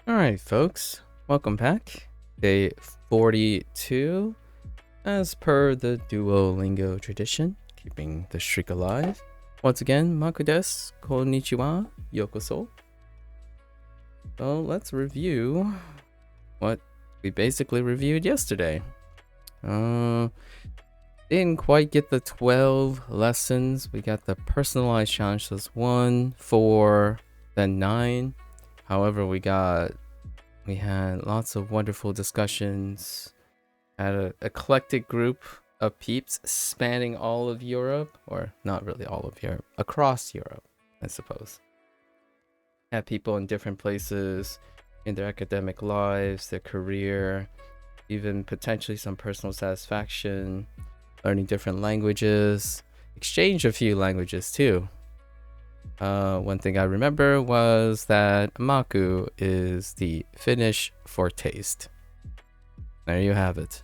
Alright, folks, welcome back. Day 42, as per the Duolingo tradition, keeping the streak alive. Once again, MAKU desu, konnichiwa, yokoso. So let's review what we basically reviewed yesterday. Didn't quite get the 12 lessons. We got the personalized challenge, so it's 1, 4, then 9. However, we had lots of wonderful discussions. Had an eclectic group of peeps spanning all of Europe, or not really all of Europe, across Europe, I suppose. Had people in different places in their academic lives, their career, even potentially some personal satisfaction, learning different languages, exchange a few languages too. One thing I remember was that MAKU is the Finnish for taste. There you have it.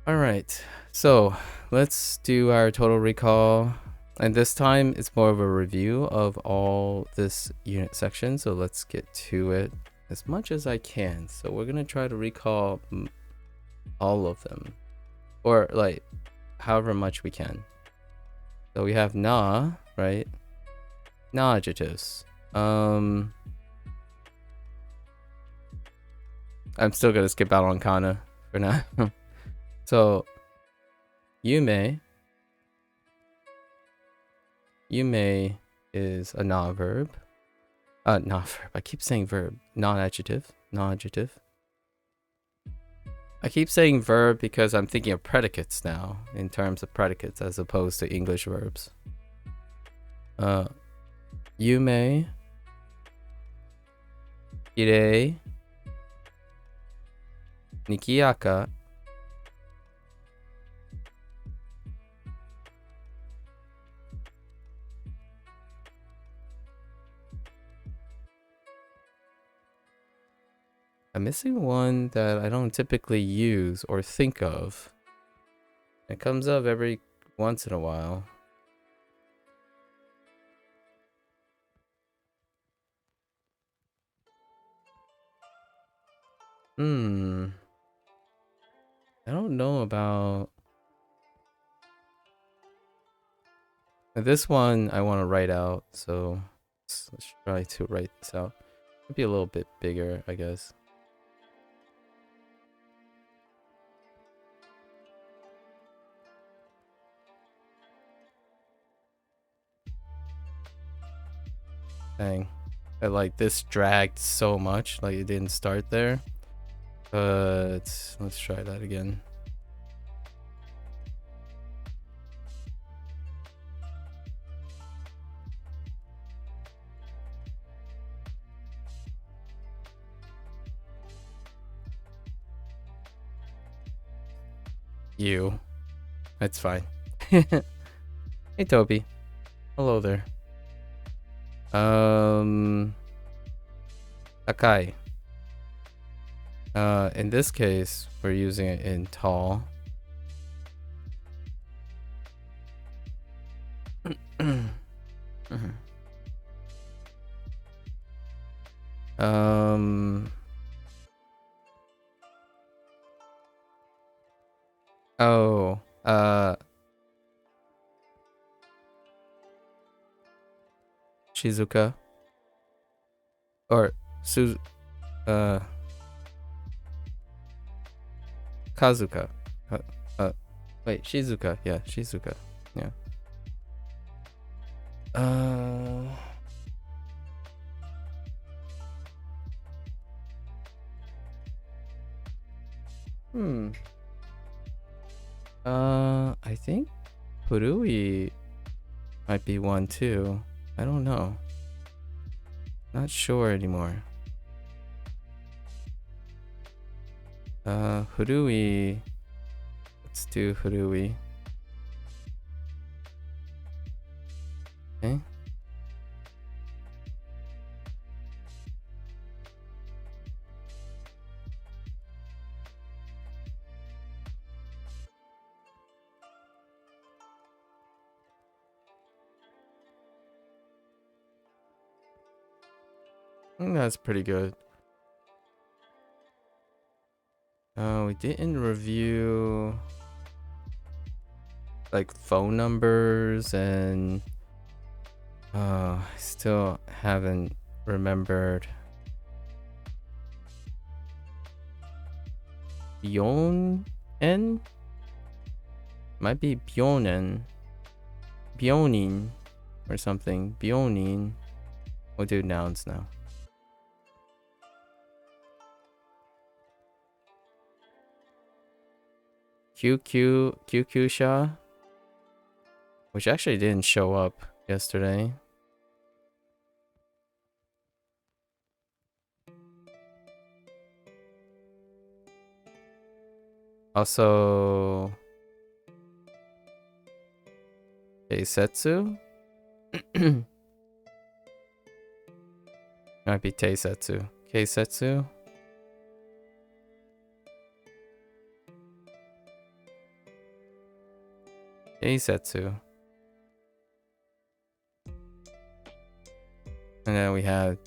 Alright, so let's do our total recall. And this time it's more of a review of all this unit section. So let's get to it as much as I can. So we're going to try to recall all of them. Or like however much we can. So we have na, right? Na adjectives. I'm still gonna skip out on kana for now. So yume is a na verb. Not verb. I keep saying verb. Non-adjective. Non-adjective. I keep saying verb because I'm thinking of predicates now in terms of predicates as opposed to English verbs. Yume, kirei, nikiyaka, I'm missing one that I don't typically use or think of. It comes up every once in a while. I don't know about this one. I want to write out, so let's try to write this out. Maybe a little bit bigger, I guess. Dang, like this dragged so much, like it didn't start there. But let's try that again. You. That's fine. Hey, Toby. Hello there. Akai. In this case, we're using it in tall. Shizuka. Or Kazuka. Wait, Shizuka. Yeah, Shizuka. Yeah. I think Purui might be one too. I don't know. Not sure anymore. Hurui. Let's do Hurui. Okay. I think that's pretty good. We didn't review like phone numbers, and I still haven't remembered. Byonen? Might be Byonen. Byonin or something. Byonin. We'll do nouns now. QQ which actually didn't show up yesterday. Also, Teisetsu? Might be Teisetsu. Keisetsu? Keisetsu. And then we have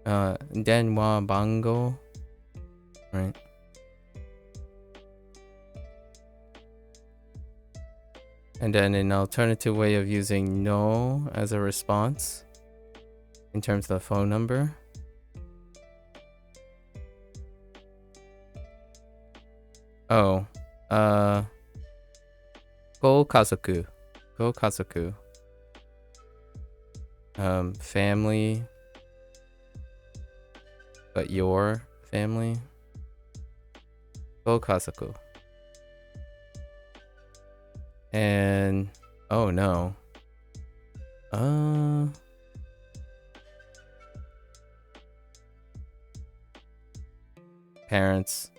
Denwa Bango. Right. And then an alternative way of using no as a response in terms of the phone number. Oh, go kazoku. Go kazoku. Family, but your family. Go kazoku. And oh no. Parents.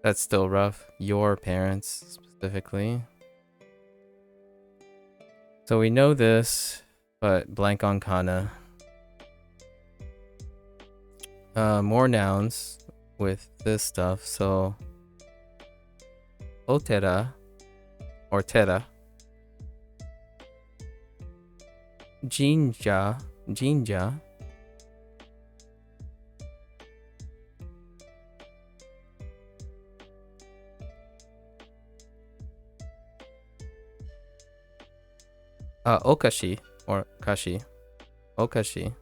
That's still rough. Your parents specifically. So we know this, but blank on kana. More nouns with this stuff. So Otera or Tera. Jinja. Okashi or kashi. Okashi.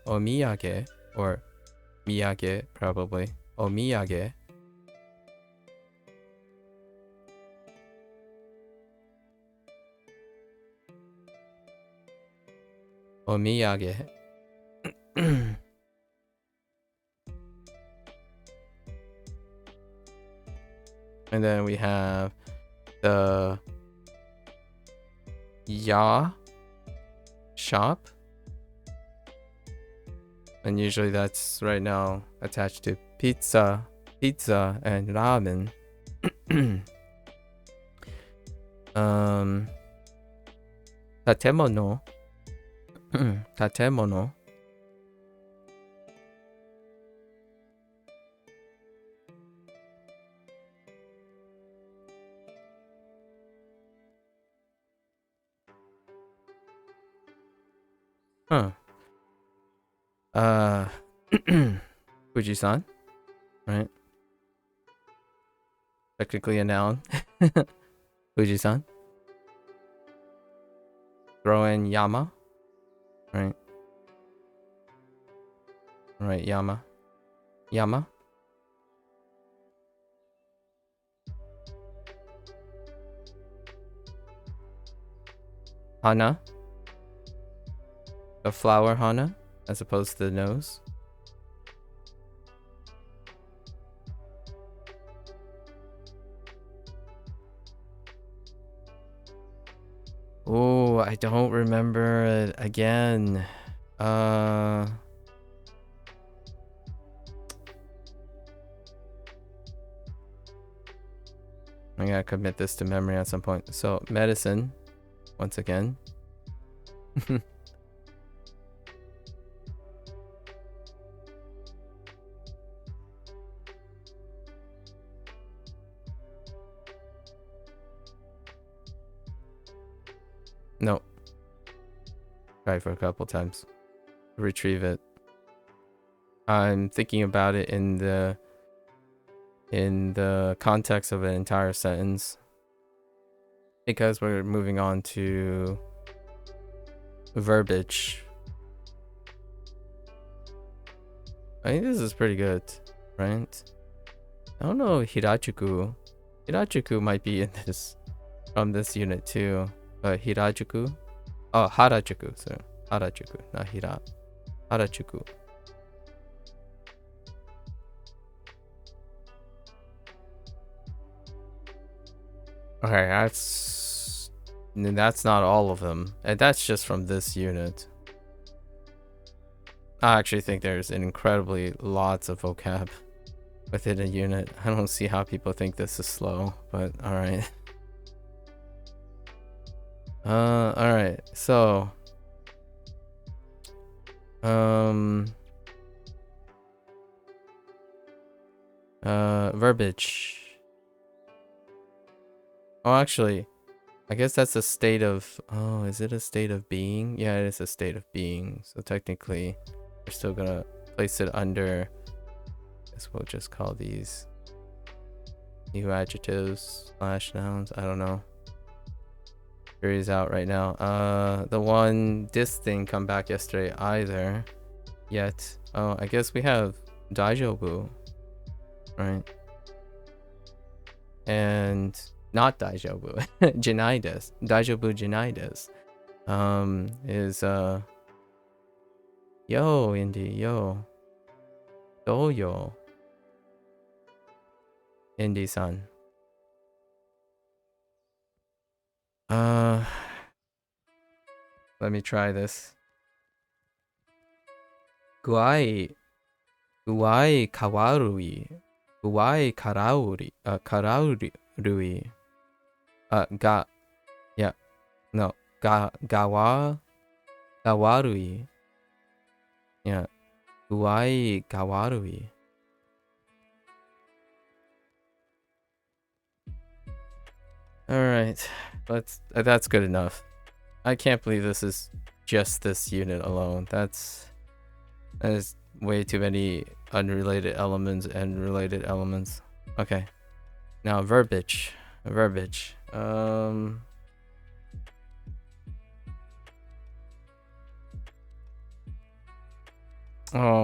Omiyage or miyage probably. Omiyage. Omiyage. And then we have the ya shop. And usually that's right now attached to pizza and ramen. Tatemono. Tatemono. Huh. Fuji-san, right? Technically a noun. Fuji-san. Throw in Yama, right? Right, Yama. Hana. A flower hana, as opposed to the nose. Oh, I don't remember it again. I gotta commit this to memory at some point. So, medicine, once again. Try for a couple times. Retrieve it. I'm thinking about it in the context of an entire sentence, because we're moving on to verbiage. I think this is pretty good, right? I don't know, Hirajuku. Hirajuku might be in this, from this unit too. But Hirajuku? Oh, Harajuku, sorry. Harajuku, not Hira. Harajuku. Okay, that's not all of them. And that's just from this unit. I actually think there's incredibly lots of vocab within a unit. I don't see how people think this is slow, but alright. Alright, so verbiage. Oh, actually, I guess that's a state of, oh, is it a state of being? Yeah, it is a state of being. So technically, we're still gonna place it under, I guess we'll just call these new adjectives / nouns. I don't know. Jury's out right now. The one, this thing come back yesterday either yet. Oh, I guess we have daijoubu, right? And not daijoubu, janai desu. Daijoubu janai desu. Is yo, Indy, yo. Doyo. Indy-san. Let me try this. Guai kawarui. Guai karauri. Karaurui. Yeah. No. Gawarui. Yeah. Guai gawarui. Alright. That's good enough. I can't believe this is just this unit alone. That is way too many unrelated elements and related elements. Okay. Now verbiage. Oh,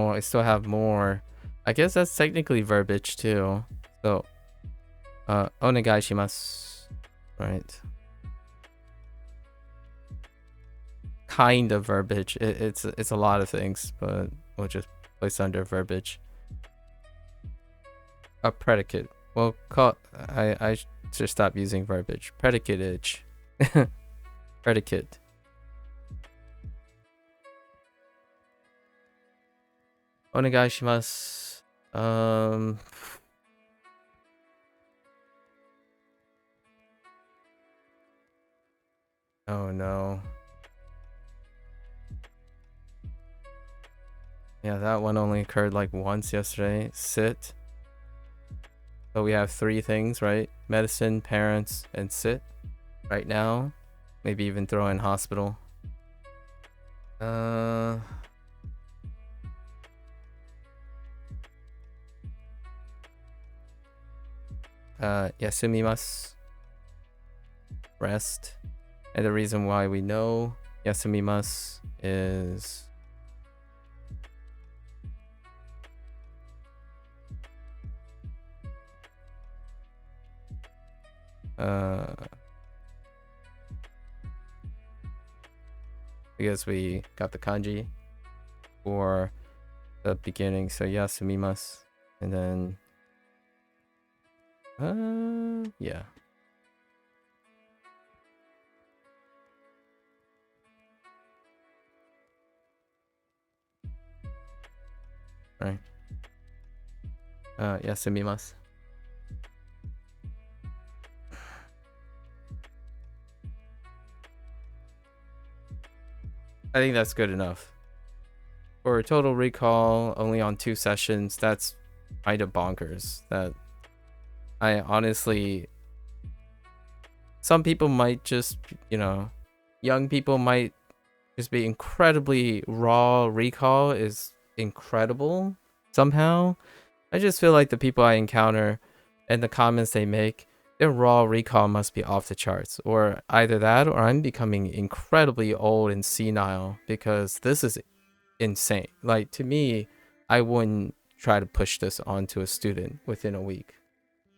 I still have more. I guess that's technically verbiage too. So, onegai shimasu. Right. Kind of verbiage. It's a lot of things, but we'll just place under verbiage. A predicate. Well, I should stop using verbiage. Predicateage. Predicate. Onegai shimasu. Oh no. Yeah, that one only occurred like once yesterday. Sit. So we have 3 things, right? Medicine, parents, and sit. Right now. Maybe even throw in hospital. Yasumimasu. Rest. And the reason why we know yasumimasu is because we got the kanji for the beginning, so yasumimasu, and then yeah. Right. Yasumimasu. I think that's good enough. For a total recall, only on 2 sessions, that's kind of bonkers. That I honestly, some people might just, you know, young people might just be incredibly raw recall is incredible somehow. I just feel like the people I encounter and the comments they make, their raw recall must be off the charts. Or either that or I'm becoming incredibly old and senile because this is insane. Like, to me, I wouldn't try to push this onto a student within a week.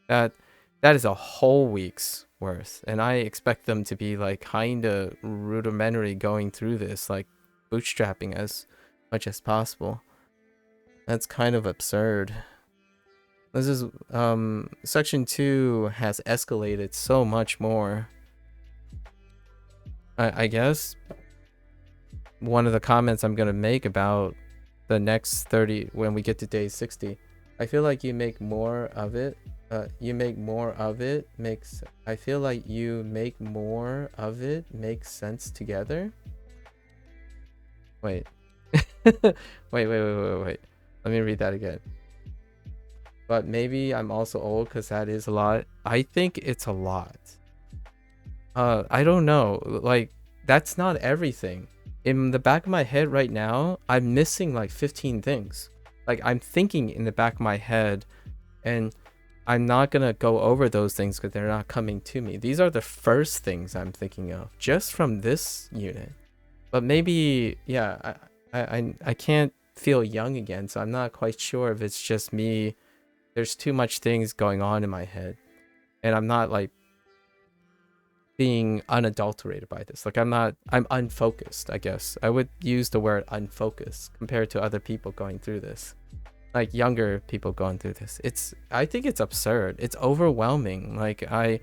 That is a whole week's worth, and I expect them to be like kind of rudimentary going through this, like bootstrapping as much as possible. That's kind of absurd. This is section 2 has escalated so much more. I guess one of the comments I'm gonna make about the next 30 when we get to day 60, I feel like you make more of it. I feel like you make more of it makes sense together. Wait. wait. Let me read that again. But maybe I'm also old because that is a lot. I think it's a lot. I don't know. Like, that's not everything. In the back of my head right now, I'm missing like 15 things. Like, I'm thinking in the back of my head, and I'm not gonna go over those things because they're not coming to me. These are the first things I'm thinking of just from this unit. But maybe, yeah, I can't feel young again, so I'm not quite sure if it's just me. There's too much things going on in my head, and I'm not like being unadulterated by this. Like, I'm unfocused, I guess. I would use the word unfocused compared to other people going through this. Like, younger people going through this. I think it's absurd. It's overwhelming. Like, I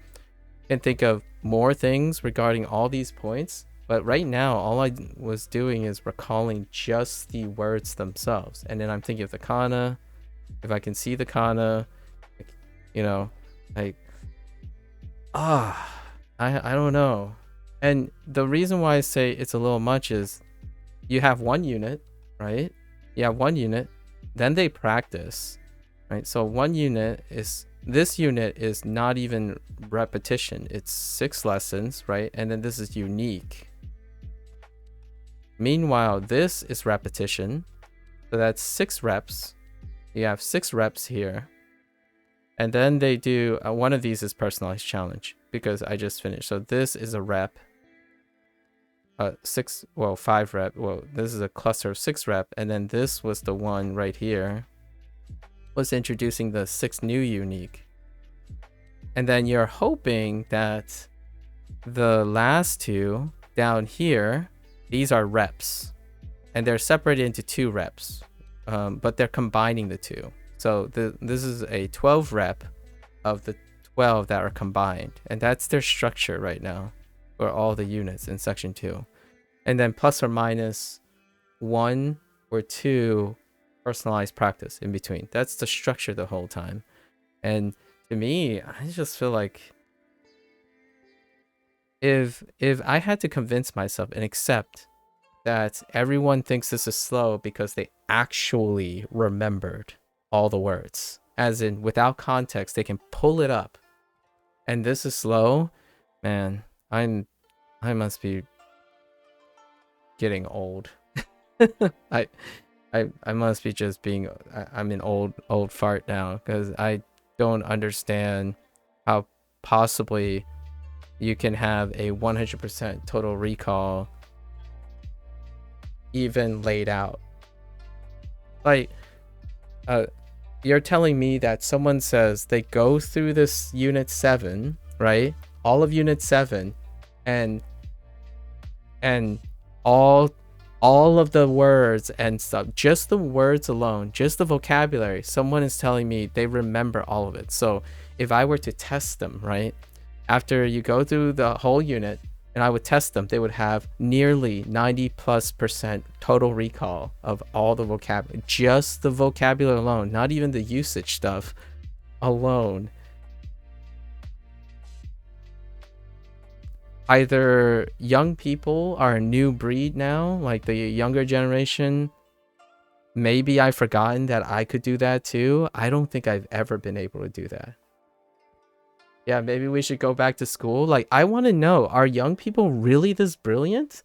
can think of more things regarding all these points, but right now all I was doing is recalling just the words themselves. And then I'm thinking of the kana. If I can see the kana, you know, like, I don't know. And the reason why I say it's a little much is you have one unit, right? You have one unit, then they practice, right? So this unit is not even repetition. It's 6 lessons, right? And then this is unique. Meanwhile, this is repetition. So that's 6 reps. You have 6 reps here. And then they do, one of these is personalized challenge because I just finished. So this is a rep. 5 rep. Well, this is a cluster of 6 rep. And then this was the one right here. Was introducing the 6 new unique. And then you're hoping that the last 2 down here, these are reps. And they're separated into 2 reps. But they're combining the 2. So this is a 12 rep of the 12 that are combined. And that's their structure right now for all the units in section 2. And then plus or minus 1 or 2 personalized practice in between. That's the structure the whole time. And to me, I just feel like if I had to convince myself and accept that everyone thinks this is slow because they actually remembered all the words, as in without context, they can pull it up, and this is slow, man, I must be getting old. I must be just being, I'm an old fart now because I don't understand how possibly you can have a 100% total recall even laid out. Like, you're telling me that someone says they go through this unit 7, right? All of unit 7, and all of the words and stuff, just the words alone, just the vocabulary, someone is telling me they remember all of it. So if I were to test them, right? After you go through the whole unit and I would test them, they would have nearly 90+% total recall of all the vocabulary, just the vocabulary alone, not even the usage stuff alone. Either young people are a new breed now, like the younger generation. Maybe I've forgotten that I could do that too. I don't think I've ever been able to do that. Yeah, maybe we should go back to school. Like, I want to know, are young people really this brilliant?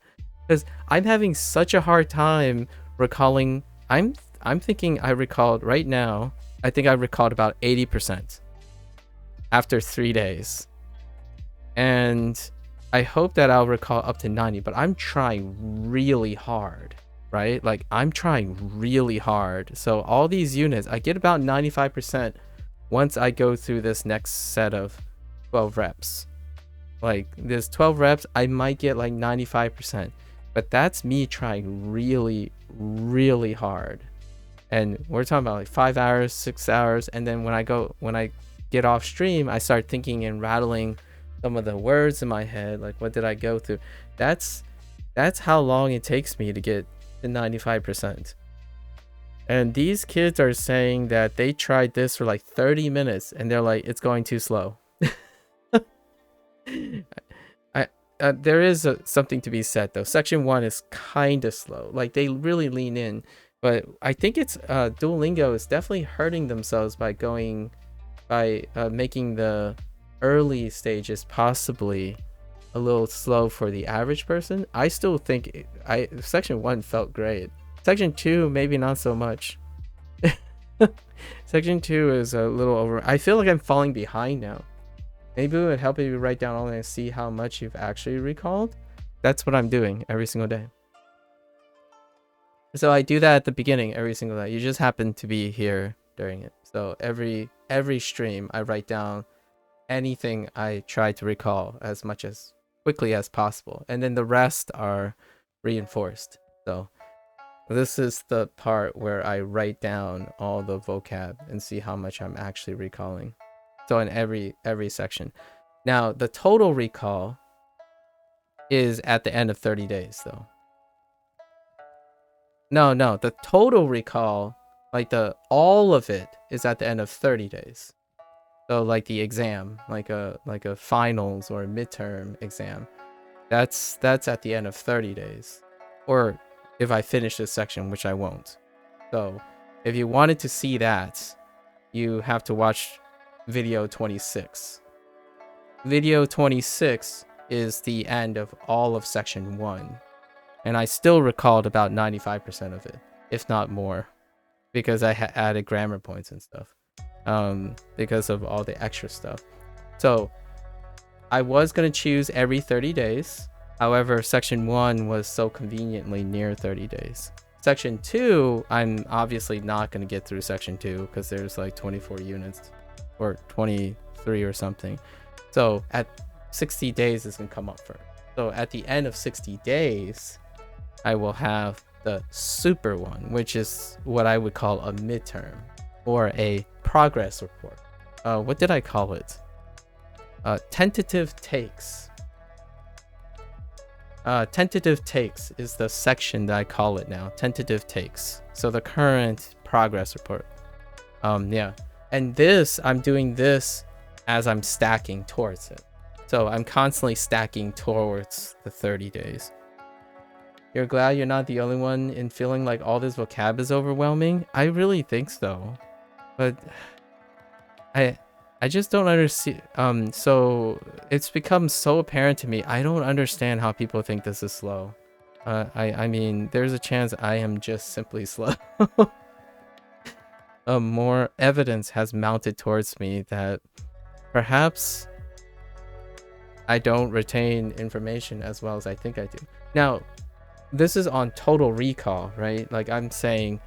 Because I'm having such a hard time recalling. I'm thinking I recalled right now. I think I recalled about 80% after 3 days, and I hope that I'll recall up to 90. But I'm trying really hard, right? Like I'm trying really hard. So all these units, I get about 95% once I go through this next set of 12 reps. Like this 12 reps, I might get like 95%. But that's me trying really, really hard. And we're talking about like 5 hours, 6 hours. And then when I get off stream, I start thinking and rattling some of the words in my head. Like, what did I go through? That's how long it takes me to get to 95%. And these kids are saying that they tried this for like 30 minutes and they're like, it's going too slow. There is something to be said though. Section 1 is kind of slow. Like they really lean in, but I think it's Duolingo is definitely hurting themselves by making the early stages possibly a little slow for the average person. I still think section 1 felt great. Section 2 maybe not so much. Section 2 is a little over. I feel like I'm falling behind now. Maybe it would help if you write down all and see how much you've actually recalled. That's what I'm doing every single day. So I do that at the beginning every single day. You just happen to be here during it. So every stream I write down anything I try to recall as quickly as possible. And then the rest are reinforced. So this is the part where I write down all the vocab and see how much I'm actually recalling. So in every section. Now the total recall is at the end of 30 days though. No, the total recall, like all of it is at the end of 30 days. So like the exam, like a finals or a midterm exam, that's at the end of 30 days. Or if I finish this section, which I won't. So if you wanted to see that, you have to watch video 26. Video 26 is the end of all of section 1. And I still recalled about 95% of it, if not more, because I added grammar points and stuff, because of all the extra stuff. So I was going to choose every 30 days. However, section 1 was so conveniently near 30 days. Section 2, I'm obviously not going to get through section 2 because there's like 24 units or 23 or something. So at 60 days is going to come up first. So at the end of 60 days, I will have the super one, which is what I would call a midterm or a progress report. What did I call it? Tentative takes. Tentative takes is the section that I call it now. Tentative takes. So the current progress report. Yeah. And this, I'm doing this as I'm stacking towards it. So I'm constantly stacking towards the 30 days. You're glad you're not the only one in feeling like all this vocab is overwhelming? I really think so. But I just don't understand. So it's become so apparent to me. I don't understand how people think this is slow. I mean, there's a chance I am just simply slow. More evidence has mounted towards me that perhaps I don't retain information as well as I think I do. Now, this is on total recall, right? Like I'm saying,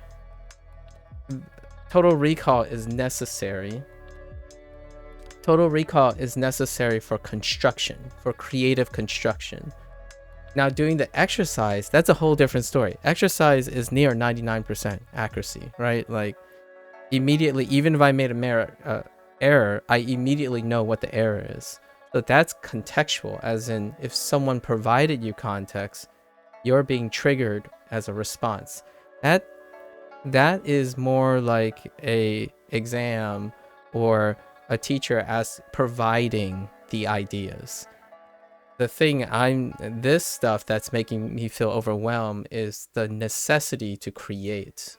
total recall is necessary. Total recall is necessary for construction, for creative construction. Now doing the exercise, that's a whole different story. Exercise is near 99% accuracy, right? Like immediately, even if I made a error, I immediately know what the error is. So that's contextual, as in if someone provided you context, you're being triggered as a response. That is more like a exam or a teacher as providing the ideas. The thing this stuff that's making me feel overwhelmed is the necessity to create.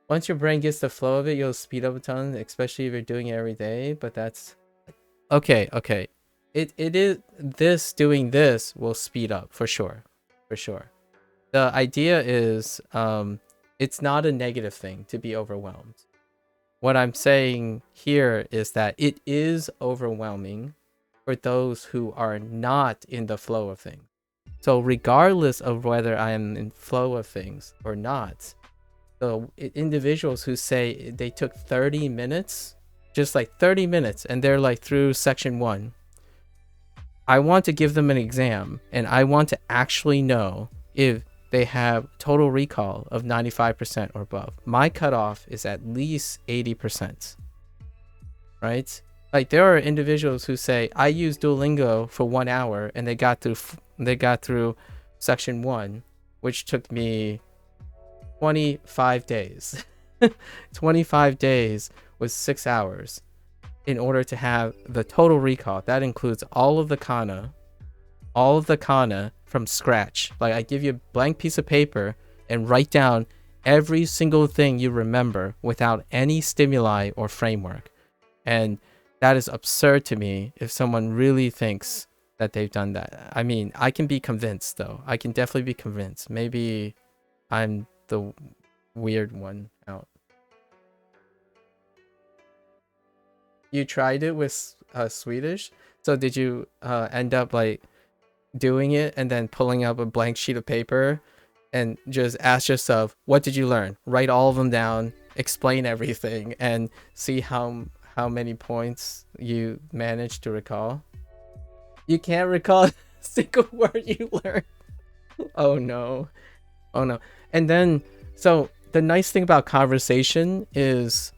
Once your brain gets the flow of it, you'll speed up a ton, especially if you're doing it every day. But that's okay. it is this doing this will speed up for sure, for sure. The idea is it's not a negative thing to be overwhelmed. What I'm saying here is that it is overwhelming for those who are not in the flow of things. So regardless of whether I am in flow of things or not, the individuals who say they took 30 minutes, just like 30 minutes, and they're like through section 1, I want to give them an exam, and I want to actually know if they have total recall of 95% or above. My cutoff is at least 80%, right? Like there are individuals who say I used Duolingo for 1 hour and they got through section 1, which took me 25 days. 25 days was 6 hours in order to have the total recall. That includes all of the kana from scratch. Like I give you a blank piece of paper and write down every single thing you remember without any stimuli or framework. And that is absurd to me if someone really thinks that they've done that. I mean, I can be convinced though. I can definitely be convinced. Maybe I'm the weird one out. You tried it with Swedish? So did you end up like doing it and then pulling up a blank sheet of paper and just ask yourself, what did you learn? Write all of them down, explain everything, and see how many points you managed to recall? You can't recall a single word you learned. Oh no. Oh no. And then, so the nice thing about conversation is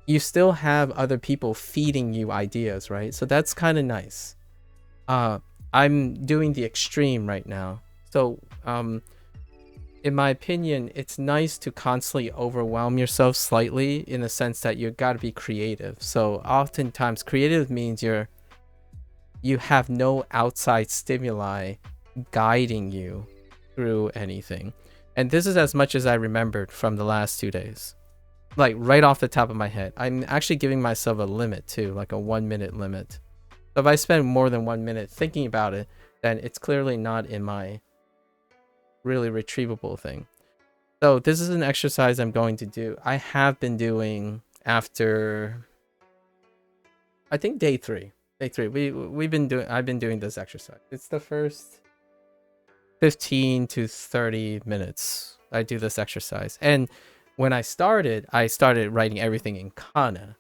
you still have other people feeding you ideas, right? So that's kind of nice. I'm doing the extreme right now. So, in my opinion, it's nice to constantly overwhelm yourself slightly in the sense that you got to be creative. So oftentimes creative means you have no outside stimuli guiding you through anything. And this is as much as I remembered from the last 2 days. Like right off the top of my head. I'm actually giving myself a limit too, like a 1 minute limit. So if I spend more than 1 minute thinking about it, then it's clearly not in my really retrievable thing. So this is an exercise I'm going to do. I have been doing after, I think day 3. Day 3. I've been doing this exercise. It's the first 15 to 30 minutes I do this exercise. And when I started writing everything in kana.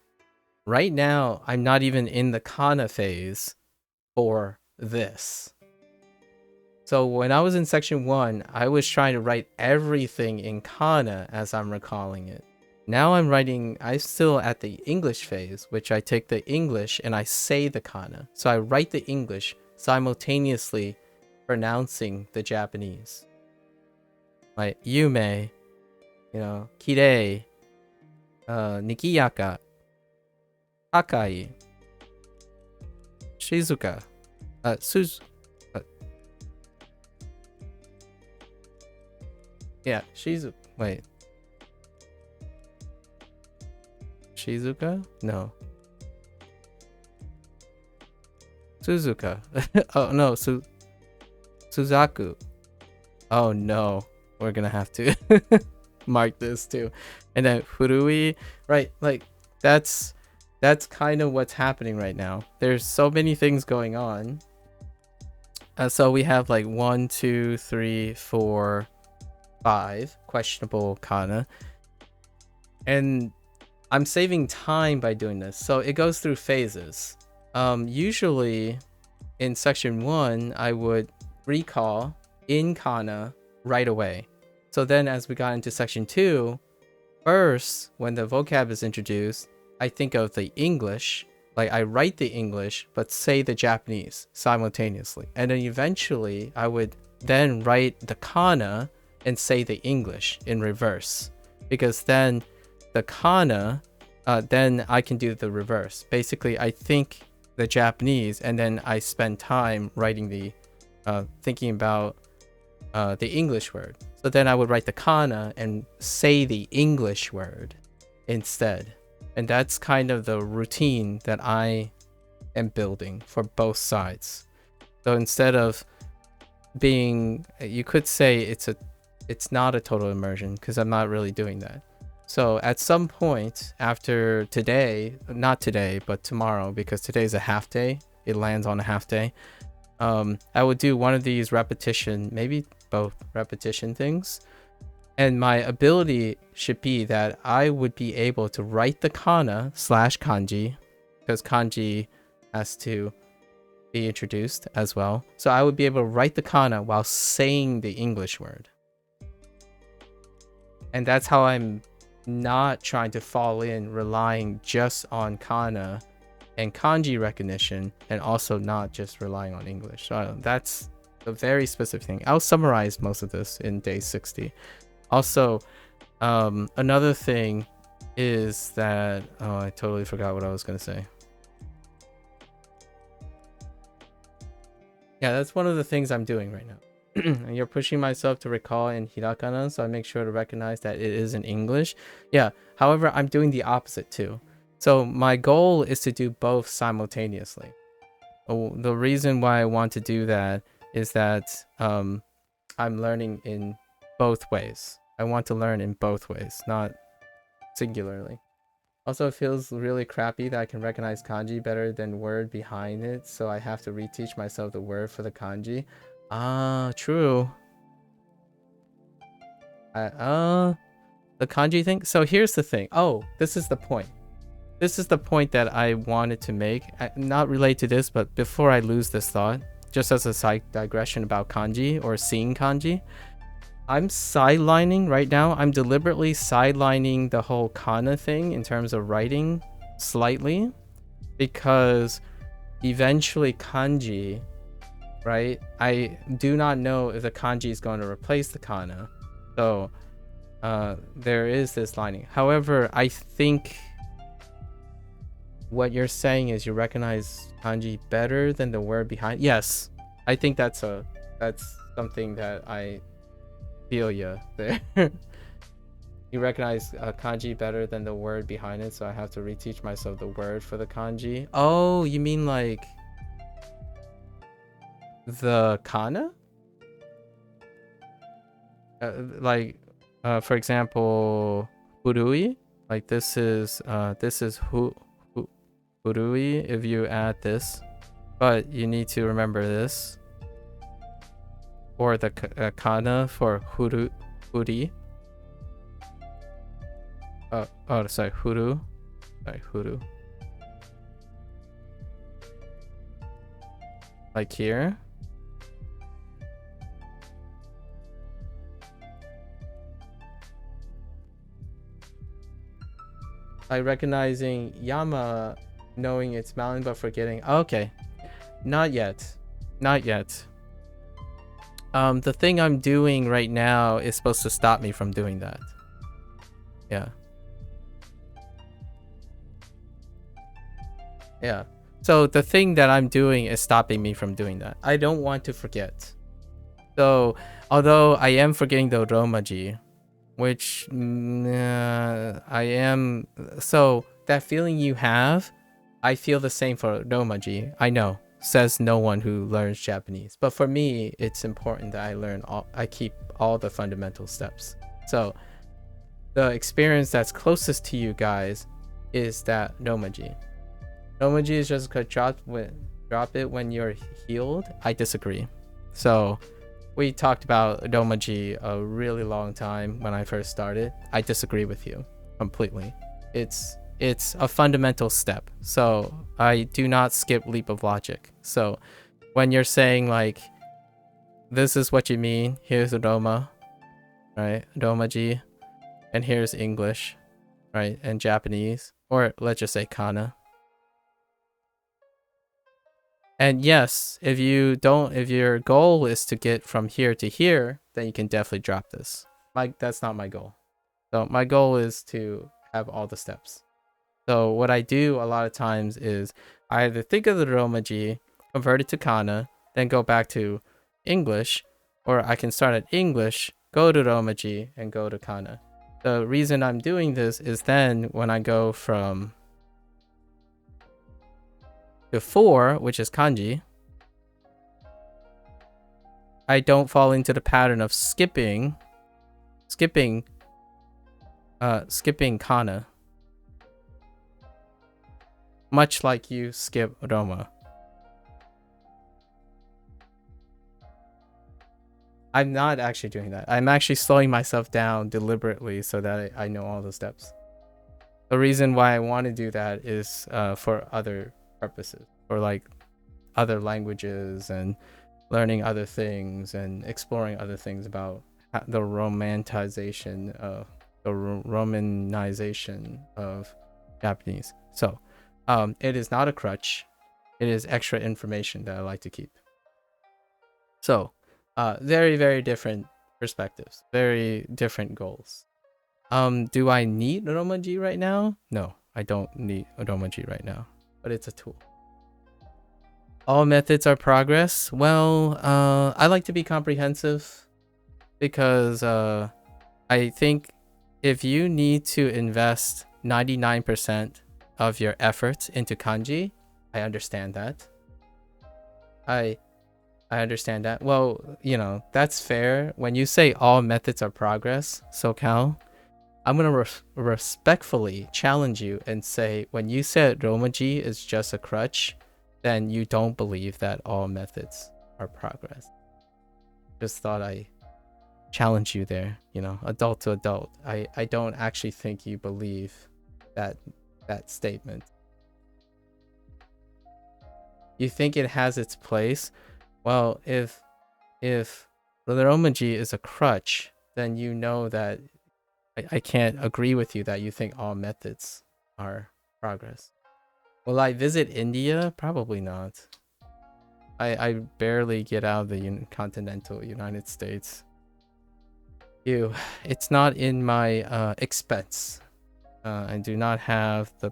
Right now, I'm not even in the kana phase for this. So when I was in section 1, I was trying to write everything in kana as I'm recalling it. Now I'm still at the English phase, which I take the English and I say the kana. So I write the English simultaneously pronouncing the Japanese. Like yume, kirei, nikiyaka, akai, shizuka, wait. Shizuka? No. Suzuka. Oh no, Suzaku. Oh no. We're gonna have to mark this too. And then Furui, right? Like that's kind of what's happening right now. There's so many things going on. So we have like 1, 2, 3, 4, 5 questionable kana. And I'm saving time by doing this. So it goes through phases. Usually in section 1, I would recall in kana right away. So then as we got into section 2, first, when the vocab is introduced, I think of the English. Like I write the English, but say the Japanese simultaneously. And then eventually I would then write the kana and say the English in reverse. Because then the kana, then I can do the reverse. Basically, I think the Japanese and then I spend time writing the, thinking about the English word. So then I would write the kana and say the English word instead. And that's kind of the routine that I and building for both sides. So instead of being, you could say it's not a total immersion because I'm not really doing that. So at some point after today, not today, but tomorrow, because today's a half day, it lands on a half day. I would do one of these repetition, maybe both repetition things. And my ability should be that I would be able to write the kana / kanji, because kanji has to be introduced as well. So I would be able to write the kana while saying the English word. And that's how I'm not trying to fall in relying just on kana and kanji recognition, and also not just relying on English. So that's a very specific thing. I'll summarize most of this in day 60. Also, another thing is that, oh, I totally forgot what I was going to say. Yeah, that's one of the things I'm doing right now. And you're pushing myself to recall in hiragana, so I make sure to recognize that it is in English. Yeah, however, I'm doing the opposite too. So my goal is to do both simultaneously. The reason why I want to do that is that I'm learning in both ways. I want to learn in both ways, not singularly. Also, it feels really crappy that I can recognize kanji better than word behind it, so I have to reteach myself the word for the kanji. Ah, true. The kanji thing? So here's the thing. Oh, this is the point. This is the point that I wanted to make. Not related to this, but before I lose this thought, just as a side digression about kanji or seeing kanji, I'm sidelining right now. I'm deliberately sidelining the whole kana thing in terms of writing slightly, because eventually kanji, right? I do not know if the kanji is going to replace the kana. So there is this lining. However, I think what you're saying is you recognize kanji better than the word behind. Yes, I think that's something that I feel you there. You recognize kanji better than the word behind it, so I have to reteach myself the word for the kanji. Oh, you mean like the kana? For example, hurui. Like this is hurui if you add this, but you need to remember this. Or the kana for huri. Sorry, huru. Sorry, huru. Like here. Like recognizing Yama, knowing it's mountain but forgetting. Okay. Not yet. Not yet. The thing I'm doing right now is supposed to stop me from doing that. Yeah. Yeah. So the thing that I'm doing is stopping me from doing that. I don't want to forget. So although I am forgetting the romaji, which I am, so that feeling you have, I feel the same for romaji. I know, says no one who learns Japanese, but for me it's important that I keep all the fundamental steps. So the experience that's closest to you guys is that romaji. Romaji is just gonna drop it when you're healed. I disagree. So we talked about romaji a really long time when I first started. I disagree with you completely. It's a fundamental step. So I do not skip leap of logic. So when you're saying like, this is what you mean, here's Roma, right? Romaji, and here's English, right? And Japanese, or let's just say kana. And yes, if your goal is to get from here to here, then you can definitely drop this. That's not my goal. So my goal is to have all the steps. So what I do a lot of times is I either think of the romaji, convert it to kana, then go back to English, or I can start at English, go to romaji, and go to kana. The reason I'm doing this is then when I go from to 4, which is kanji, I don't fall into the pattern of skipping kana, much like you skip Roma. I'm not actually doing that. I'm actually slowing myself down deliberately so that I know all the steps. The reason why I want to do that is for other purposes, for like other languages and learning other things and exploring other things about the romanization of Japanese. So it is not a crutch. It is extra information that I like to keep. So very, very different perspectives, very different goals. Do I need Romaji right now? No, I don't need Romaji right now, but it's a tool. All methods are progress. Well, I like to be comprehensive because I think if you need to invest 99% of your efforts into kanji, I understand that. I understand that. Well, you know, that's fair. When you say all methods are progress, SoCal, I'm going to respectfully challenge you and say when you said Romaji is just a crutch, then you don't believe that all methods are progress. Just thought I challenge you there, you know, adult to adult. I don't actually think you believe that statement. You think it has its place? Well, if the Romaji is a crutch, then you know that I can't agree with you that you think all methods are progress. Will I visit India? Probably not. I barely get out of the continental United States. It's not in my expense. I do not have the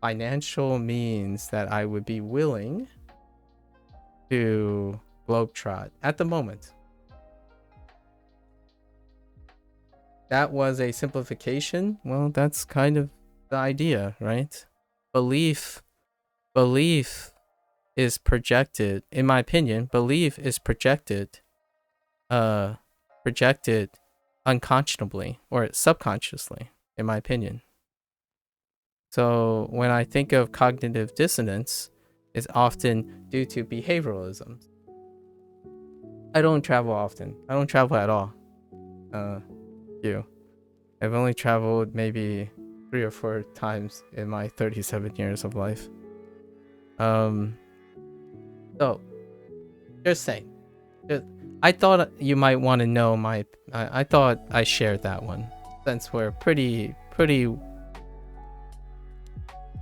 financial means that I would be willing to globetrot at the moment. That was a simplification. Well, that's kind of the idea, right? Belief is projected, in my opinion, belief is projected unconscionably or subconsciously, in my opinion. So when I think of cognitive dissonance, it's often due to behavioralism. I don't travel often. I don't travel at all. I've only traveled maybe 3 or 4 times in my 37 years of life. So just saying. I thought you might want to know my. I thought I shared that one since we're pretty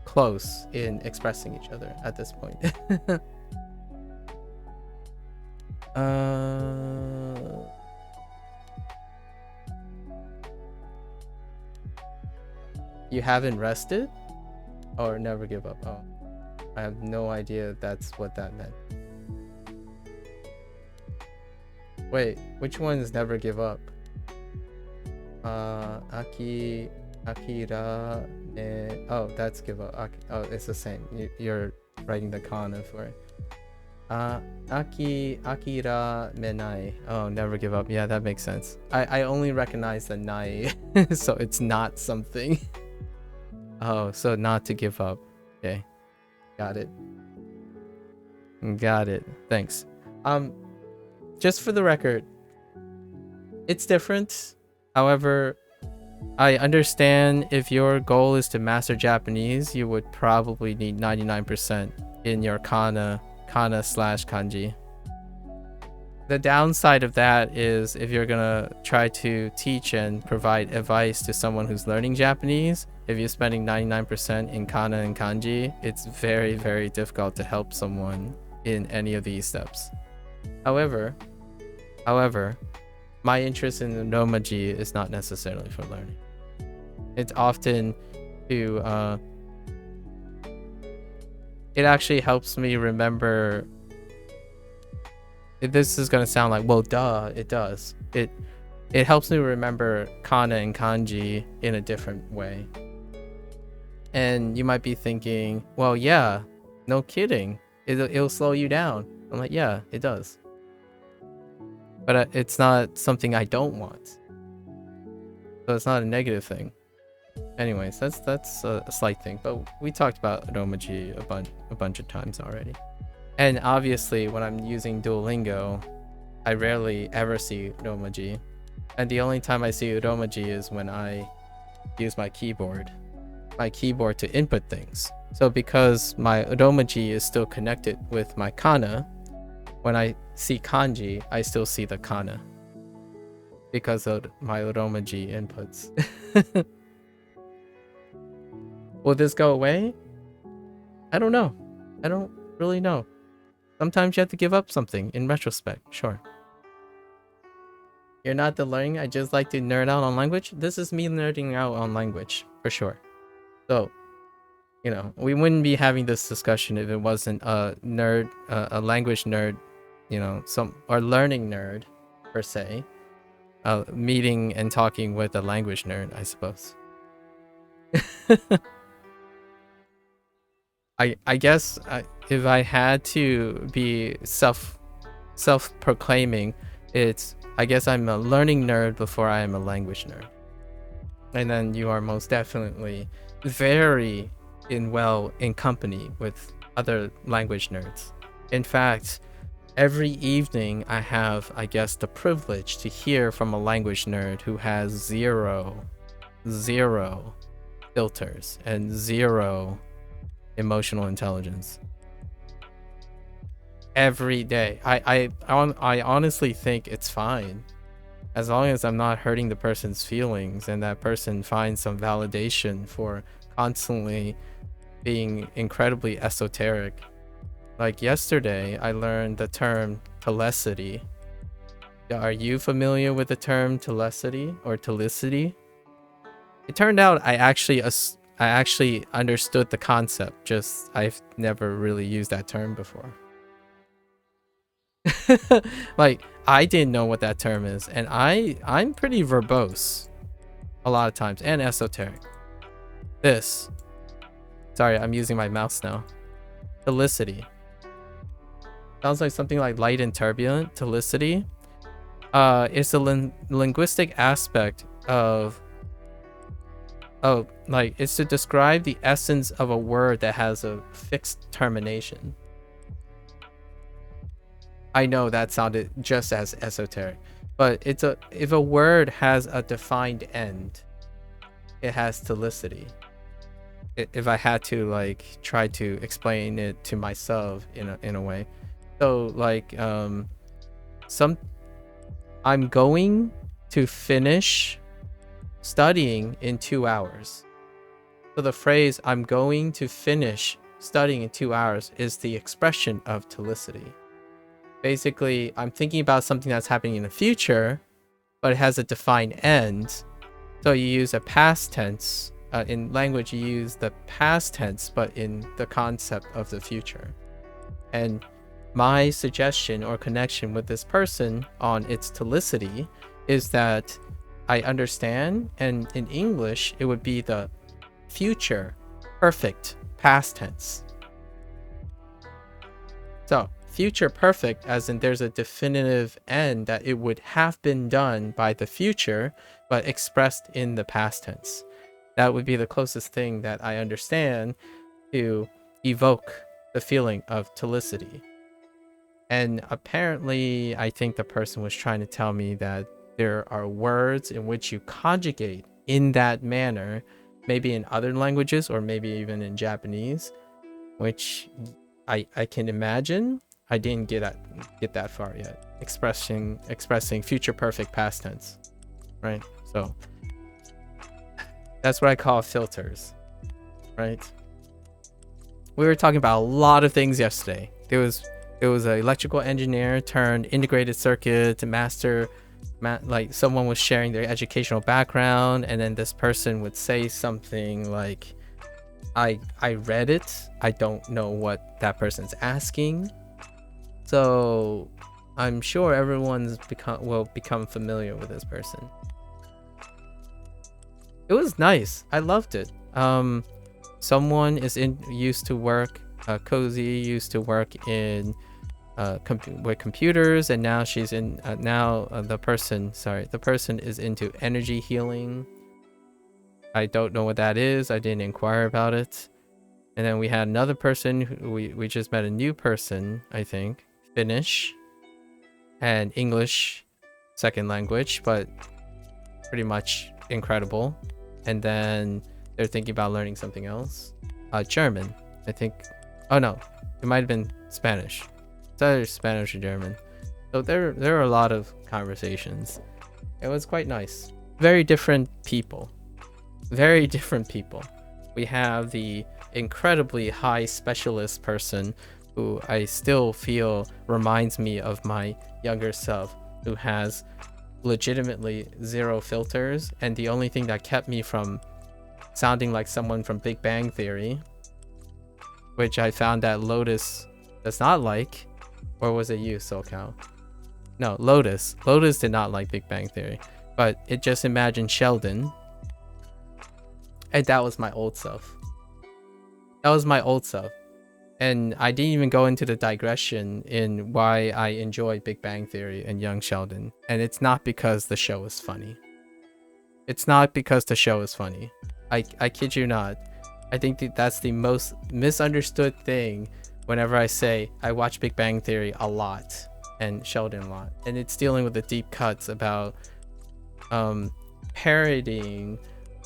close in expressing each other at this point. You haven't rested or never give up? Oh, I have no idea that's what that meant. Wait, which one is never give up? Akira ne. Oh, that's give up. Oh, it's the same. You're writing the kana for it. Akira menai. Oh, never give up. Yeah, that makes sense. I only recognize the nai, so it's not something. Oh, so not to give up. Okay, got it. Thanks. Just for the record, it's different. However, I understand if your goal is to master Japanese, you would probably need 99% in your kana/kanji. The downside of that is if you're gonna try to teach and provide advice to someone who's learning Japanese, if you're spending 99% in kana and kanji, it's very, very difficult to help someone in any of these steps. However, my interest in the Romaji is not necessarily for learning. It's often to it actually helps me remember. This is gonna sound like, well, duh, it does. It helps me remember kana and kanji in a different way. And you might be thinking, well, yeah, No kidding. It'll slow you down. I'm like, yeah, it does. But it's not something I don't want. So it's not a negative thing. Anyways, that's a slight thing. But we talked about Romaji a bunch of times already. And obviously, when I'm using Duolingo, I rarely ever see Romaji. And the only time I see Romaji is when I use my keyboard to input things. So because my Romaji is still connected with my kana, when I see kanji, I still see the kana because of my Romaji inputs. Will this go away? I don't know. I don't really know. Sometimes you have to give up something in retrospect, sure. You're not the learning, I just like to nerd out on language. This is me nerding out on language, for sure. So, you know, we wouldn't be having this discussion if it wasn't a nerd, a language nerd, you know, or learning nerd, per se. Meeting and talking with a language nerd, I suppose. I guess if I had to be self-proclaiming, I guess I'm a learning nerd before I am a language nerd. And then you are most definitely very in company with other language nerds. In fact, every evening I have, I guess, the privilege to hear from a language nerd who has zero filters and zero emotional intelligence. Every day. I honestly think it's fine. As long as I'm not hurting the person's feelings and that person finds some validation for constantly being incredibly esoteric. Like yesterday, I learned the term telecity. Are you familiar with the term telecity or telicity? It turned out I actually understood the concept, just I've never really used that term before. Like, I didn't know what that term is, and I'm pretty verbose a lot of times and esoteric. Sorry, I'm using my mouse now. Telicity. Sounds like something like light and turbulent. Telicity. It's a linguistic aspect of like, it's to describe the essence of a word that has a fixed termination. I know that sounded just as esoteric, but if a word has a defined end, it has telicity. If I had to like try to explain it to myself in a way, so like I'm going to finish studying in 2 hours. So the phrase "I'm going to finish studying in 2 hours" is the expression of telicity. Basically, I'm thinking about something that's happening in the future, but it has a defined end. So you use a past tense. In language, you use the past tense, but in the concept of the future. And my suggestion or connection with this person on its telicity is that I understand, and in English, it would be the future perfect past tense. So future perfect, as in there's a definitive end that it would have been done by the future, but expressed in the past tense. That would be the closest thing that I understand to evoke the feeling of telicity. And apparently, I think the person was trying to tell me that there are words in which you conjugate in that manner, maybe in other languages or maybe even in Japanese, which I can imagine. I didn't get that far yet. Expressing future perfect past tense, right? So that's what I call filters, right? We were talking about a lot of things yesterday. There was an electrical engineer turned integrated circuit master. Like, someone was sharing their educational background, and then this person would say something like, I read it, I don't know what that person's asking. So I'm sure everyone's will become familiar with this person. It was nice. I loved it. Someone is used to work Cozy used to work in with computers, and now she's in the person is into energy healing. I don't know what that is. I didn't inquire about it. And then we had another person who we just met, a new person, I think, Finnish and English second language, but pretty much incredible. And then they're thinking about learning something else. German, I think. Oh no, it might have been Spanish. It's either Spanish or German. So there are a lot of conversations. It was quite nice. Very different people. Very different people. We have the incredibly high specialist person who I still feel reminds me of my younger self, who has legitimately zero filters, and the only thing that kept me from sounding like someone from Big Bang Theory, which I found that Lotus does not like. Or was it you, SoCal? No, Lotus did not like Big Bang Theory, but it just imagined Sheldon, and that was my old self. And I didn't even go into the digression in why I enjoy Big Bang Theory and Young Sheldon. And it's not because the show is funny. I kid you not. I think that's the most misunderstood thing whenever I say I watch Big Bang Theory a lot and Sheldon a lot. And it's dealing with the deep cuts about parodying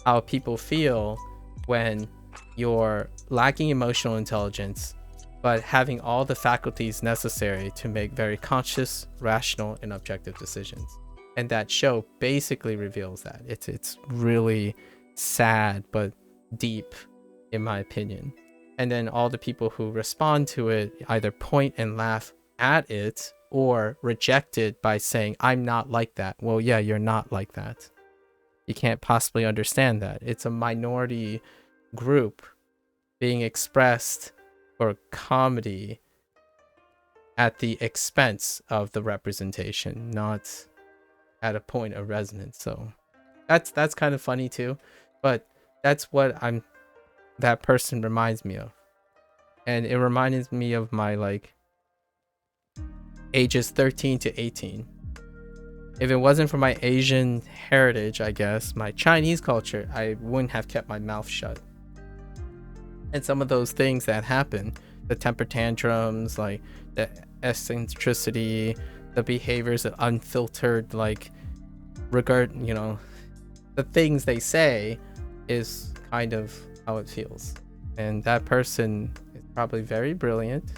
how people feel when you're lacking emotional intelligence, but having all the faculties necessary to make very conscious, rational, and objective decisions. And that show basically reveals that. It's really sad, but deep, in my opinion. And then all the people who respond to it either point and laugh at it or reject it by saying, I'm not like that. Well, yeah, you're not like that. You can't possibly understand that. It's a minority group being expressed for comedy at the expense of the representation, not at a point of resonance. So that's kind of funny too, but that's what that person reminds me of. And it reminds me of my like ages 13 to 18. If it wasn't for my Asian heritage, I guess, my Chinese culture, I wouldn't have kept my mouth shut. And some of those things that happen, the temper tantrums, like the eccentricity, the behaviors of unfiltered, like regard, the things they say is kind of how it feels. And that person is probably very brilliant.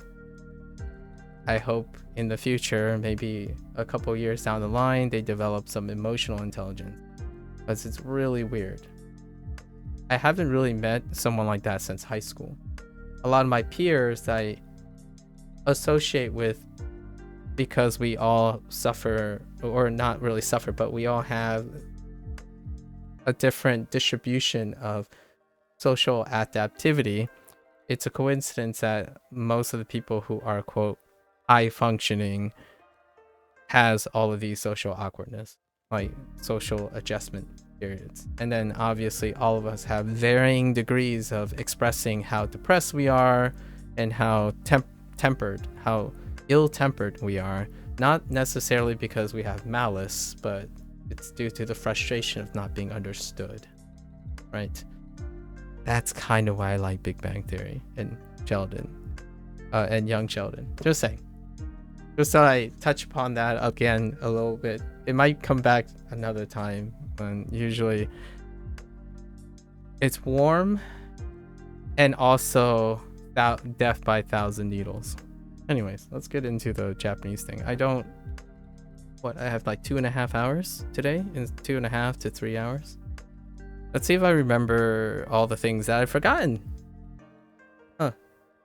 I hope in the future, maybe a couple years down the line, they develop some emotional intelligence, because it's really weird. I haven't really met someone like that since high school. A lot of my peers I associate with because we all suffer, or not really suffer, but we all have a different distribution of social adaptivity. It's a coincidence that most of the people who are, quote, high functioning has all of these social awkwardness, like social adjustment periods. And then obviously all of us have varying degrees of expressing how depressed we are and how how ill-tempered we are, not necessarily because we have malice, but it's due to the frustration of not being understood, right? That's kind of why I like Big Bang Theory and Sheldon, and Young Sheldon. Just saying. Just thought I touch upon that again a little bit. It might come back another time, and usually it's warm and also death by 1,000 needles. Anyways, let's get into the Japanese thing. I have like 2.5 hours today, in 2.5 to 3 hours. Let's see if I remember all the things that I've forgotten.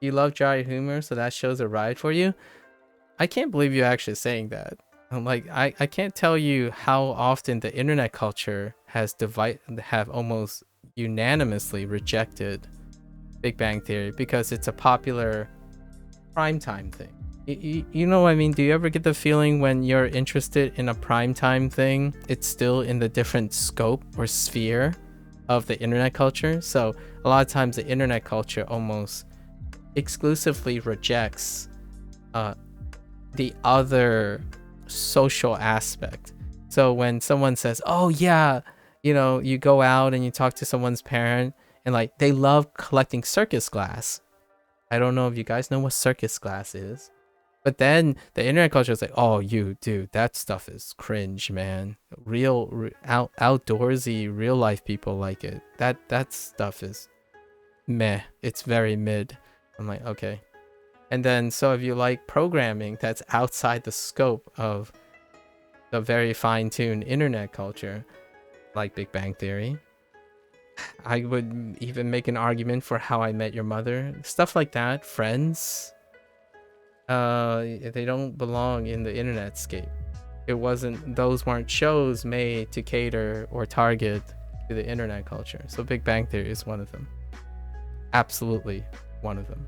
You love dry humor, so that show's a ride for you? I can't believe you're actually saying that. I'm like, I can't tell you how often the internet culture have almost unanimously rejected Big Bang Theory because it's a popular primetime thing. You know what I mean? Do you ever get the feeling when you're interested in a primetime thing, it's still in the different scope or sphere of the internet culture? So a lot of times the internet culture almost exclusively rejects the other social aspect. So when someone says, oh yeah, you know, you go out and you talk to someone's parent and like they love collecting circus glass. I don't know if you guys know what circus glass is, but then the internet culture is like, oh, dude, that stuff is cringe, man. Outdoorsy real life people like it. That stuff is meh. It's very mid. I'm like, okay. And then so if you like programming that's outside the scope of the very fine-tuned internet culture, like Big Bang Theory, I would even make an argument for How I Met Your Mother, stuff like that. Friends, they don't belong in the internet scape. Those weren't shows made to cater or target to the internet culture. So Big Bang Theory is one of them. Absolutely one of them.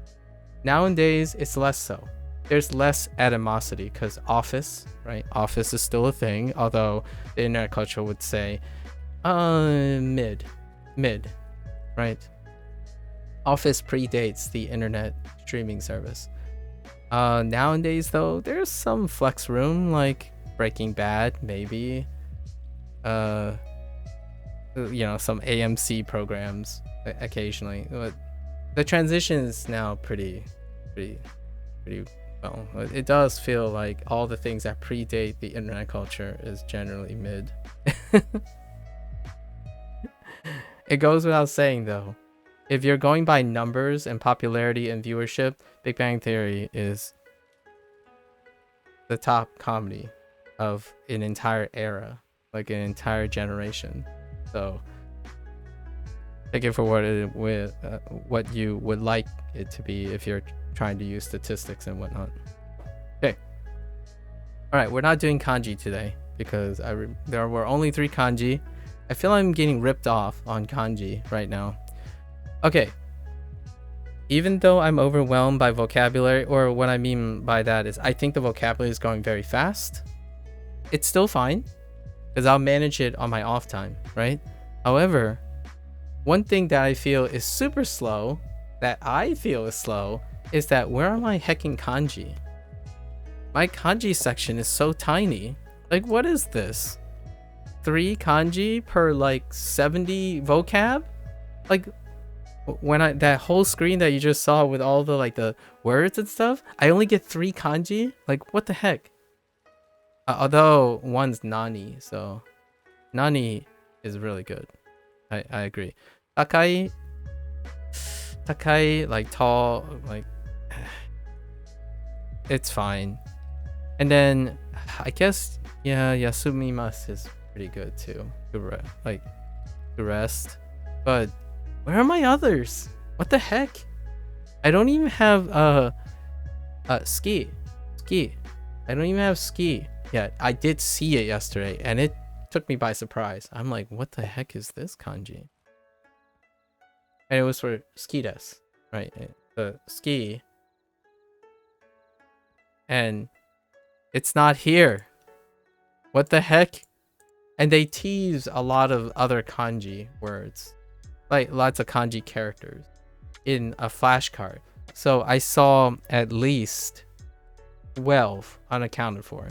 Nowadays, it's less so. There's less animosity because Office, right? Office is still a thing, although the internet culture would say, mid, right? Office predates the internet streaming service. Nowadays, though, there's some flex room, like Breaking Bad, maybe. You know, some AMC programs occasionally. But the transition is now pretty well. It does feel like all the things that predate the internet culture is generally mid. It goes without saying, though, if you're going by numbers and popularity and viewership, Big Bang Theory is the top comedy of an entire era, like an entire generation. So take it for what you would like it to be if you're trying to use statistics and whatnot. Okay. All right, we're not doing kanji today because there were only 3 kanji. I feel I'm getting ripped off on kanji right now. Okay. Even though I'm overwhelmed by vocabulary, or what I mean by that is I think the vocabulary is going very fast, it's still fine because I'll manage it on my off time, right? However, one thing that I feel is super slow, is that where are my heckin' kanji? My kanji section is so tiny. Like, what is this? 3 kanji per like 70 vocab? Like, when that whole screen that you just saw with all the like the words and stuff, I only get 3 kanji? Like, what the heck? Although one's nani, so nani is really good. I agree. Takai, like tall, like it's fine. And then I guess, yeah, Yasumimasu is pretty good too. To rest. But where are my others? What the heck? I don't even have ski. I don't even have ski yet. I did see it yesterday and it took me by surprise. I'm like, what the heck is this kanji? And it was for ski des, right? The ski. And it's not here. What the heck? And they tease a lot of other kanji words, like lots of kanji characters in a flashcard. So I saw at least 12 unaccounted for.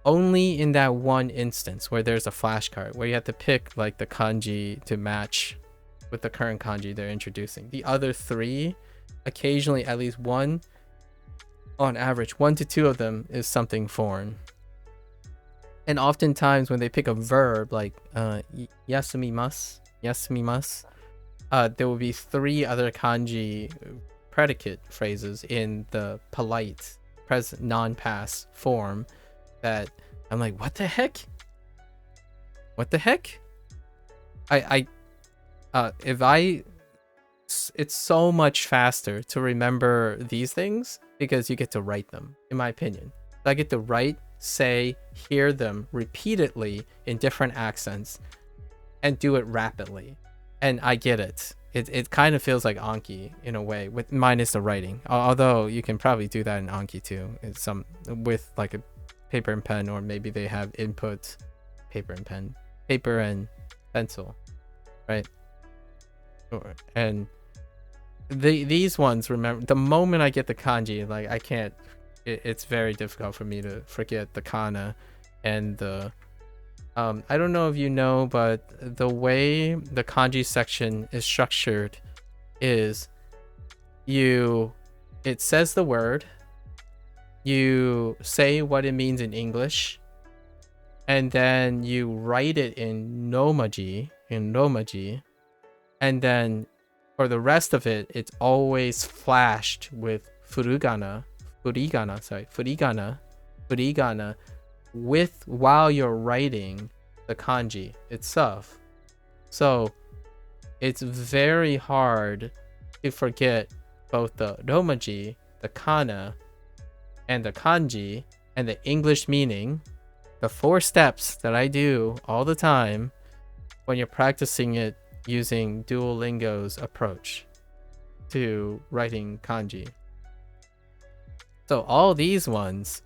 Only in that one instance where there's a flashcard where you have to pick like the kanji to match with the current kanji they're introducing. The other 3, occasionally at least one, on average 1 to 2 of them is something foreign. And oftentimes when they pick a verb like yasumimasu, there will be 3 other kanji predicate phrases in the polite present non-pass form that I'm like, what the heck? It's so much faster to remember these things because you get to write them, in my opinion. I get to write, say, hear them repeatedly in different accents and do it rapidly. And I get it. It kind of feels like Anki in a way, with minus the writing. Although you can probably do that in Anki too. It's with like a paper and pen, or maybe they have input paper and pencil, right? And these ones, remember, the moment I get the kanji, like I can't, it's very difficult for me to forget the kana and the I don't know if you know, but the way the kanji section is structured is it says the word, you say what it means in English, and then you write it in romaji, and then for the rest of it, it's always flashed with furigana, with while you're writing the kanji itself. So it's very hard to forget both the romaji, the kana, and the kanji, and the English meaning. The 4 steps that I do all the time when you're practicing it using Duolingo's approach to writing kanji. So all these ones,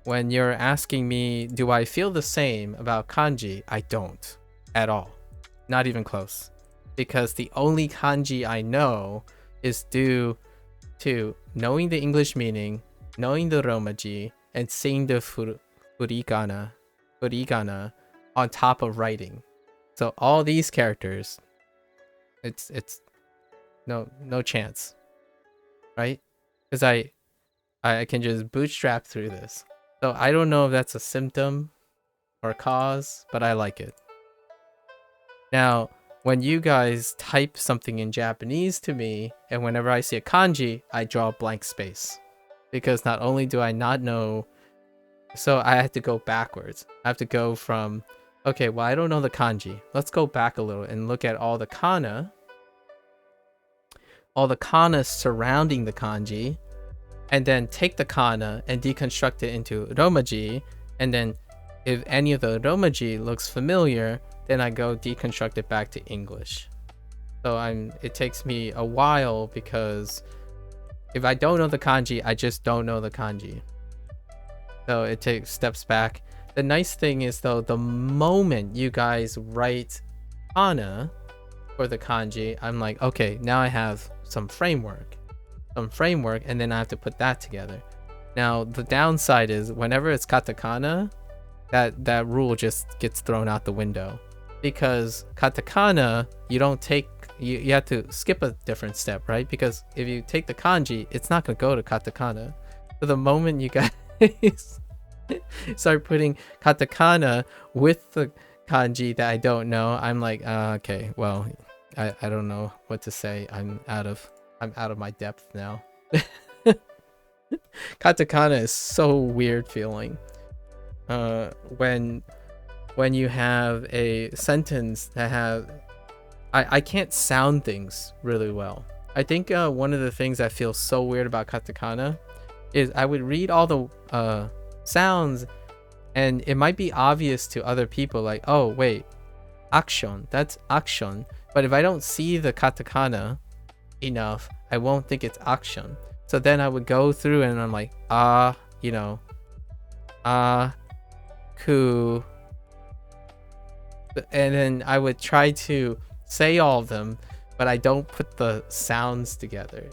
when you're asking me, do I feel the same about kanji? I don't at all. Not even close. Because the only kanji I know is due to knowing the English meaning, knowing the romaji, and seeing the furigana on top of writing. So all these characters, it's no chance, right? Because I can just bootstrap through this. So I don't know if that's a symptom or a cause, but I like it. Now, when you guys type something in Japanese to me, and whenever I see a kanji, I draw a blank space. Because not only do I not know, so I have to go backwards. I have to go from, okay, well, I don't know the kanji. Let's go back a little and look at all the kana surrounding the kanji, and then take the kana and deconstruct it into romaji, and then if any of the romaji looks familiar, then I go deconstruct it back to English. So it takes me a while, because if I don't know the kanji, I just don't know the kanji. So it takes steps back. The nice thing is, though, the moment you guys write kana for the kanji, I'm like, okay, now I have some framework, and then I have to put that together. Now, the downside is whenever it's katakana, that rule just gets thrown out the window, because katakana, you have to skip a different step, right? Because if you take the kanji, it's not going to go to katakana. So the moment you guys start putting katakana with the kanji that I don't know, I'm like, okay, well, I don't know what to say. I'm out of my depth now. Katakana is so weird feeling. When you have a sentence that have, I can't sound things really well. I think one of the things that feels so weird about katakana is I would read all the sounds, and it might be obvious to other people, like, oh wait, action, that's action. But if I don't see the katakana enough, I won't think it's action. So then I would go through and I'm like, ku, and then I would try to say all of them, but I don't put the sounds together.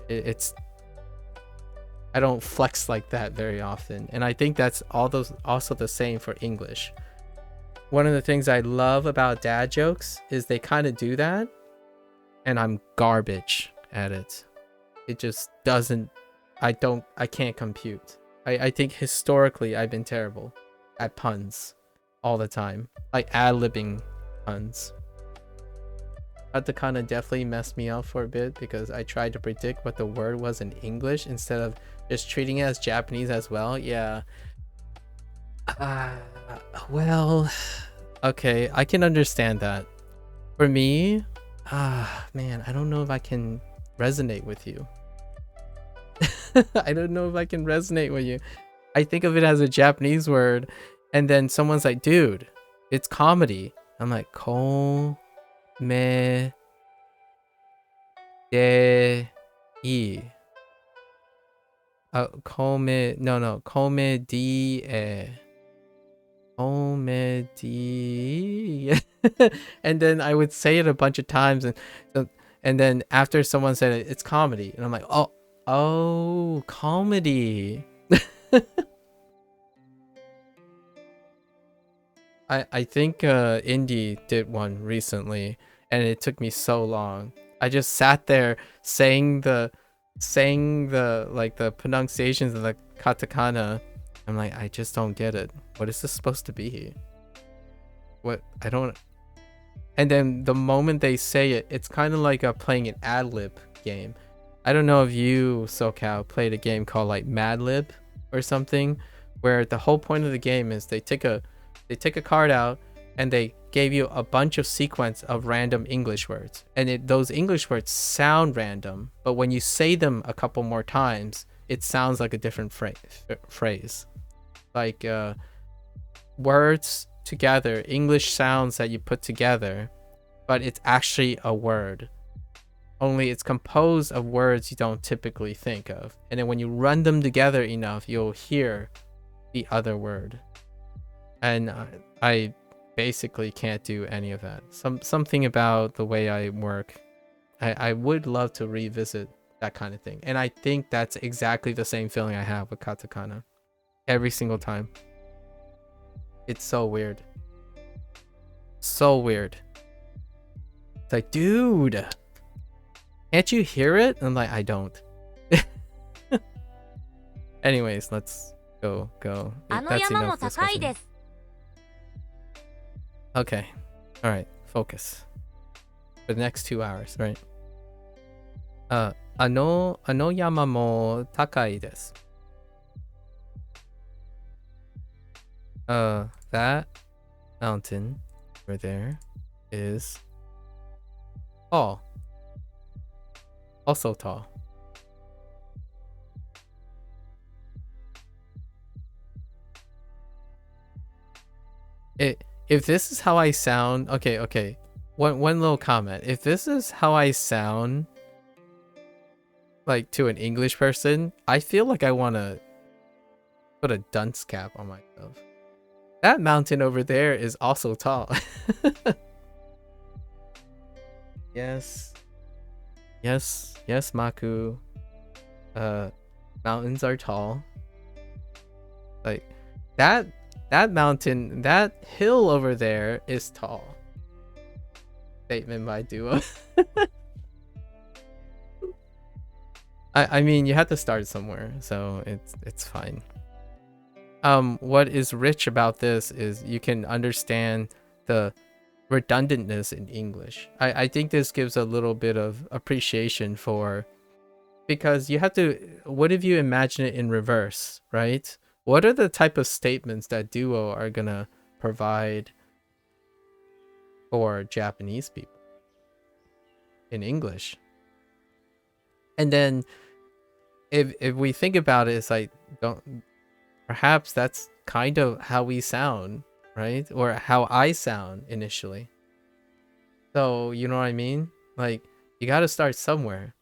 I don't flex like that very often, and I think that's also the same for English. One of the things I love about dad jokes is they kind of do that, and I'm garbage at it. It just doesn't. I can't compute. I think historically I've been terrible at puns all the time, like ad-libbing puns. Katakana definitely messed me up for a bit, because I tried to predict what the word was in English instead of just treating it as Japanese as well. Yeah. Well, okay, I can understand that. For me, man, I don't know if I can resonate with you. I don't know if I can resonate with you. I think of it as a Japanese word, and then someone's like, dude, it's comedy. I'm like, ko me de I. Comedy. Comedy. And then I would say it a bunch of times, and And then after someone said it, it's comedy, and I'm like, oh, comedy. I think Indy did one recently, and it took me so long. I just sat there saying the like the pronunciations of the katakana. I'm like, I just don't get it. What is this supposed to be? What? I don't. And then the moment they say it, it's kind of like playing an ad lib game. I don't know if you, SoCal, played a game called like Mad Lib or something, where the whole point of the game is they take a card out and they gave you a bunch of sequence of random English words, and those English words sound random, but when you say them a couple more times, it sounds like a different phrase. Like words together, English sounds that you put together, but it's actually a word. Only it's composed of words you don't typically think of. And then when you run them together enough, you'll hear the other word. And I basically can't do any of that. Something about the way I work. I would love to revisit that kind of thing. And I think that's exactly the same feeling I have with katakana. Every single time. It's so weird. So weird. It's like, dude, can't you hear it? I'm like, I don't. Anyways, let's go. That's enough discussion. Okay. All right. Focus. For the next 2 hours, right? あの山も高いです。That mountain over there is tall. Also tall. If this is how I sound, okay. One little comment. If this is how I sound, like to an English person, I feel like I want to put a dunce cap on myself. That mountain over there is also tall. Yes, Maku. Mountains are tall. Like that mountain, that hill over there is tall. Statement by Duo. I mean, you have to start somewhere, so it's fine. What is rich about this is you can understand the redundantness in English. I think this gives a little bit of appreciation for, because you have to, what if you imagine it in reverse, right? What are the type of statements that Duo are gonna provide for Japanese people in English? And then if we think about it, it's like, perhaps that's kind of how we sound, right? Or how I sound initially. So, you know what I mean? Like, you got to start somewhere.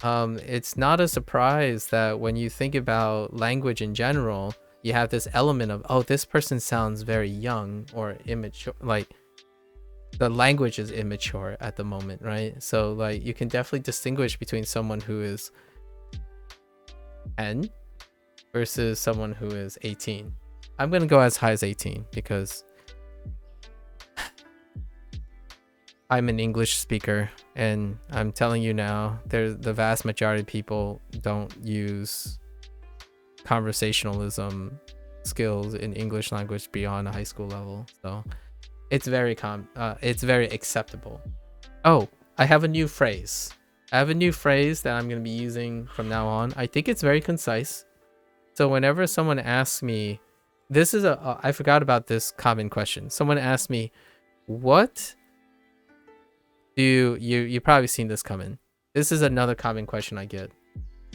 It's not a surprise that when you think about language in general, you have this element of, oh, this person sounds very young or immature. Like, the language is immature at the moment, right? So, like, you can definitely distinguish between someone who is 10 versus someone who is 18. I'm going to go as high as 18 because I'm an English speaker, and I'm telling you now, the vast majority of people don't use conversationalism skills in English language beyond a high school level. So it's very acceptable. Oh, I have a new phrase. that I'm going to be using from now on. I think it's very concise. So whenever someone asks me, this is I forgot about this common question. Someone asked me, what do you probably seen this coming. This is another common question I get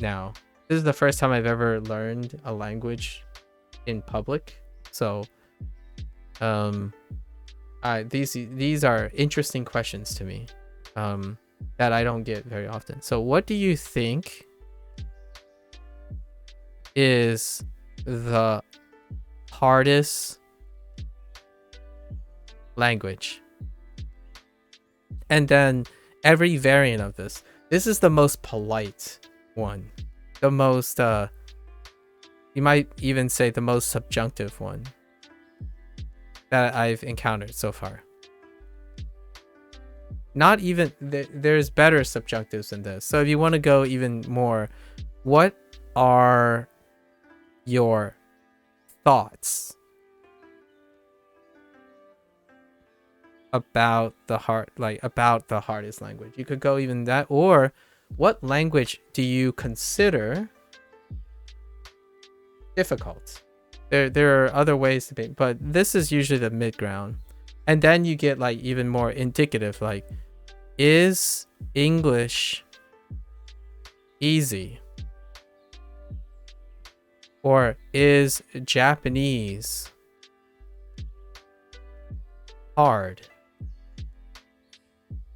now. This is the first time I've ever learned a language in public. So these are interesting questions to me that I don't get very often. So what do you think is the hardest language? And then every variant of this. This is the most polite one. The most, you might even say the most subjunctive one that I've encountered so far. Not even, there's better subjunctives than this. So if you want to go even more, what are your thoughts about the hardest language? You could go even that, or what language do you consider difficult? There are other ways to be, but this is usually the mid ground. And then you get like even more indicative, like, is English easy? Or is Japanese hard?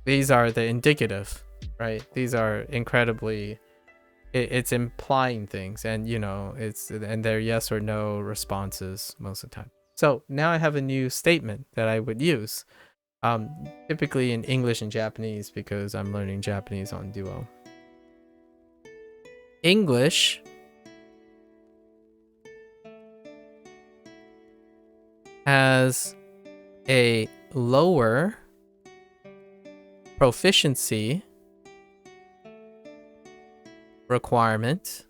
These are the indicative, right? These are incredibly, it's implying things, and and they're yes or no responses most of the time. So now I have a new statement that I would use, typically in English and Japanese, because I'm learning Japanese on Duo. English has a lower proficiency requirement,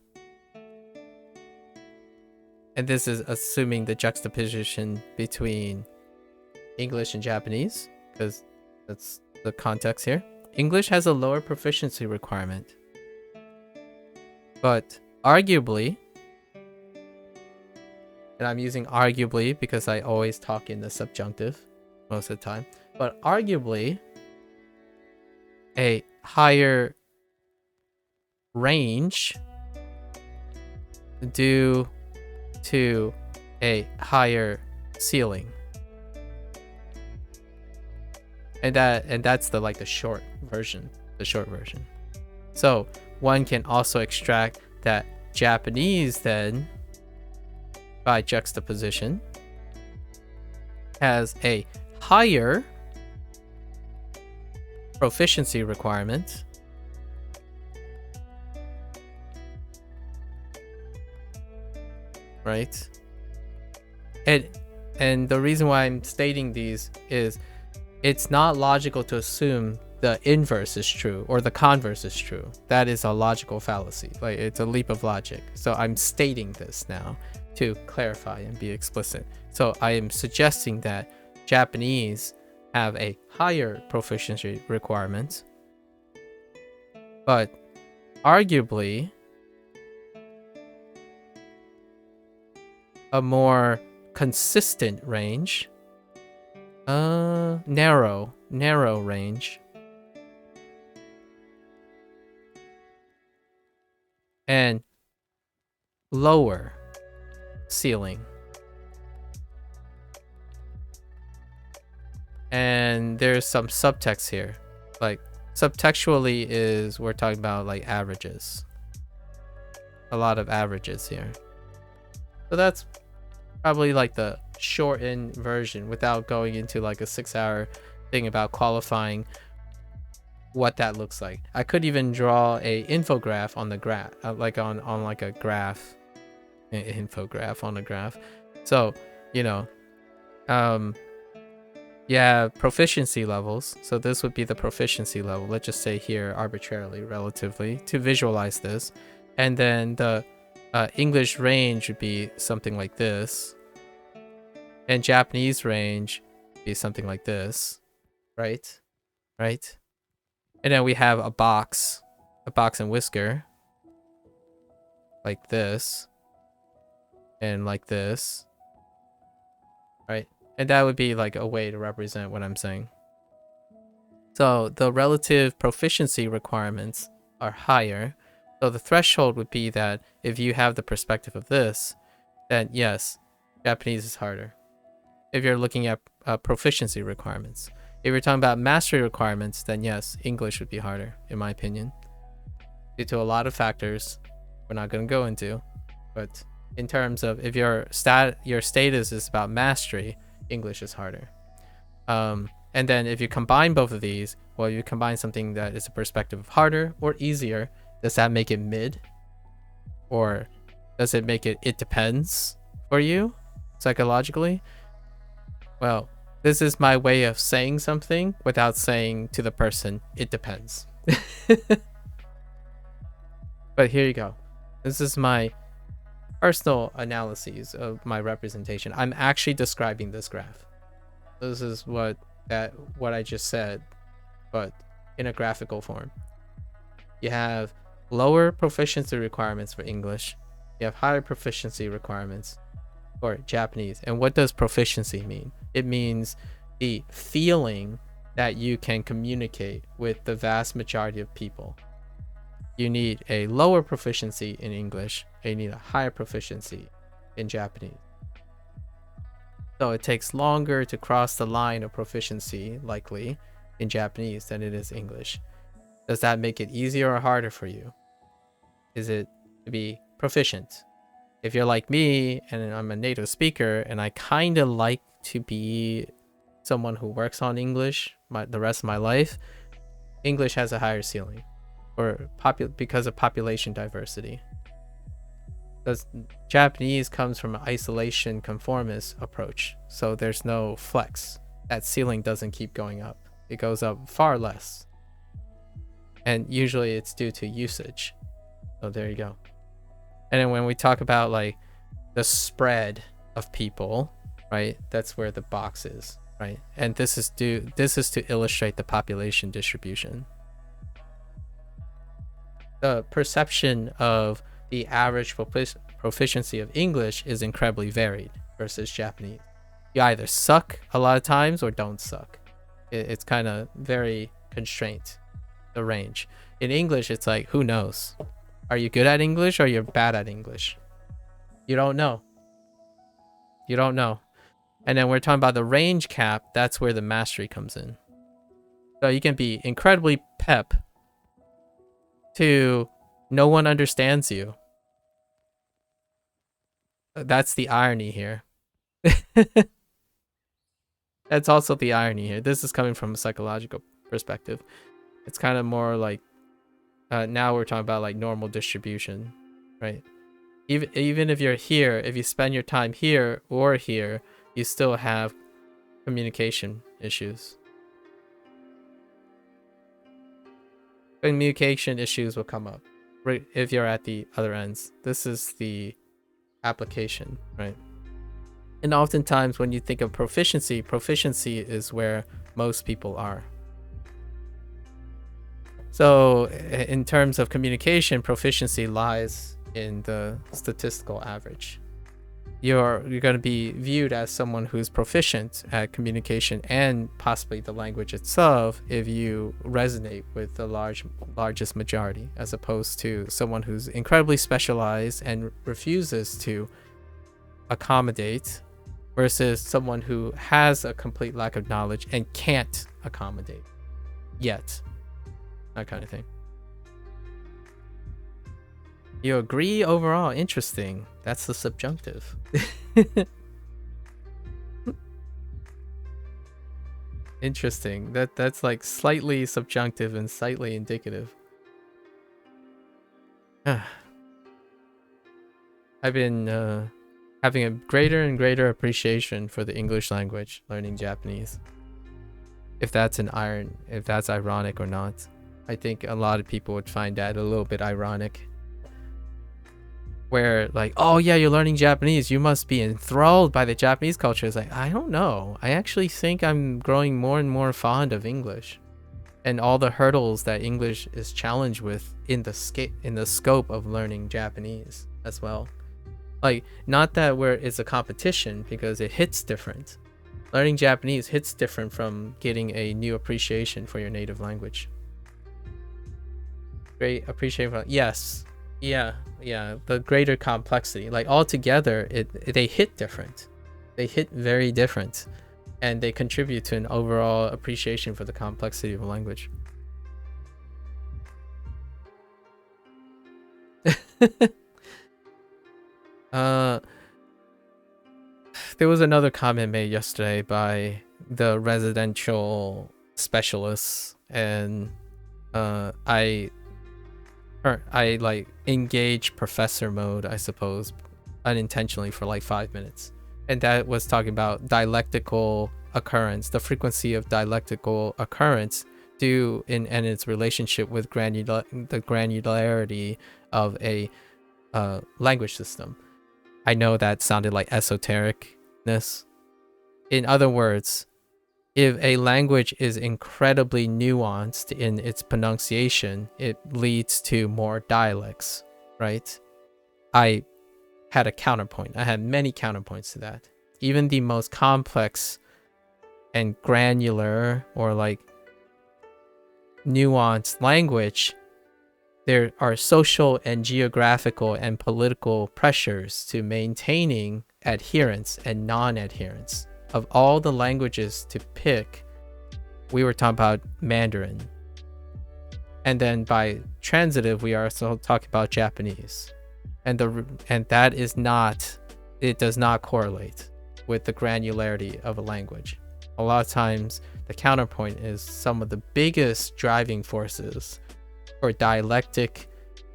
and this is assuming the juxtaposition between English and Japanese, because that's the context here. English has a lower proficiency requirement, but arguably, and I'm using arguably because I always talk in the subjunctive most of the time, but arguably a higher range due to a higher ceiling. And that's the short version. So one can also extract that Japanese then, by juxtaposition, has a higher proficiency requirement, right? And the reason why I'm stating these is it's not logical to assume the inverse is true or the converse is true. That is a logical fallacy. Like, it's a leap of logic. So I'm stating this now to clarify and be explicit. So I am suggesting that Japanese have a higher proficiency requirement, but arguably a more consistent range, narrow range, and lower ceiling. And there's some subtext here. Like, subtextually is we're talking about like averages. A lot of averages here. So that's probably like the shortened version without going into like a 6-hour thing about qualifying what that looks like. I could even draw a infograph on the graph, like on like a graph, infograph on a graph. So, yeah, proficiency levels. So this would be the proficiency level. Let's just say here arbitrarily, relatively, to visualize this. And then the English range would be something like this. And Japanese range would be something like this. Right? And then we have a box and whisker. Like this. And like this. Right? And that would be like a way to represent what I'm saying. So the relative proficiency requirements are higher. So the threshold would be that if you have the perspective of this, then yes, Japanese is harder. If you're looking at proficiency requirements. If you're talking about mastery requirements, then yes, English would be harder, in my opinion. Due to a lot of factors we're not going to go into. But in terms of if your status is about mastery, English is harder. And then if you combine both of these, well, you combine something that is a perspective of harder or easier. Does that make it mid? Or does it make it depends for you psychologically? Well, this is my way of saying something without saying to the person, it depends. But here you go. This is my personal analyses of my representation. I'm actually describing this graph. This is what I just said, but in a graphical form. You have lower proficiency requirements for English. You have higher proficiency requirements for Japanese. And what does proficiency mean? It means the feeling that you can communicate with the vast majority of people. You need a lower proficiency in English, and you need a higher proficiency in Japanese. So it takes longer to cross the line of proficiency, likely, in Japanese than it is English. Does that make it easier or harder for you? Is it to be proficient? If you're like me, and I'm a native speaker, and I kind of like to be someone who works on English the rest of my life, English has a higher ceiling. Because of population diversity. Because Japanese comes from an isolation conformist approach, so there's no flex. That ceiling doesn't keep going up. It goes up far less. And usually it's due to usage. So there you go. And then when we talk about like the spread of people, right? That's where the box is, right? And this is to illustrate the population distribution. The perception of the average proficiency of English is incredibly varied versus Japanese. You either suck a lot of times or don't suck. It's kind of very constrained, the range. In English, it's like, who knows? Are you good at English or you're bad at English? You don't know. You don't know. And then we're talking about the range cap. That's where the mastery comes in. So you can be incredibly pep to no one understands you. That's the irony here. That's also the irony here. This is coming from a psychological perspective. It's kind of more like now we're talking about like normal distribution, right? Even if you're here, if you spend your time here or here, you still have communication issues. Communication issues will come up right if you're at the other ends. This is the application, right? And oftentimes when you think of proficiency is where most people are. So in terms of communication, proficiency lies in the statistical average. You're going to be viewed as someone who's proficient at communication and possibly the language itself if you resonate with the largest majority, as opposed to someone who's incredibly specialized and refuses to accommodate, versus someone who has a complete lack of knowledge and can't accommodate yet. That kind of thing. You agree overall? Interesting. That's the subjunctive. Interesting. That's like slightly subjunctive and slightly indicative. I've been having a greater and greater appreciation for the English language, learning Japanese. If that's ironic or not. I think a lot of people would find that a little bit ironic. Where like, oh yeah, you're learning Japanese, you must be enthralled by the Japanese culture. It's like, I don't know. I actually think I'm growing more and more fond of English and all the hurdles that English is challenged with in the scope of learning Japanese as well. Like, not that where it's a competition, because it hits different. Learning Japanese hits different from getting a new appreciation for your native language. Great appreciation for, yes. Yeah, the greater complexity. Like altogether, they hit different. They hit very different, and they contribute to an overall appreciation for the complexity of a language. There was another comment made yesterday by the residential specialists, and I like engage professor mode, I suppose, unintentionally for like 5 minutes, and that was talking about dialectical occurrence, the frequency of dialectical occurrence due in and its relationship with the granularity of a language system. I know that sounded like esotericness. In other words, if a language is incredibly nuanced in its pronunciation, it leads to more dialects, right? I had a counterpoint. I had many counterpoints to that. Even the most complex and granular or like nuanced language, there are social and geographical and political pressures to maintaining adherence and non-adherence. Of all the languages to pick, we were talking about Mandarin. And then by transitive, we are also talking about Japanese. And that is not, it does not correlate with the granularity of a language. A lot of times, the counterpoint is some of the biggest driving forces for dialectic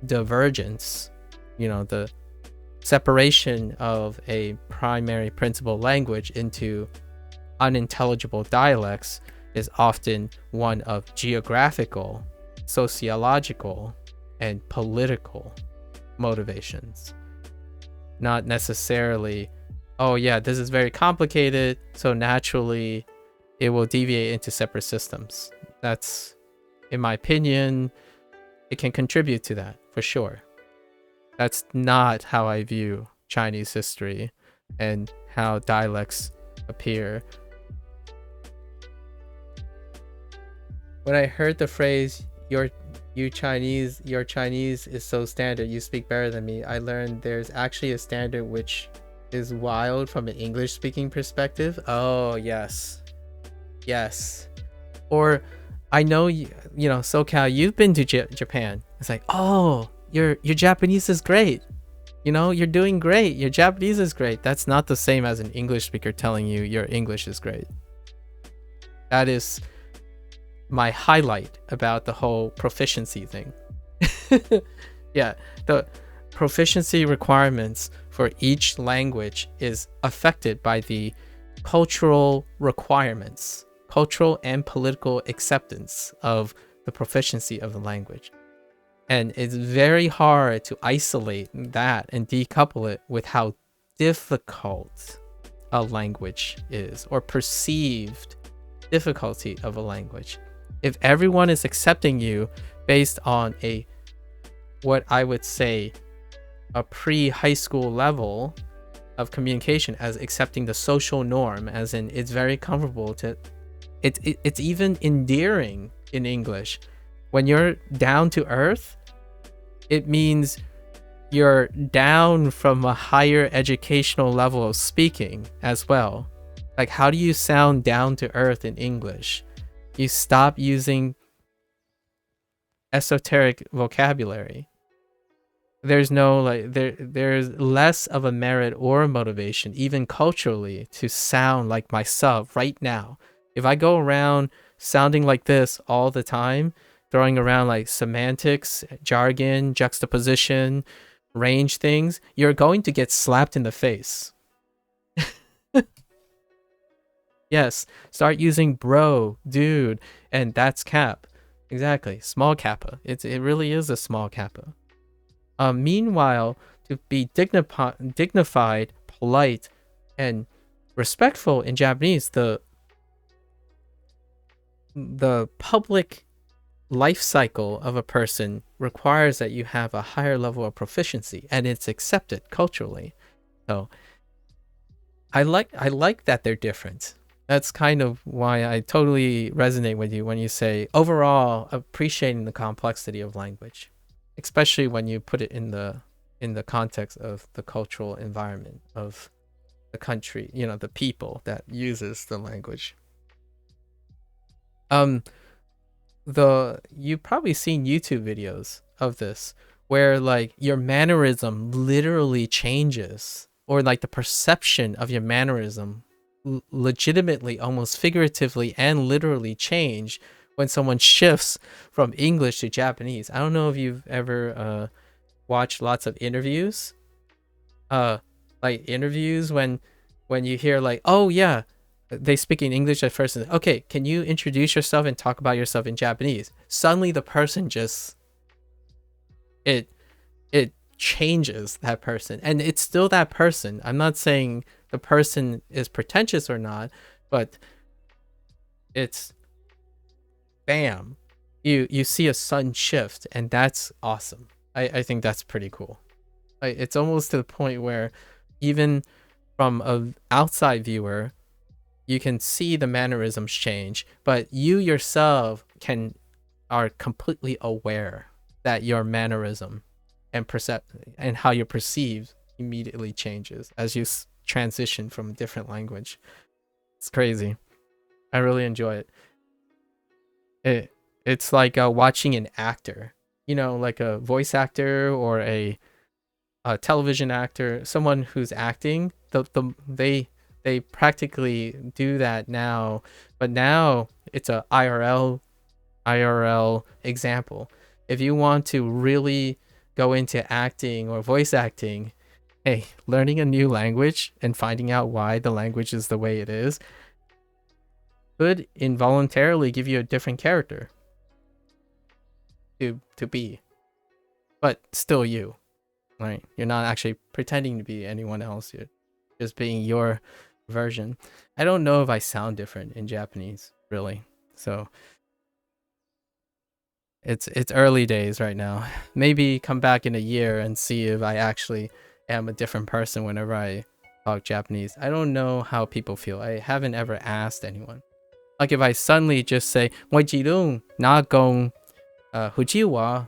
divergence, the separation of a primary principal language into unintelligible dialects is often one of geographical, sociological, and political motivations. Not necessarily, oh yeah, this is very complicated, so naturally it will deviate into separate systems. That's, in my opinion, it can contribute to that for sure. That's not how I view Chinese history and how dialects appear. When I heard the phrase, your Chinese is so standard, you speak better than me, I learned there's actually a standard which is wild from an English speaking perspective. Oh, yes. Yes. Or I know, SoCal, you've been to Japan. It's like, oh, your Japanese is great. You're doing great. Your Japanese is great. That's not the same as an English speaker telling you your English is great. That is my highlight about the whole proficiency thing. Yeah, the proficiency requirements for each language is affected by the cultural requirements, cultural and political acceptance of the proficiency of the language. And it's very hard to isolate that and decouple it with how difficult a language is, or perceived difficulty of a language. If everyone is accepting you based on what I would say, a pre-high school level of communication, as accepting the social norm, as in it's very comfortable to, it's even endearing in English. When you're down to earth, it means you're down from a higher educational level of speaking as well. Like, how do you sound down to earth in English? You stop using esoteric vocabulary. There's no there's less of a merit or motivation, even culturally, to sound like myself right now. If I go around sounding like this all the time, throwing around like semantics, jargon, juxtaposition, range things, you're going to get slapped in the face. Yes, start using bro, dude, and that's cap. Exactly, small kappa. It really is a small kappa. Meanwhile, to be dignified, polite, and respectful in Japanese, the public life cycle of a person requires that you have a higher level of proficiency, and it's accepted culturally. So I like that they're different. That's kind of why I totally resonate with you when you say overall appreciating the complexity of language, especially when you put it in the context of the cultural environment of the country, the people that uses the language. You've probably seen YouTube videos of this where like your mannerism literally changes, or like the perception of your mannerism legitimately, almost figuratively and literally change when someone shifts from English to Japanese. I don't know if you've ever watched lots of interviews. Like interviews when you hear like, oh yeah, they speak in English at first and okay, can you introduce yourself and talk about yourself in Japanese? Suddenly the person just it changes that person, and it's still that person. I'm not saying the person is pretentious or not, but it's bam, you see a sudden shift, and that's awesome. I think that's pretty cool. It's almost to the point where even from an outside viewer, you can see the mannerisms change, but you yourself are completely aware that your mannerism and how you perceive immediately changes as you transition from a different language. It's crazy. I really enjoy it. It's like watching an actor, like a voice actor or a television actor, someone who's acting. They practically do that now, but now it's a IRL example. If you want to really go into acting or voice acting, hey, learning a new language and finding out why the language is the way it is could involuntarily give you a different character to be, but still you, right? You're not actually pretending to be anyone else. You're just being your version. I don't know if I sound different in Japanese, really. So it's early days right now. Maybe come back in a year and see if I actually am a different person whenever I talk Japanese. I don't know how people feel. I haven't ever asked anyone. Like if I suddenly just say, "Moi jirung na gong hujiwa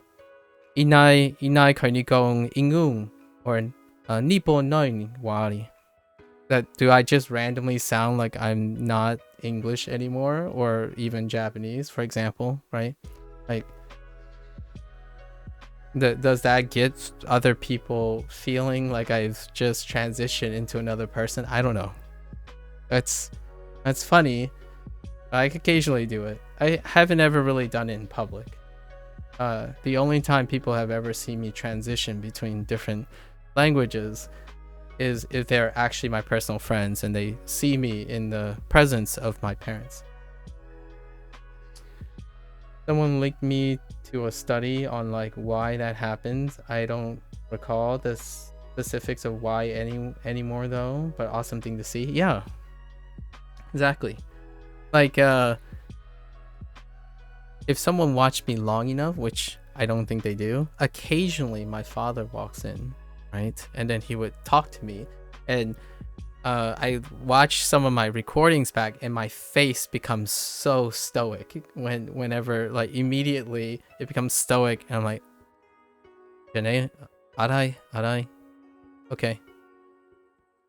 inai kaini gong ingung or nipo nai wari." That do I just randomly sound like I'm not English anymore or even Japanese, for example, right? Like, does that get other people feeling like I've just transitioned into another person? I don't know. That's funny. I occasionally do it. I haven't ever really done it in public. The only time people have ever seen me transition between different languages is if they're actually my personal friends and they see me in the presence of my parents. Someone linked me to a study on like why that happens. I don't recall the specifics of why anymore though, but awesome thing to see. Yeah, exactly. Like if someone watched me long enough, which I don't think they do, occasionally my father walks in, right? And then he would talk to me, and I watch some of my recordings back and my face becomes so stoic whenever like immediately it becomes stoic, and I'm like, Janae, arai, okay.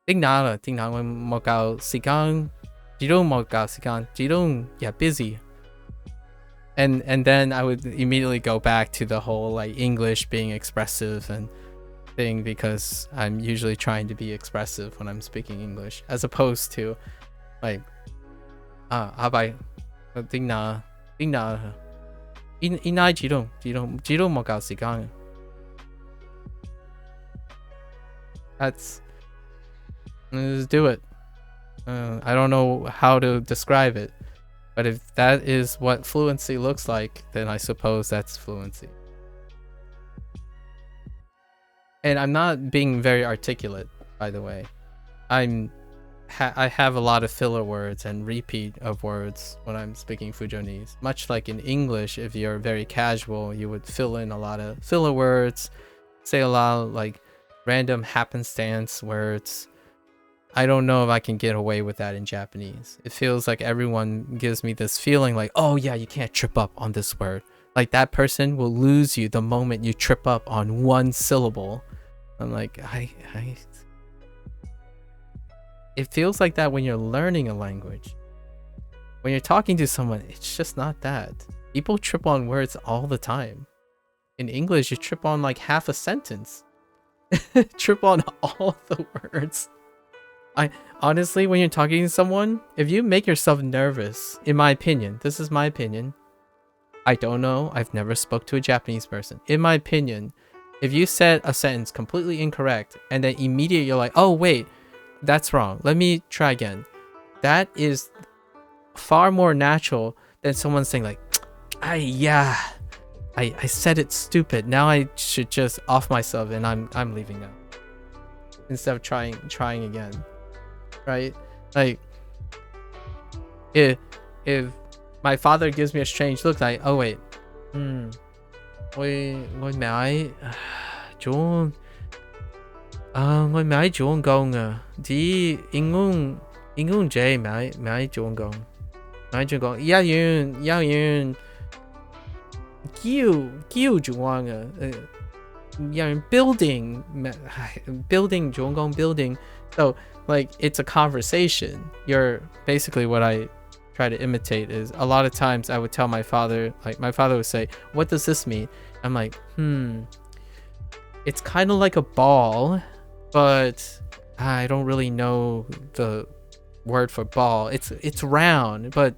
Tingna mo gao sigang, jirong mo gao sigang, jirong yeah busy. And then I would immediately go back to the whole like English being expressive and thing, because I'm usually trying to be expressive when I'm speaking English, as opposed to like abai tingna inai jirong mo gao sigang. That's, let's do it. I don't know how to describe it, but if that is what fluency looks like, then I suppose that's fluency. And I'm not being very articulate, by the way. I have a lot of filler words and repeat of words when I'm speaking Fujonese. Much like in English, if you're very casual, you would fill in a lot of filler words, say a lot of like random happenstance words. I don't know if I can get away with that in Japanese. It feels like everyone gives me this feeling like, oh yeah, you can't trip up on this word. Like that person will lose you the moment you trip up on one syllable. I'm like, it feels like that when you're learning a language. When you're talking to someone, it's just not that. People trip on words all the time. In English, you trip on like half a sentence. Trip on all the words. I honestly, when you're talking to someone, if you make yourself nervous, in my opinion, this is my opinion. I don't know. I've never spoke to a Japanese person. In my opinion, if you said a sentence completely incorrect and then immediately you're like, oh wait, that's wrong. Let me try again. That is far more natural than someone saying like, I said it stupid. Now I should just off myself and I'm leaving now. Instead of trying again. Right? Like if my father gives me a strange look like, oh wait. Ngôi mãi 좋은 ngôi mãi 좋은 con à. Chỉ 인공 J mãi 좋은 con. Mãi 좋은 con. Giao yun Kiu 좋은 à. Building 좋은 건 building. So like it's a conversation. You're basically what I try to imitate is a lot of times I would tell my father, like my father would say, what does this mean? I'm like, it's kind of like a ball, but I don't really know the word for ball. It's round, but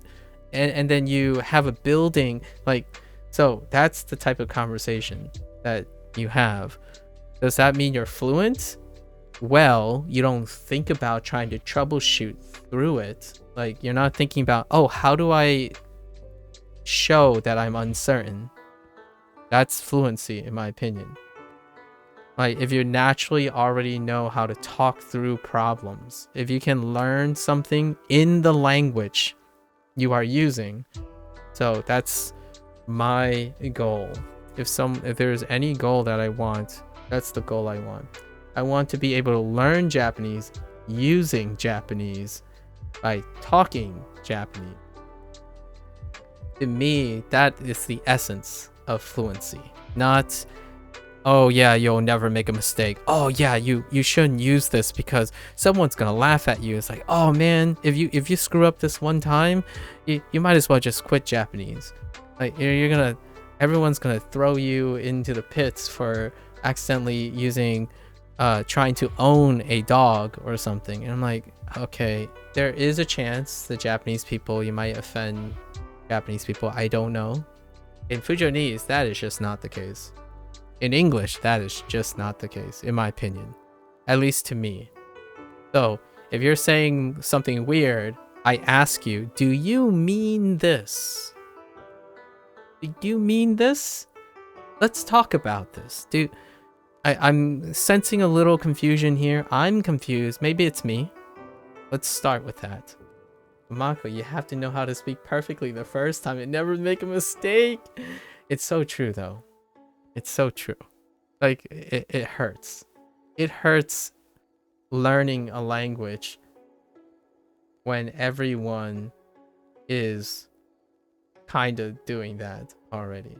and then you have a building, like, so that's the type of conversation that you have. Does that mean you're fluent? Well, you don't think about trying to troubleshoot through it. Like, you're not thinking about, oh, how do I show that I'm uncertain? That's fluency, in my opinion. Like, if you naturally already know how to talk through problems, if you can learn something in the language you are using. So that's my goal. If there's any goal that I want, that's the goal I want. I want to be able to learn Japanese using Japanese by talking Japanese. To me, that is the essence of fluency. Not, oh yeah, you'll never make a mistake. Oh yeah, you shouldn't use this because someone's gonna laugh at you. It's like, oh man, if you screw up this one time, you might as well just quit Japanese. Like everyone's gonna throw you into the pits for accidentally using trying to own a dog or something. And I'm like, okay, there is a chance the Japanese people, you might offend Japanese people. I don't know. In Fujonese, that is just not the case. In English, that is just not the case, in my opinion. At least to me. So, if you're saying something weird, I ask you, do you mean this? Do you mean this? Let's talk about this. I'm sensing a little confusion here. I'm confused. Maybe it's me. Let's start with that. MAKU, you have to know how to speak perfectly the first time and never make a mistake. It's so true, though. It's so true. Like, it hurts. It hurts learning a language when everyone is kind of doing that already.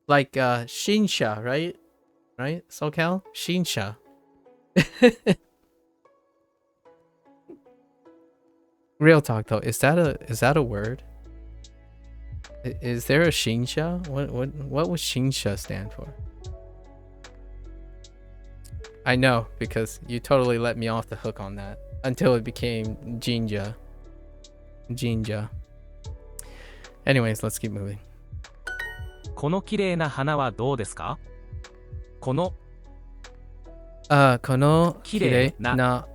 Like, Shinsha, right? Right? SoCal? Shinsha. Real talk though, is that a word? Is there a Shinsha? What would Shinsha stand for? I know, because you totally let me off the hook on that until it became Jinja. Anyways, let's keep moving. この綺麗な花はどうですか? この綺麗な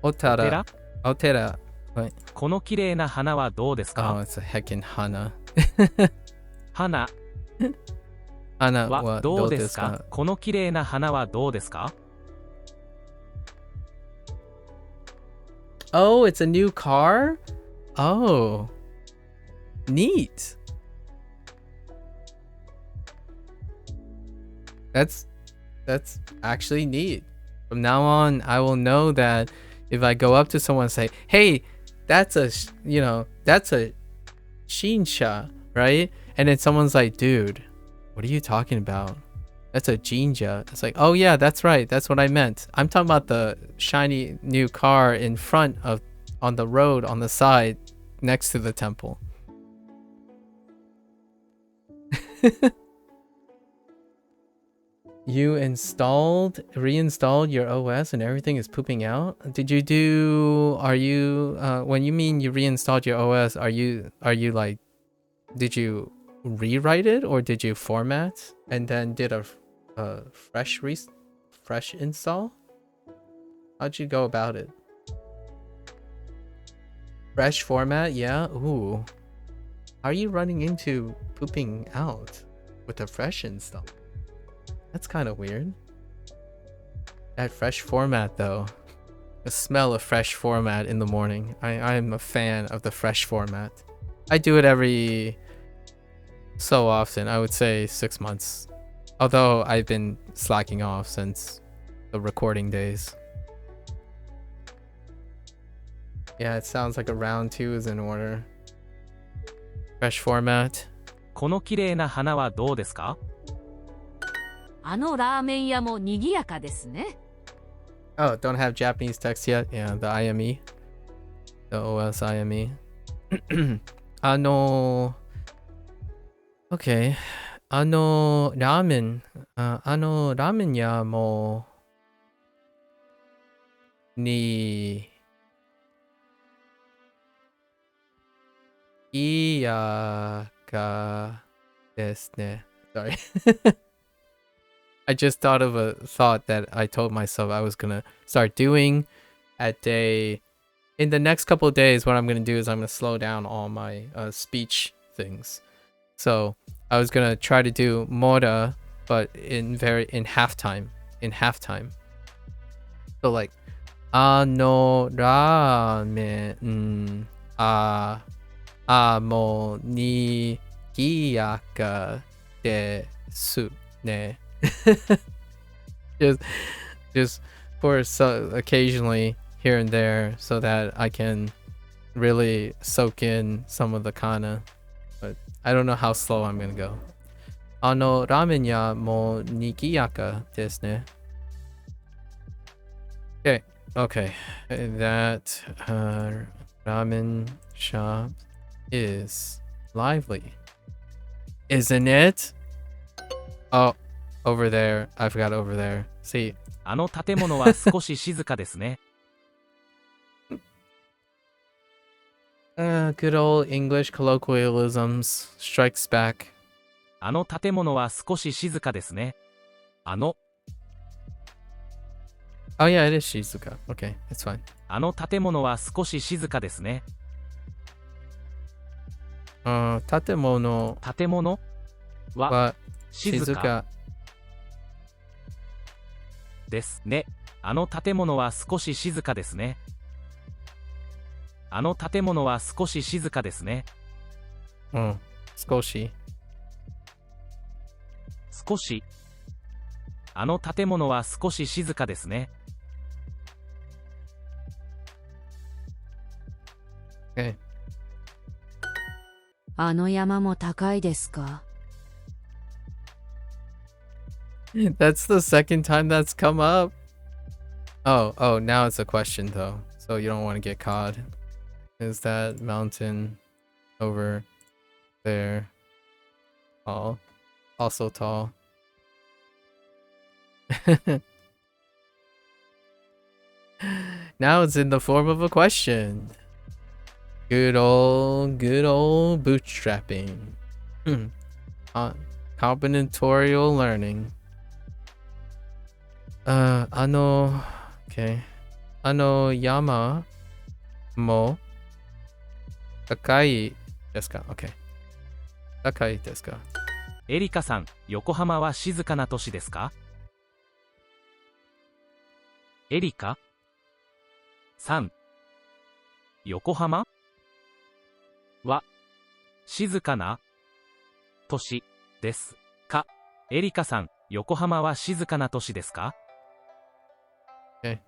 お寺 Otera. Right. この綺麗な花はどうですか? Oh, it's a heckin' hana. 花 Hana はどうですか? この綺麗な花はどうですか? Oh, it's a new car? Oh. Neat. That's actually neat. From now on, I will know that if I go up to someone and say, hey, that's a Shinsha, right? And then someone's like, dude, what are you talking about? That's a Jinja. It's like, oh yeah, that's right. That's what I meant. I'm talking about the shiny new car in front of, on the road, on the side, next to the temple. You reinstalled your OS and everything is pooping out? When you mean you reinstalled your OS, are you like, did you rewrite it or did you format and then did a fresh install? How'd you go about it? Fresh format? Yeah. Ooh. How are you running into pooping out with a fresh install? That's kind of weird. That fresh format though. The smell of fresh format in the morning. I'm a fan of the fresh format. I do it every so often. I would say 6 months. Although I've been slacking off since the recording days. Yeah, it sounds like a round 2 is in order. Fresh format. この綺麗な花はどうですか？あのラーメン屋も賑やかですね。 Oh, don't have Japanese text yet? Yeah, the IME. The OS IME. Okay. ラーメン屋もにいやかですね. Sorry. I just thought of a thought that I told myself I was gonna start doing in the next couple of days. What I'm gonna do is I'm gonna slow down all my speech things. So I was gonna try to do Mora, but in halftime. So like, ramen mo ni giyaka desu ne. just for occasionally here and there so that I can really soak in some of the kana, but I don't know how slow I'm gonna go. Ramen ya mo nigiyaka desu ne. Okay. That ramen shop is lively, isn't it? Oh, over there. I forgot over there. See. あの建物は少し静かですね。Good old English colloquialisms strikes back. あの建物は少し静かですね。Oh yeah, it is Shizuka. Okay, it's fine. あの建物は少し静かですね。建物は静かかですね。あの建物は少し静かですね。あの建物は少し静かですね。少し。少し。あの建物は少し静かですね。Okay. あの山も高いですか？ That's the second time that's come up. Oh, now it's a question though. So you don't want to get caught. Is that mountain over there tall? Also tall. Now it's in the form of a question. Good old bootstrapping. Combinatorial learning. Okay. Yama mo takai desu ka? Okay. Takai desu ka? エリカさん、横浜は静かな都市ですか？エリカさん、横浜は静かな都市ですか？エリカさん、横浜は静かな都市ですか？ Okay.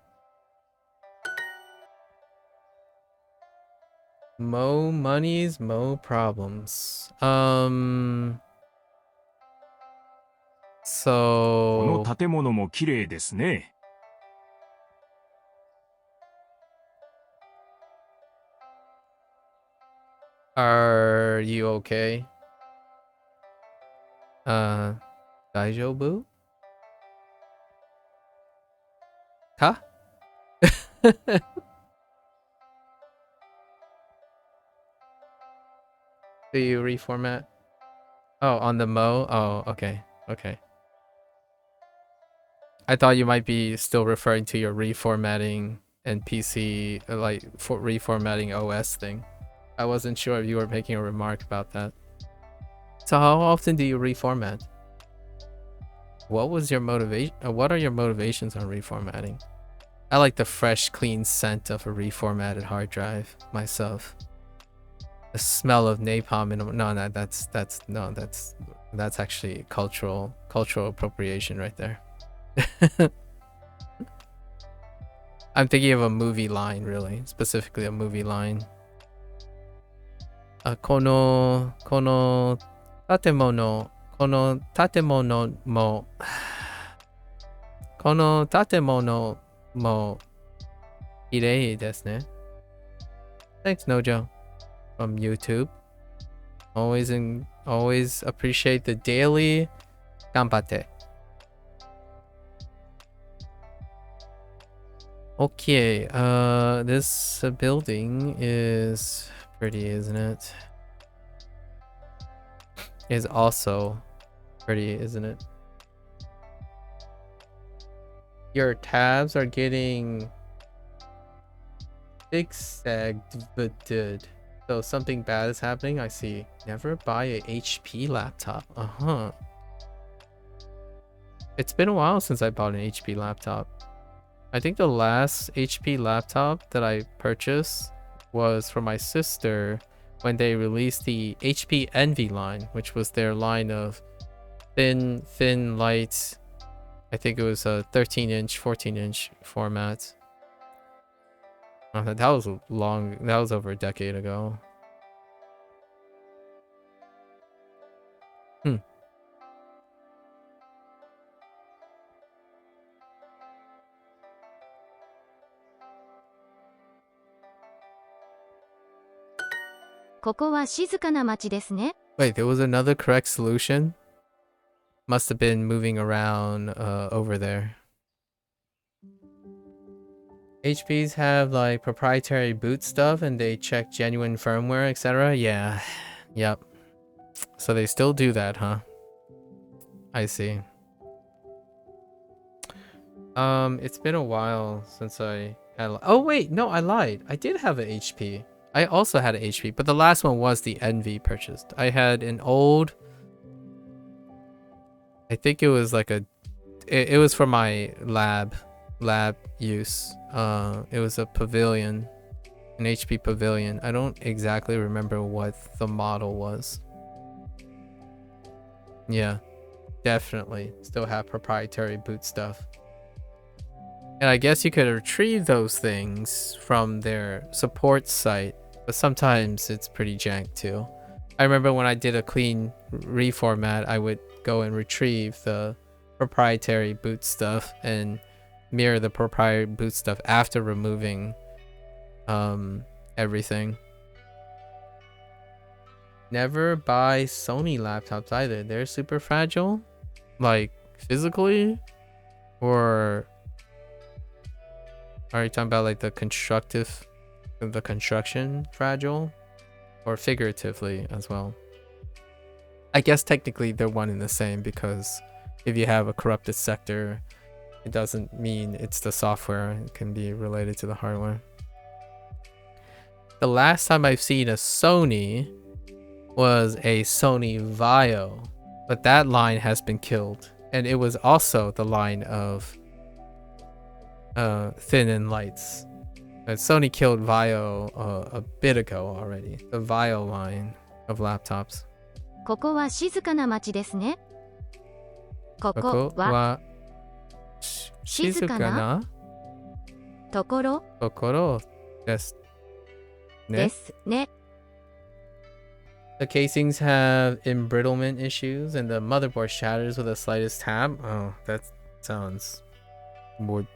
Mo monies, mo problems. この So 建物も綺麗ですね。are you okay? 大丈夫? Ka? Do you reformat? Oh, on the Mo? Oh, okay. Okay. I thought you might be still referring to your reformatting and PC, like for reformatting OS thing. I wasn't sure if you were making a remark about that. So how often do you reformat? What was your motivation? What are your motivations on reformatting? I like the fresh, clean scent of a reformatted hard drive myself. The smell of napalm in that's actually cultural appropriation right there. I'm thinking of a movie line, really, specifically a movie line. この建物も綺麗ですね. Thanks, Nojo, from YouTube. Always appreciate the daily 頑張って. Okay, this building is pretty, isn't it? Is also pretty, isn't it? Your tabs are getting zigzagged. So something bad is happening. I see. Never buy a HP laptop. It's been a while since I bought an HP laptop. I think the last HP laptop that I purchased was for my sister when they released the HP Envy line, which was their line of thin, light. I think it was a 13-inch, 14-inch format. That was long. That was over a decade ago. ここは静かな町ですね。 Wait, there was another correct solution? Must have been moving around over there. HPs have like proprietary boot stuff and they check genuine firmware, etc. Yeah. Yep. So they still do that, huh? I see. It's been a while since I had... Oh wait, no, I lied. I did have an HP. I also had an HP, but the last one was the Envy purchased. I had an old... I think it was like a... It was for my lab use. It was a Pavilion. An HP Pavilion. I don't exactly remember what the model was. Yeah. Definitely. Still have proprietary boot stuff. And I guess you could retrieve those things from their support site. But sometimes it's pretty jank too. I remember when I did a clean reformat, I would go and retrieve the proprietary boot stuff and mirror the proprietary boot stuff after removing everything. Never buy Sony laptops either. They're super fragile, like physically, or are you talking about like the construction fragile, or figuratively as well? I guess technically they're one and the same, because if you have a corrupted sector, it doesn't mean it's the software. It can be related to the hardware. The last time I've seen a Sony was a Sony Vaio, but that line has been killed. And it was also the line of thin and lights. Sony killed Vaio a bit ago already. The Vaio line of laptops. ここは静かな町ですね。ここは静かなところですね。ですね。 The casings have embrittlement issues and the motherboard shatters with the slightest tap. Oh, that sounds more...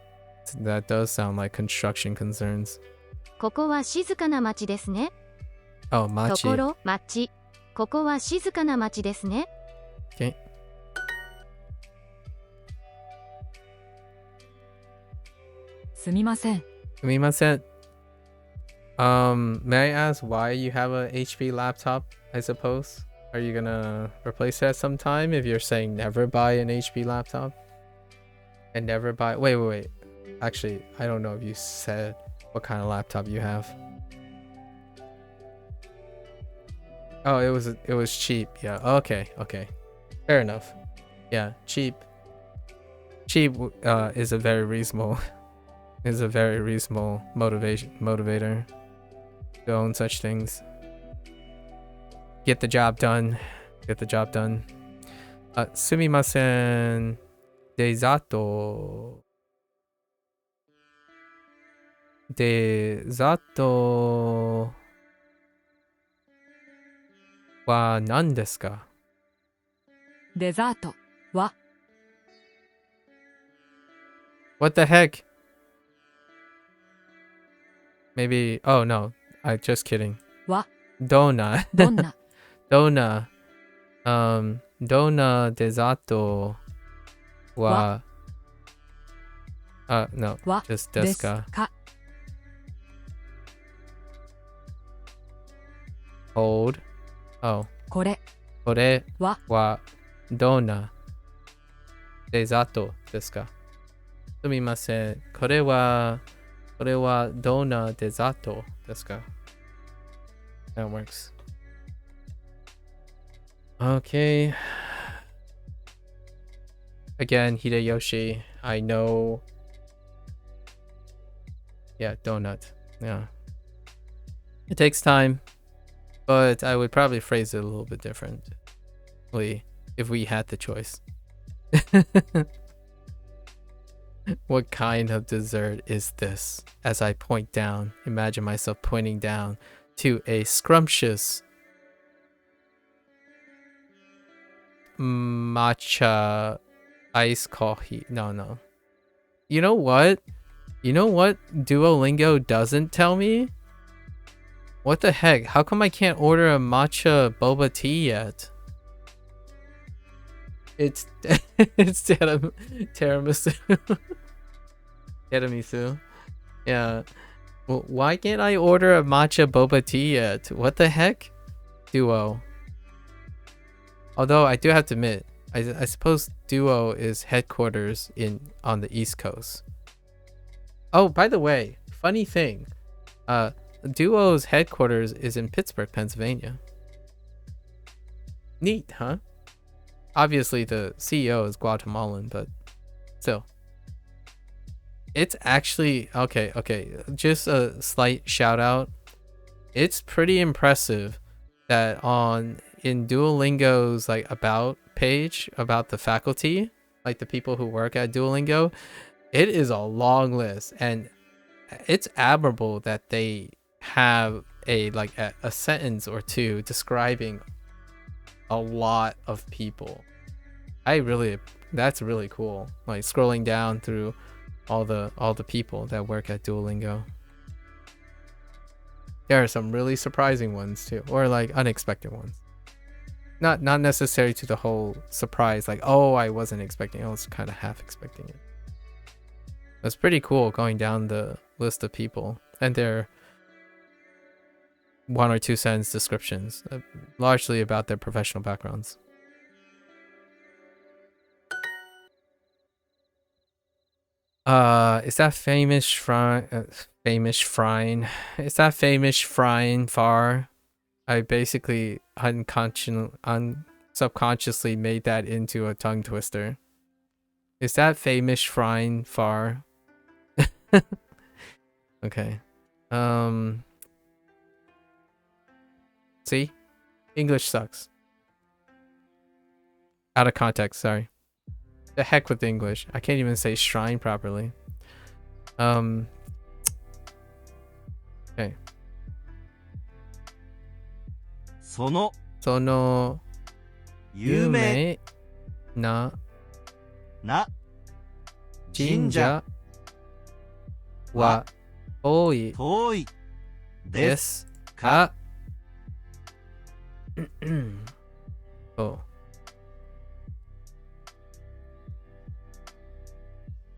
That does sound like construction concerns. ここは静かな町ですね。 Oh, と machi. ころ町。ここは静かな町ですね。すみません。 Sumimasen. May I ask why you have a HP laptop, I suppose? Are you gonna replace that sometime if you're saying never buy an HP laptop? And never buy... Wait. Actually, I don't know if you said what kind of laptop you have. Oh, it was cheap. Yeah. Okay. Fair enough. Yeah, cheap. Cheap is a very reasonable motivator to own such things. Get the job done. Sumimasen. Desato. は何ですか？デザートは What the heck? Maybe... Oh, no. I just kidding. は Dona. どんな Dona. Dona desato wa... no. は Just で desu す ka. か Hold. Oh. これ Kore は wa dona desato desu ka? Sumimasen. Kore wa dona desato desu ka? That works. Okay. Again, Hideyoshi. I know. Yeah, donut. Yeah. It takes time, but I would probably phrase it a little bit differently if we had the choice. What kind of dessert is this? As I point down, imagine myself pointing down to a scrumptious matcha iced coffee. No. You know what? Duolingo doesn't tell me? What the heck? How come I can't order a matcha boba tea yet? It's tiramisu. Tiramisu. Yeah. Well, why can't I order a matcha boba tea yet? What the heck? Duo. Although I do have to admit, I suppose Duo is headquarters on the East Coast. Oh, by the way, funny thing. Duo's headquarters is in Pittsburgh, Pennsylvania. Neat, huh? Obviously, the CEO is Guatemalan, but still. It's actually... Okay. Just a slight shout out. It's pretty impressive that in Duolingo's about page about the faculty, like the people who work at Duolingo, it is a long list, and it's admirable that they have a sentence or two describing a lot of people. That's really cool. Like scrolling down through all the people that work at Duolingo. There are some really surprising ones too, or unexpected ones. Not necessary to the whole surprise, oh, I wasn't expecting it. I was kind of half expecting it. It's pretty cool going down the list of people and their 1 or 2 sentence descriptions, largely about their professional backgrounds. Is that famous shrine? Is that famous shrine far? I basically subconsciously made that into a tongue twister. Is that famous shrine far? Okay. See? English sucks. Out of context, sorry. The heck with English. I can't even say shrine properly. Okay. そのその有名なな神社は遠い遠いでですすか? Oh.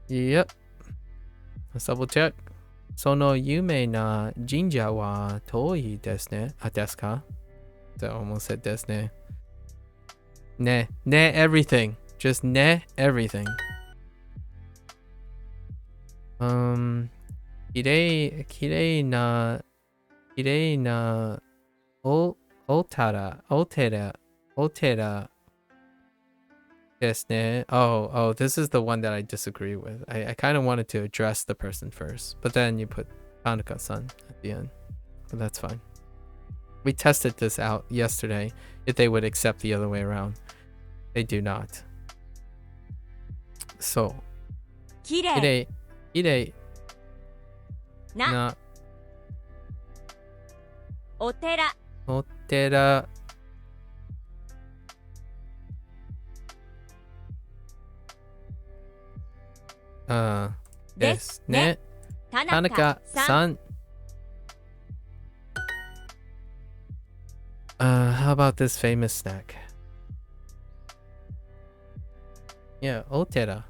Yep. Let's double check. その有名な神社は遠いですね。あ、ですか? I almost said ですね. Ne everything. Just ne everything. きれいなお寺ですね. Oh, this is the one that I disagree with. I kind of wanted to address the person first, but then you put Tanaka-san at the end. But that's fine. We tested this out yesterday if they would accept the other way around. They do not. So, きれいきれいななお寺お寺ですね。田田中さん。How about this famous snack? Yeah, otera.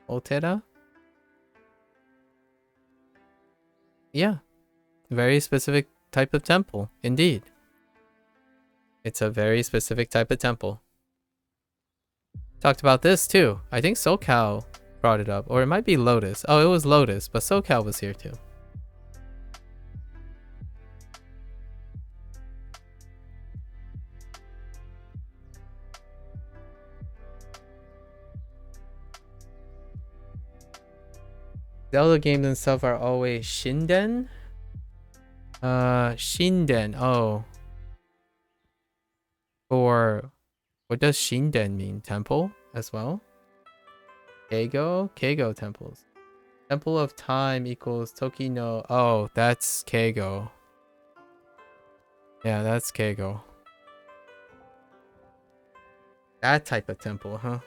Otera? Yeah. Very specific type of temple, indeed. It's a very specific type of temple. Talked about this too. I think SoCal brought it up, or it might be Lotus. Oh, it was Lotus, but SoCal was here too. Zelda games and stuff are always Shinden? Shinden. Oh. Or what does Shinden mean? Temple as well? Keigo? Keigo temples. Temple of time equals Toki no. Oh, that's Keigo. Yeah, that's Keigo. That type of temple, huh?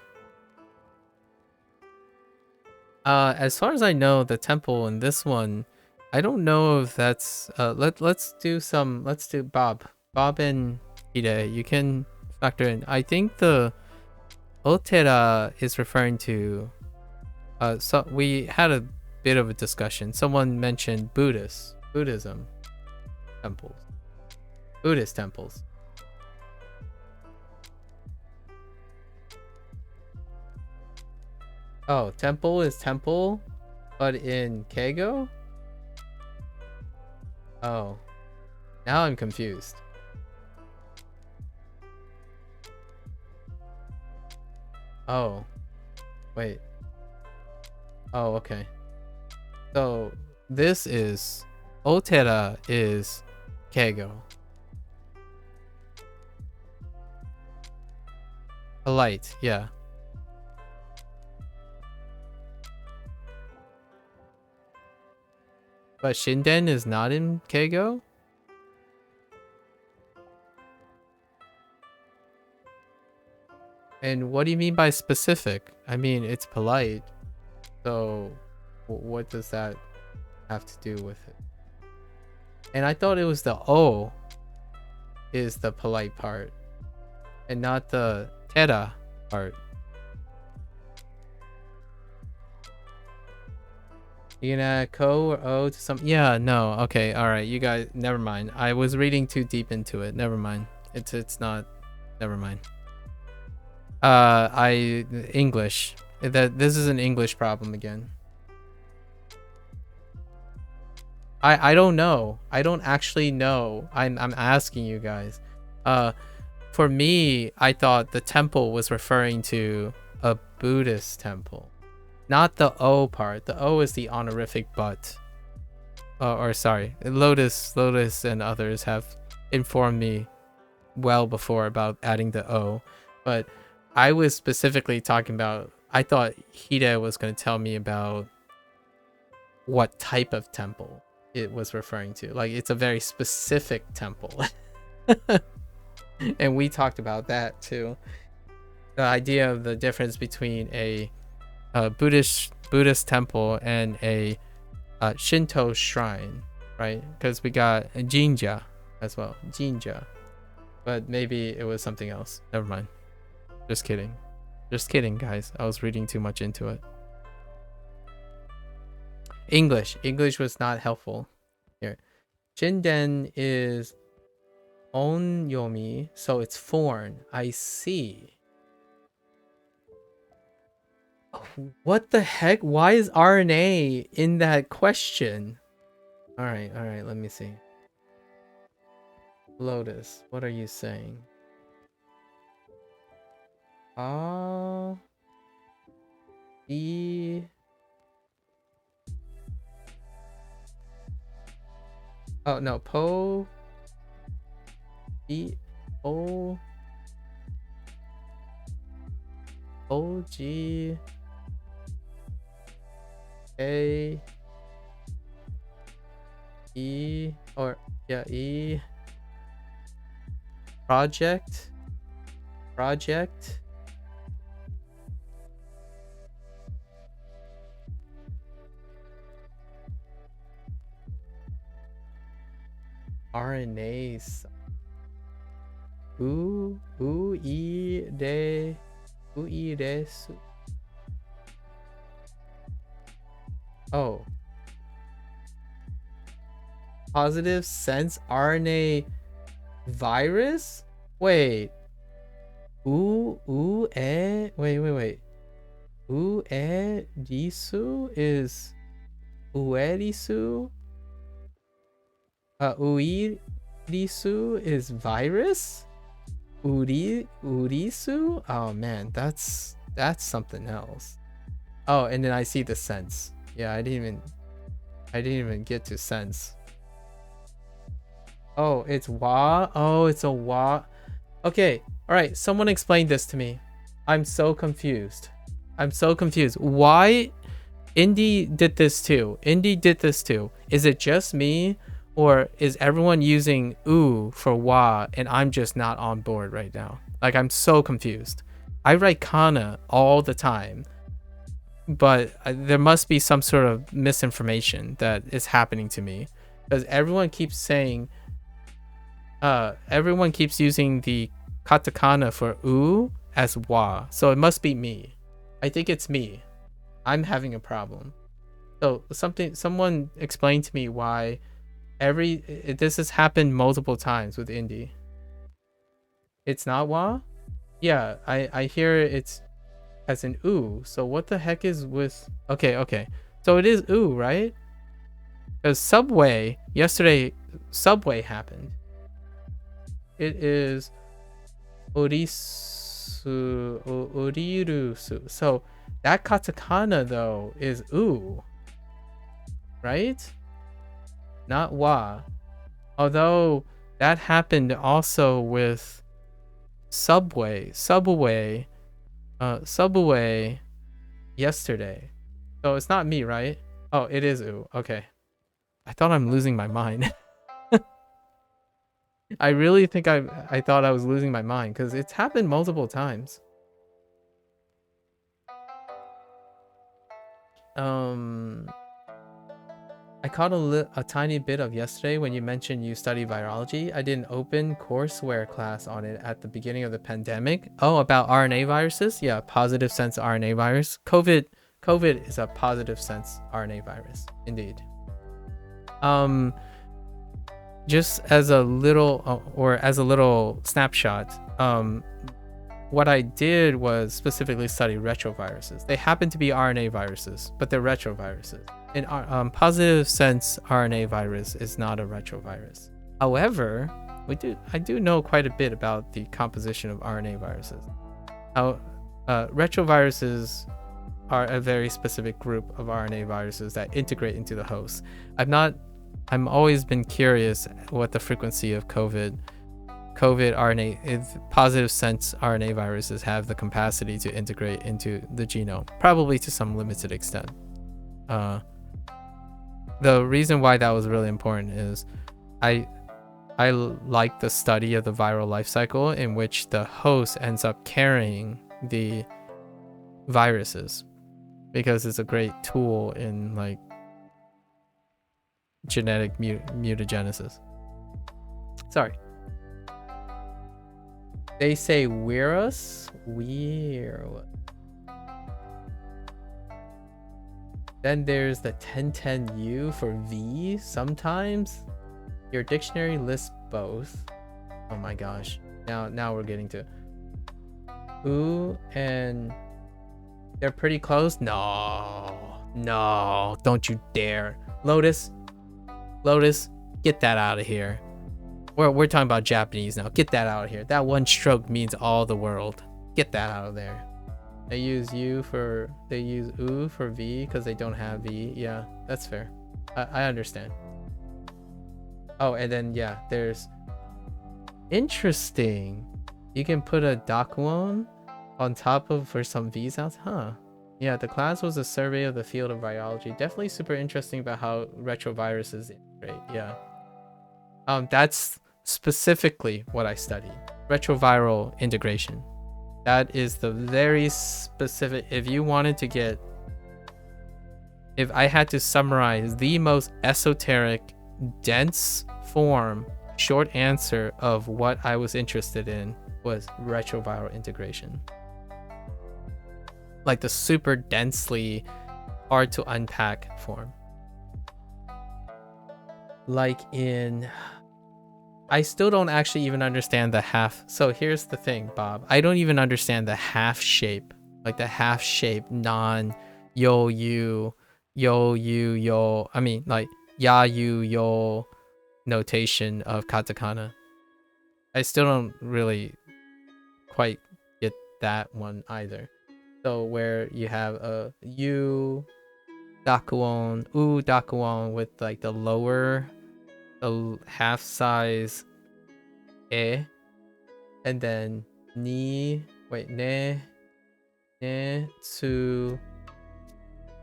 As far as I know, the temple in this one, I don't know if that's let's do Bob and Hide, you can factor in. I think the Otera is referring to so we had a bit of a discussion. Someone mentioned Buddhism temples. Buddhist temples. Oh, temple is temple, but in Keigo? Oh. Now I'm confused. Oh. Wait. Oh, okay. So, this is... Otera is Keigo. Polite, yeah. But Shinden is not in Keigo? And what do you mean by specific? I mean, it's polite. So, what does that have to do with it? And I thought it was the O is the polite part. And not the Tera part. You gonna add ko or o to some? Yeah, no. Okay, all right. You guys, never mind. I was reading too deep into it. Never mind. It's not. Never mind. English. This is an English problem again. I don't know. I don't actually know. I'm asking you guys. For me, I thought the temple was referring to a Buddhist temple. Not the O part. The O is the honorific but. Or sorry, Lotus and others have informed me well before about adding the O. But I was specifically talking about, I thought Hide was going to tell me about what type of temple it was referring to. Like, it's a very specific temple. And we talked about that too. The idea of the difference between a Buddhist temple and a Shinto shrine, right? Because we got a jinja as well. Jinja. but maybe it was something else. Never mind. Just kidding. Just kidding, guys. I was reading too much into it. English was not helpful here. Jinden is onyomi, so it's foreign. I see. What the heck? Why is RNA in that question? All right, let me see. Lotus, what are you saying? E. Oh no, Po. E. O. O. G. A. E. Or yeah, E. Project. RNAs. Uidesu. Oh. Positive sense RNA virus? Wait. Wait. Uedisu is Uedisu? Uirisu is virus? Urisu? Oh man, that's something else. Oh, and then I see the sense. Yeah, I didn't even get to sense. Oh, it's wa. Oh, it's a wa. Okay, all right. Someone explain this to me. I'm so confused. Why Indy did this too? Is it just me? Or is everyone using oo for wa and I'm just not on board right now? Like, I'm so confused. I write kana all the time, but there must be some sort of misinformation that is happening to me, because everyone keeps saying, everyone keeps using the katakana for oo as wa. So it must be me. I think it's me. I'm having a problem. So someone explain to me why this has happened multiple times with Indy. It's not wa? Yeah, I hear it's as an oo. So what the heck is with... Okay. So it is oo, right? Because yesterday, Subway happened. It is orirusu. So that katakana, though, is oo. Right? Not wa. Although that happened also with Subway yesterday. So it's not me, right? Oh, it is oo. Okay. I thought I'm losing my mind. I really think I thought I was losing my mind because it's happened multiple times. I caught a tiny bit of yesterday when you mentioned you study virology. I did an open courseware class on it at the beginning of the pandemic. Oh, about RNA viruses? Yeah, positive sense RNA virus. COVID is a positive sense RNA virus, indeed. Just as a little snapshot, what I did was specifically study retroviruses. They happen to be RNA viruses, but they're retroviruses. An positive sense RNA virus is not a retrovirus. However, I do know quite a bit about the composition of RNA viruses. Retroviruses are a very specific group of RNA viruses that integrate into the host. I'm always been curious what the frequency of COVID RNA, if positive sense RNA viruses have the capacity to integrate into the genome, probably to some limited extent. The reason why that was really important is I like the study of the viral life cycle in which the host ends up carrying the viruses, because it's a great tool in like genetic mutagenesis. Sorry. They say virus. Weird. Then there's the 1010U for V sometimes. Your dictionary lists both. Oh my gosh. Now we're getting to ooh, and they're pretty close. No, don't you dare. Lotus, get that out of here. We're talking about Japanese now. Get that out of here. That one stroke means all the world. Get that out of there. They use U for, they use U for V because they don't have V. Yeah, that's fair. I understand. Oh, and then yeah, there's interesting. You can put a dakuon on top of for some V sounds, huh? Yeah, the class was a survey of the field of virology. Definitely super interesting about how retroviruses integrate. Yeah. That's specifically what I studied. Retroviral integration. That is the very specific. If you wanted to get, if I had to summarize the most esoteric, dense form, short answer of what I was interested in was retroviral integration. Like the super densely hard to unpack form. Like in, I still don't actually even understand the half. So here's the thing, Bob. I don't even understand the half shape. Like the half shape non yo you yo you yo. I mean like ya you yo notation of katakana. I still don't really quite get that one either. So where you have a u dakuon, u dakuon with like the lower, the half size e, and then ni, wait, ne tsu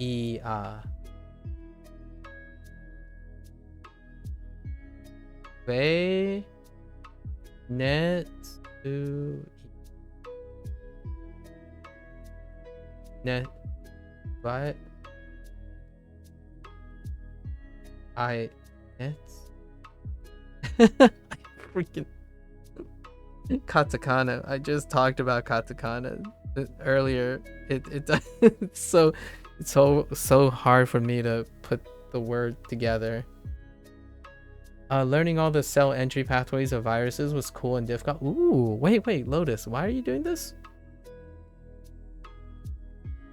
I a. Ve ne tsu ne, what? I net. I freaking katakana. I just talked about katakana earlier. It's so hard for me to put the word together. Learning all the cell entry pathways of viruses was cool and difficult. Ooh, wait, Lotus, why are you doing this?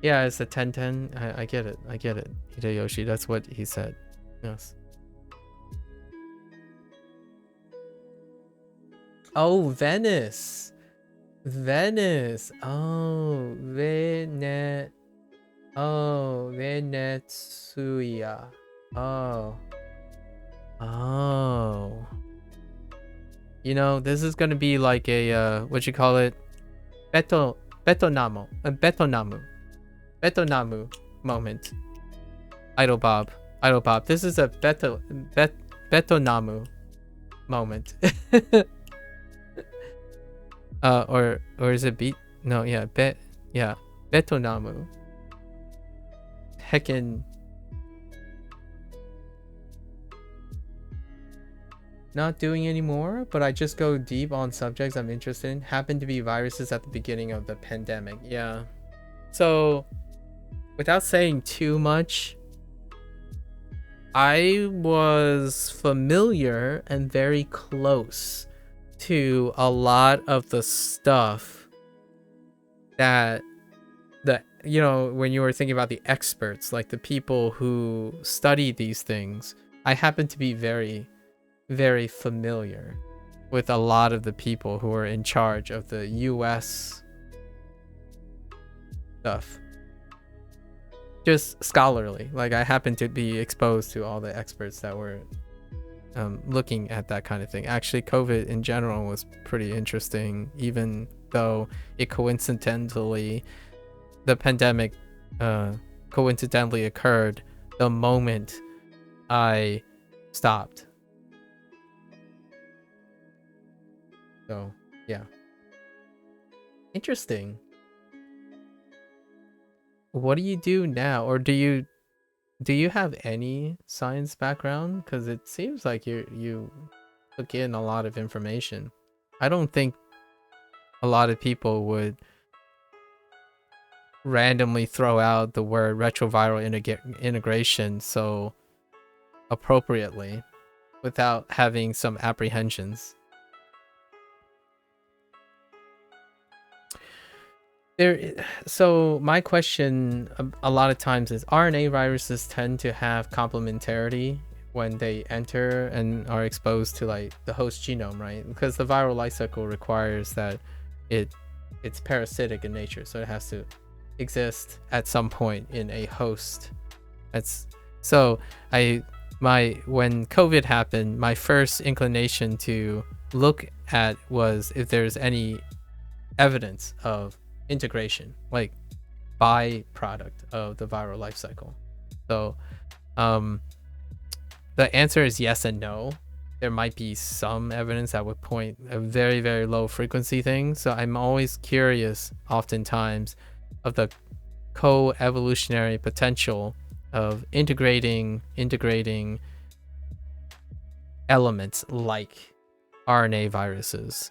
Yeah, it's a 1010. I get it. Hideyoshi, that's what he said. Yes. Oh, Venice. Oh, Venetsuya. Oh. You know, this is gonna be like a what you call it? Betonamu moment. Idol Bob. This is a Betonamu moment. Or is it beat? No, yeah, Betonamu. Heckin' not doing anymore, but I just go deep on subjects I'm interested in. Happened to be viruses at the beginning of the pandemic. Yeah. So, without saying too much, I was familiar and very close to a lot of the stuff that you know, when you were thinking about the experts, like the people who study these things, I happen to be very, very familiar with a lot of the people who are in charge of the US stuff. Just scholarly, like I happen to be exposed to all the experts that were looking at that kind of thing. Actually, COVID in general was pretty interesting, even though it coincidentally, the pandemic coincidentally occurred the moment I stopped. So yeah, interesting. What do you do now, or do you have any science background? Because it seems like you took in a lot of information. I don't think a lot of people would randomly throw out the word retroviral integration so appropriately without having some apprehensions. So my question a lot of times is, RNA viruses tend to have complementarity when they enter and are exposed to like the host genome, right? Because the viral life cycle requires that it's parasitic in nature, so it has to exist at some point in a host. That's so when COVID happened, my first inclination to look at was if there's any evidence of integration, like byproduct of the viral life cycle. So the answer is yes and no. There might be some evidence that would point a very, very low frequency thing. So I'm always curious, oftentimes, of the co-evolutionary potential of integrating elements like RNA viruses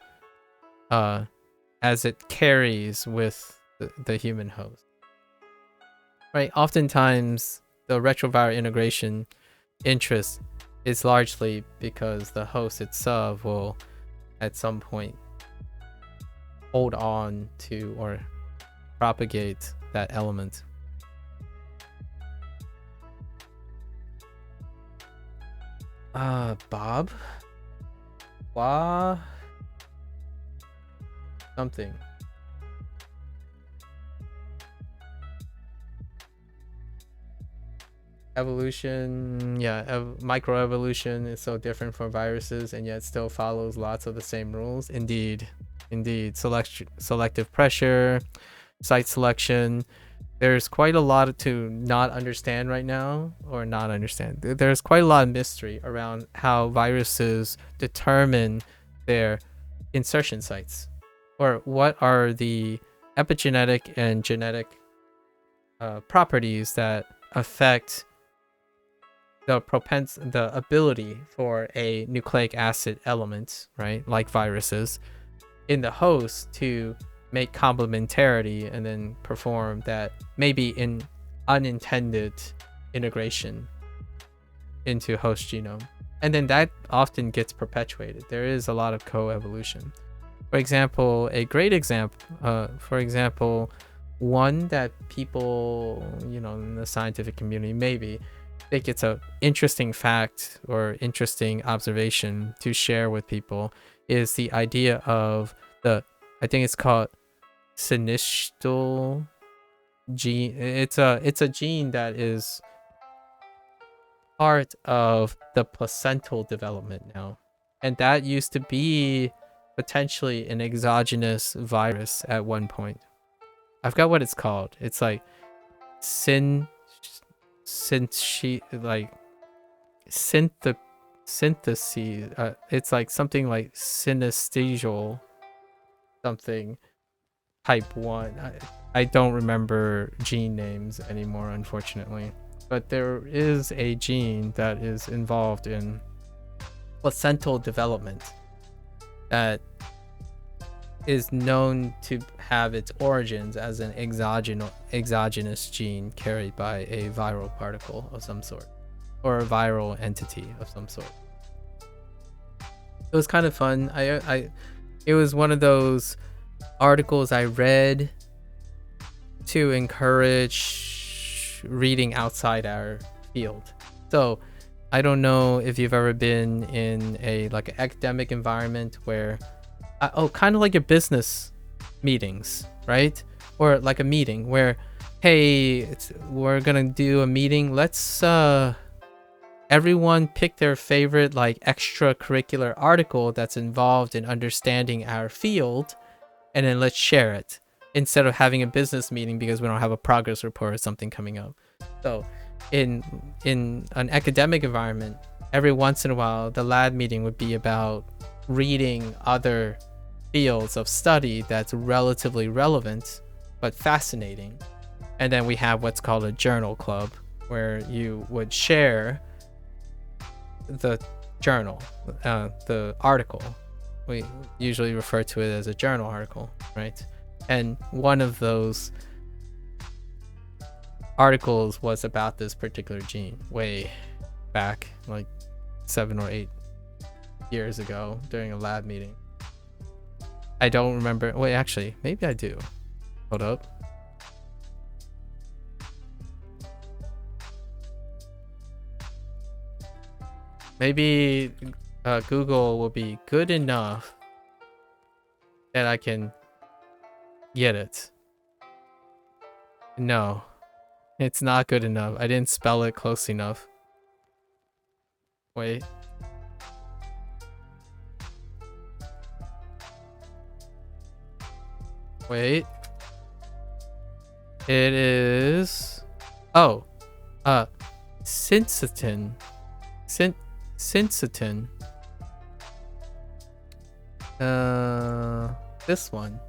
as it carries with the human host. Right? Oftentimes, the retroviral integration interest is largely because the host itself will at some point hold on to or propagate that element. Bob? Wah? Something. Evolution, yeah, microevolution is so different from viruses and yet still follows lots of the same rules. Indeed. Selective pressure, site selection. There's quite a lot to not understand right now, or not understand. There's quite a lot of mystery around how viruses determine their insertion sites, or what are the epigenetic and genetic properties that affect the ability for a nucleic acid element, right, like viruses, in the host to make complementarity and then perform that maybe in unintended integration into host genome. And then that often gets perpetuated. There is a lot of co-evolution. For example, a great example, one that people, in the scientific community maybe think it's an interesting fact or interesting observation to share with people is the idea of I think it's called synistal gene. It's a gene that is part of the placental development now, and that used to be potentially an exogenous virus at one point. I forgot what it's called. It's like synthesis. It's like something like synesthesial something type 1. I don't remember gene names anymore, unfortunately, but there is a gene that is involved in placental development that is known to have its origins as an exogenous gene carried by a viral particle of some sort, or a viral entity of some sort. It was kind of fun. It was one of those articles I read to encourage reading outside our field. So I don't know if you've ever been in an academic environment where kind of like your business meetings, right? Or like a meeting where, hey, we're gonna do a meeting, let's everyone pick their favorite extracurricular article that's involved in understanding our field, and then let's share it, instead of having a business meeting because we don't have a progress report or something coming up. So in an academic environment, every once in a while the lab meeting would be about reading other fields of study that's relatively relevant but fascinating. And then we have what's called a journal club, where you would share the journal, the article, we usually refer to it as a journal article, right? And one of those articles was about this particular gene way back, like 7 or 8 years ago during a lab meeting. I don't remember. Wait, actually, maybe I do. Hold up. Maybe Google will be good enough that I can get it. No, it's not good enough. I didn't spell it close enough. Wait. Wait. It is... Oh. Syncytin. Syncytin. This one.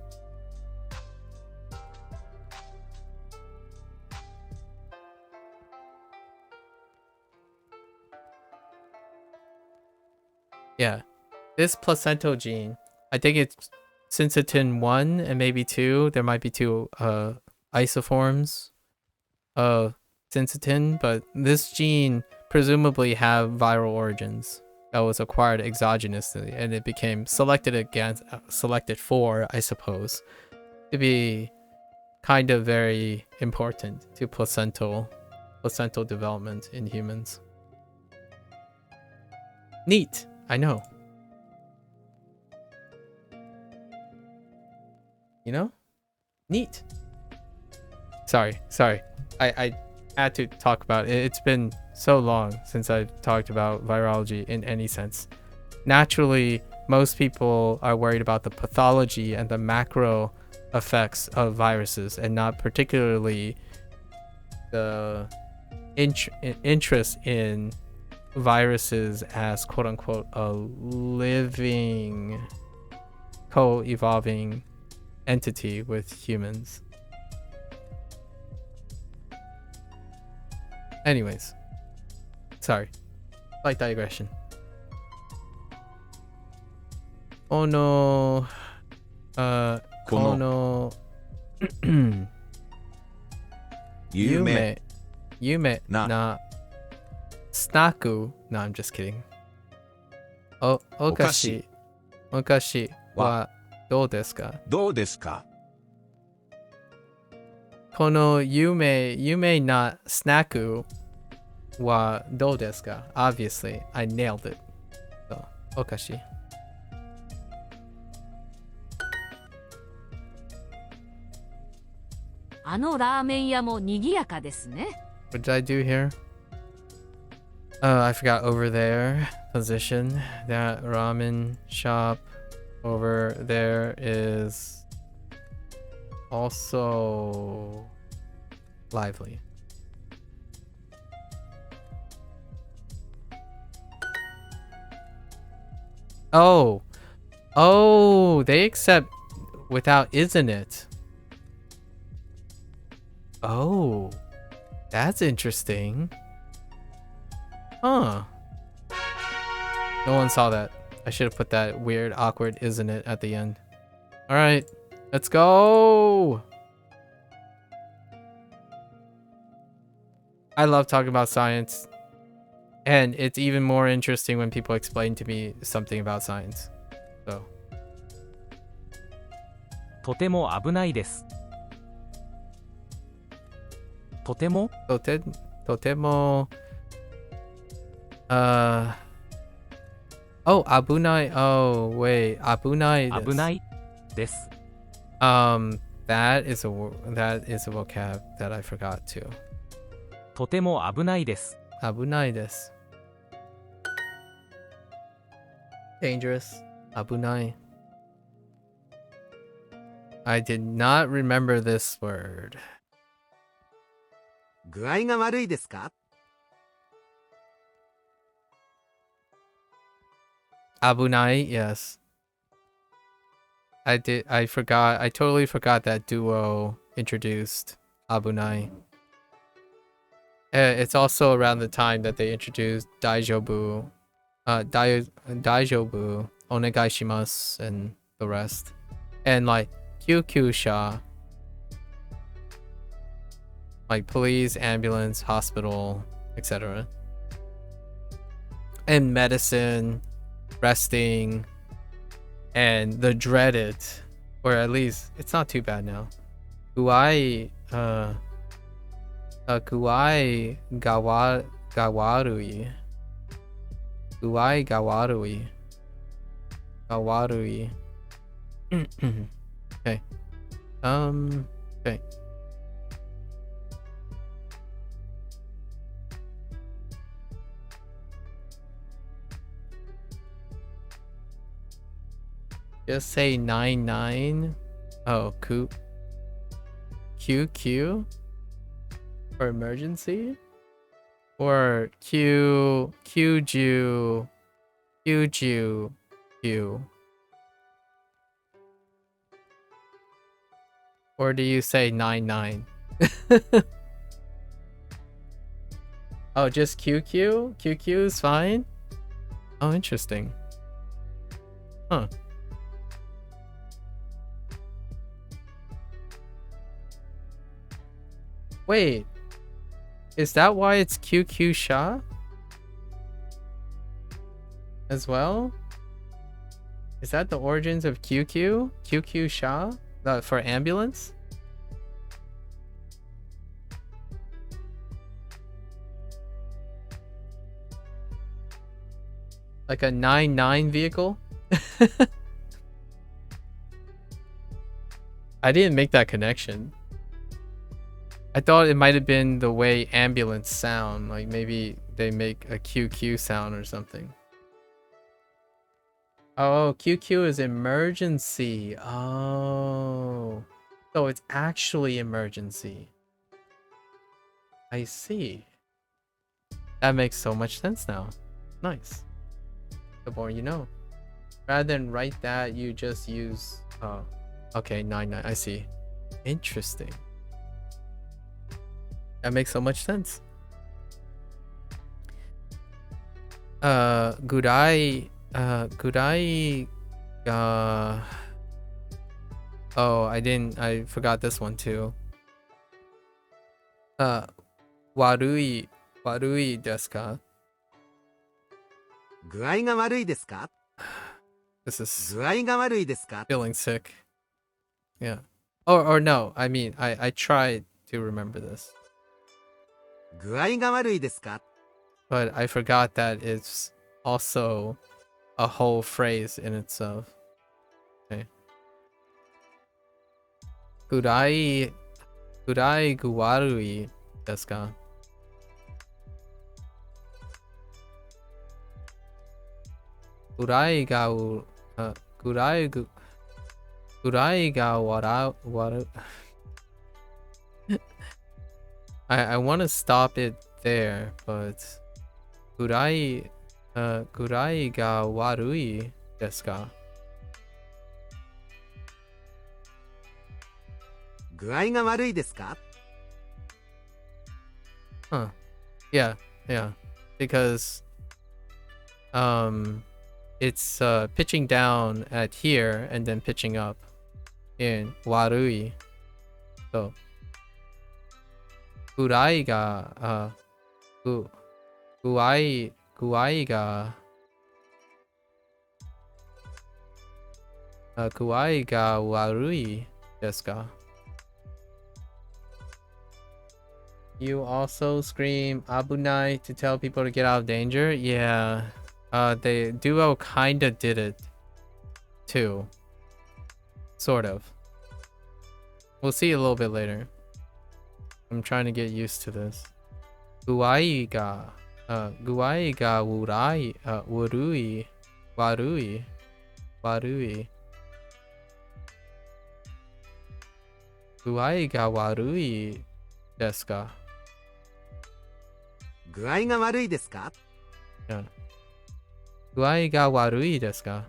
Yeah. This placental gene, I think it's syncytin 1 and maybe 2. There might be 2 isoforms of syncytin, but this gene presumably have viral origins that was acquired exogenously, and it became selected for, I suppose, to be kind of very important to placental development in humans. Neat, I know. You know? Neat. Sorry. I had to talk about it. It's been so long since I've talked about virology in any sense. Naturally, most people are worried about the pathology and the macro effects of viruses, and not particularly the interest in viruses as quote-unquote a living, co-evolving entity with humans. Anyways, sorry, slight digression. Oh no, yume na snaku. No, I'm just kidding. Okashi wa dou desu ka? どうですか? Kono yume na snaku wa dou desu ka? Obviously, I nailed it. So, okashi. What did I do here? Oh, I forgot over there. Position. That ramen shop over there is also lively. Oh, they accept without isn't it? Oh, that's interesting. Huh. No one saw that. I should have put that weird, awkward isn't it at the end. All right, let's go. I love talking about science. And it's even more interesting when people explain to me something about science. So. とても危ないです。とても Totemo. Oh, abunai. Oh, wait. Abunai. 危ないです。That is a vocab that I forgot too. とても危ないです。 Abunai desu. Dangerous. Abunai. I did not remember this word. 具合が悪いですか? Abunai, yes. I totally forgot that Duo introduced Abunai. It's also around the time that they introduced Daijobu. Daijobu onegaishimasu and the rest. And like kyukyusha, like police, ambulance, hospital, etc. And medicine, resting, and the dreaded, or at least it's not too bad now. Kuai gawarui. Kuai gawarui. Gawarui. Okay. Okay. Just say 99. Oh, QQ for emergency, or QQ. Or do you say 99? Oh, just QQ? QQ is fine? Oh, interesting. Huh. Wait, is that why it's QQ Sha as well? Is that the origins of QQ? QQ Sha for ambulance? Like a 99 vehicle? I didn't make that connection. I thought it might have been the way ambulance sound, like maybe they make a QQ sound or something. Oh, QQ is emergency. Oh, so it's actually emergency. I see. That makes so much sense now. Nice. The more you know. Rather than write that, you just use okay, 99. I see. Interesting. That makes so much sense. Gudai oh, I forgot this one too. Warui desu ka? 具合が悪いですか This is 具合が悪いですか feeling sick. Yeah. Or no, I mean I tried to remember this. 具合が悪いですか But I forgot that it's also a whole phrase in itself. Okay. Gurai guwarui desu ka? Gurai ga waru. I want to stop it there, but gurai ga warui desu ka? 具合が悪いですか Huh. Yeah. Because it's pitching down at here and then pitching up in warui. So guai ga guai ga warui desu ka? You also scream Abunai to tell people to get out of danger? Yeah. The duo kinda did it too. Sort of. We'll see a little bit later. I'm trying to get used to this. Guai ga warui. Guai ga warui desu ka? 具合が悪いですか Yeah. Guai ga warui desu ka?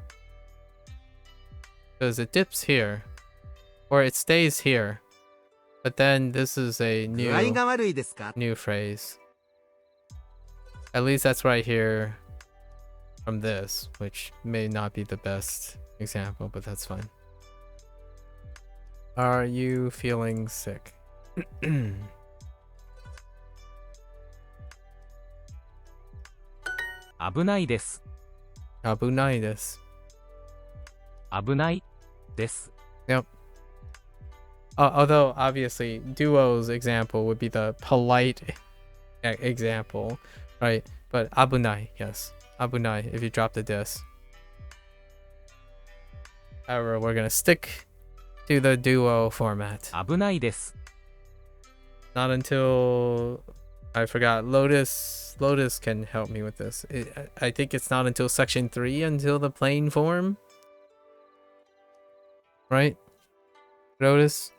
Because it dips here. Or it stays here. But then this is a 具合が悪いですか new phrase. At least that's right here. from this, which may not be the best example, but that's fine. Are you feeling sick? 危ないです。危ないです。危ないです。 Yep. Although obviously Duo's example would be the polite example, right? But abunai, yes. Abunai if you drop the dis. However, we're gonna stick to the Duo format. 危ないです。 Not until I forgot. Lotus can help me with this. I think it's not until section 3 until the plain form. Right? Lotus?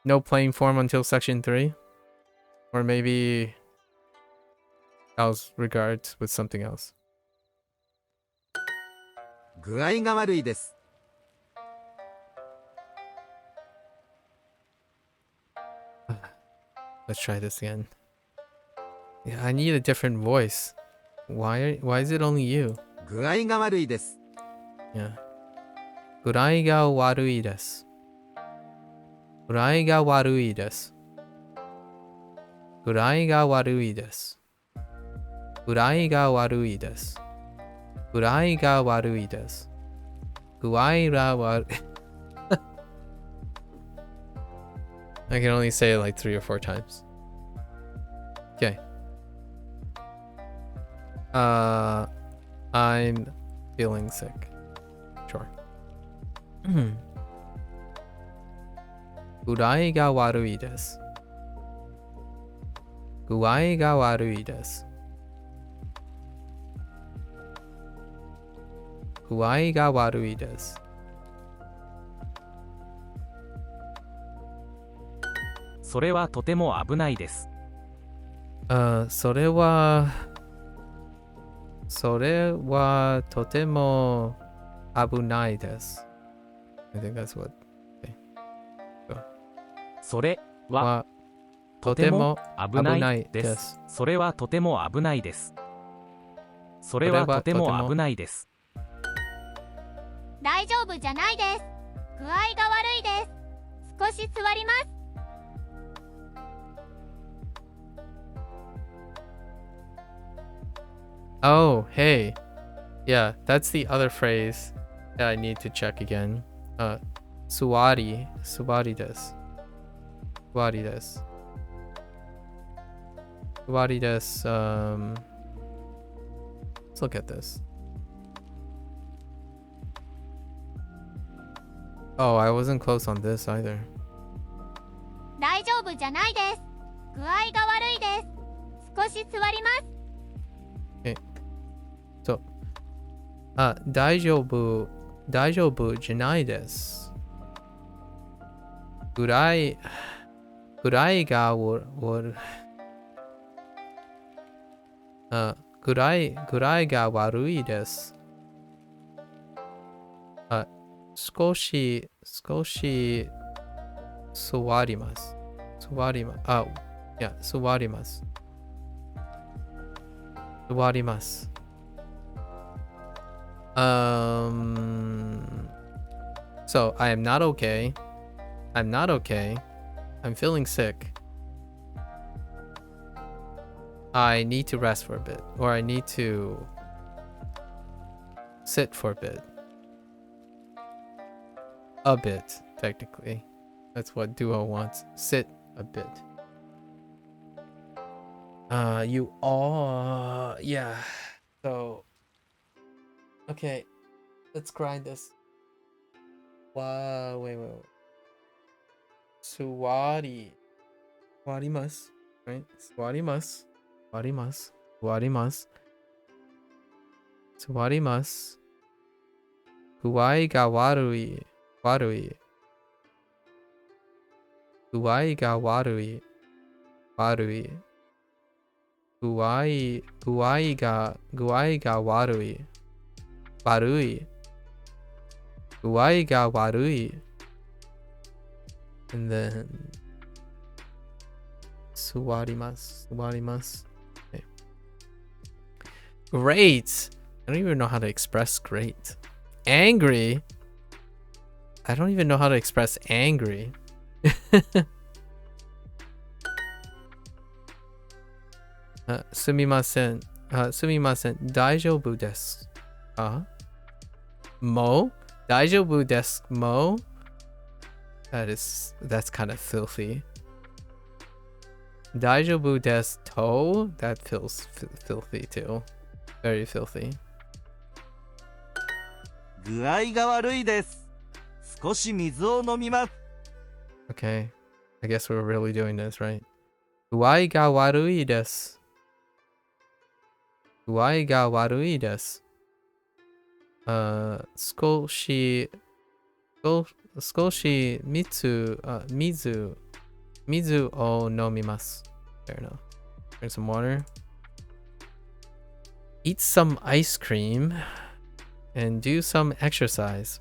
No plain form until section 3? Or maybe else regards with something else. 具合が悪いです。 Let's try this again. Yeah, I need a different voice. Why is it only you? 具合が悪いです。 Yeah. 具合が悪いです。具合が悪いです。具合が悪いです。具合が悪いです。具合が悪いです。具合が悪い。I can only say it like 3 or 4 times. Okay. I'm feeling sick. Sure. 具合が悪いです。具合が悪いです。具合が悪いです。それはとても危ないです。それはとても危ないです。I think that's what. Okay. それははとても危ないで。ですす。それはとても危ないです。それはとても危ないです。大丈夫じゃないです。具合が悪いです。少し座ります。Oh, hey. Yeah, that's the other phrase that I need to check again. Suwari desu. Suwari desu. Suwari desu. Let's look at this. Oh, I wasn't close on this either. 大丈夫じゃないです。具合が悪いです。少し座ります。So, 大丈夫じゃないです。ぐらいが悪いです。少し座ります。座ります。So I am not okay. I'm not okay. I'm feeling sick. I need to rest for a bit, or I need to sit for a bit. A bit, technically. That's what Duo wants. Sit a bit. You all, yeah. So, okay, let's grind this. Wow, wait. Suwari. Warimasu, right? Warimasu. Guai ga warui. Guai ga warui. Guai ga warui. Guai ga warui. And then suwarimasu. Okay. Great. I don't even know how to express great. Angry? I don't even know how to express angry. Sumimasen. Sumimasen. Daijoubu desu. Mo? Daijoubu desu mo? That's kind of filthy. Daijoubu desu to? That feels filthy too. Very filthy. 具合が悪いです。少し水を飲みます。 Okay. I guess we're really doing this, right? 具合が悪いです。具合が悪いです。少し水を飲みます。Fair enough. Drink some water. Eat some ice cream and do some exercise.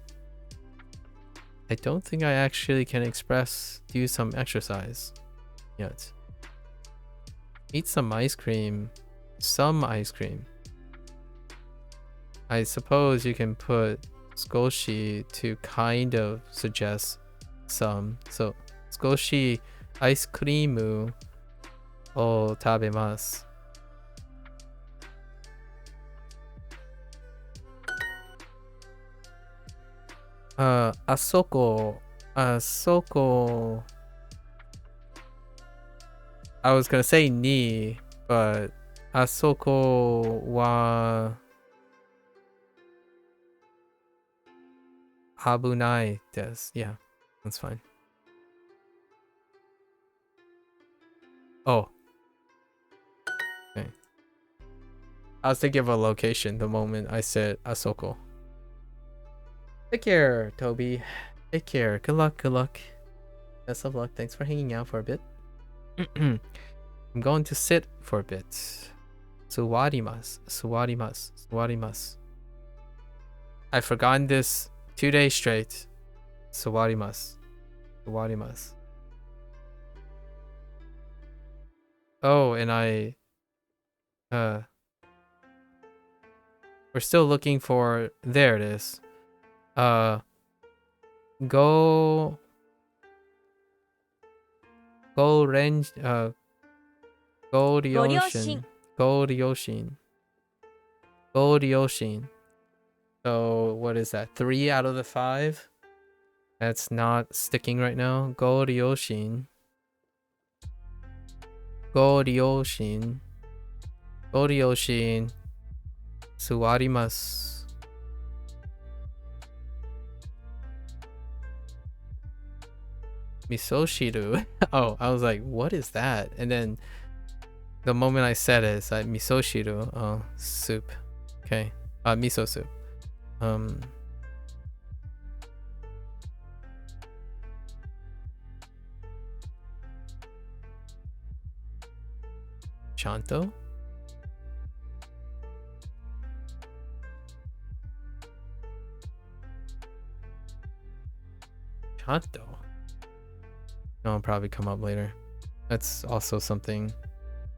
I don't think I actually can express do some exercise yet. Eat some ice cream. Some ice cream. I suppose you can put skoshi to kind of suggest some. So, skoshi ice cream o tabemasu. Asoko. I was gonna say ni, but asoko wa abunai desu. Yeah, that's fine. Oh. Okay. I was thinking of a location the moment I said asoko. Take care, Toby. Take care. Good luck, good luck. Best of luck. Thanks for hanging out for a bit. I'm going to sit for a bit. Suwarimasu. I've forgotten this 2 days straight. Suwarimasu. Oh, and we're still looking for, there it is. Go range, go the ocean. Go the ocean. So what is that? 3 out of the 5? That's not sticking right now. Go the ocean. Suwarimasu. Misoshiru. Oh, I was like, what is that? And then the moment I said it, it's like misoshiru. Oh, soup. Okay. Miso soup. Chanto? Chanto? No, it'll probably come up later. That's also something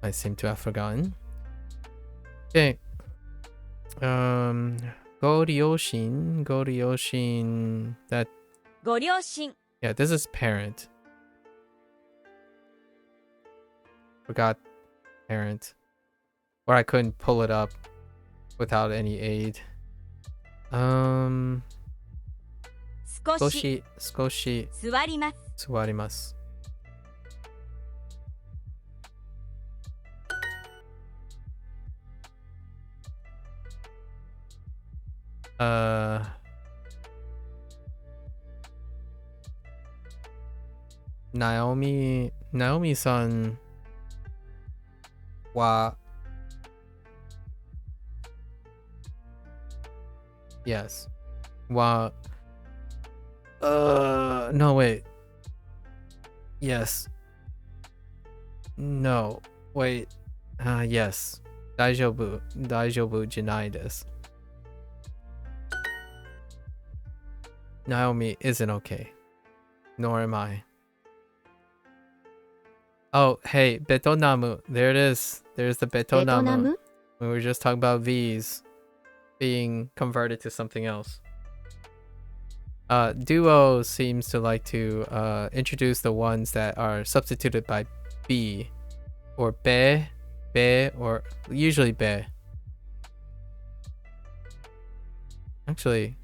I seem to have forgotten. Okay. Goryoshin. That. ご両親 Yeah, this is parent. Forgot parent. Or I couldn't pull it up without any aid. 少し少し座ります 座ります。Naomi さんは Yes. Wa. No, wait. Yes. No. Wait. Yes. Daijoubu janai desu. Naomi isn't okay. Nor am I. Oh, hey, betonamu. There it is. There's the betonamu. We were just talking about V's. being converted to something else. Duo seems to like to introduce the ones that are substituted by B or be, or usually be. Actually,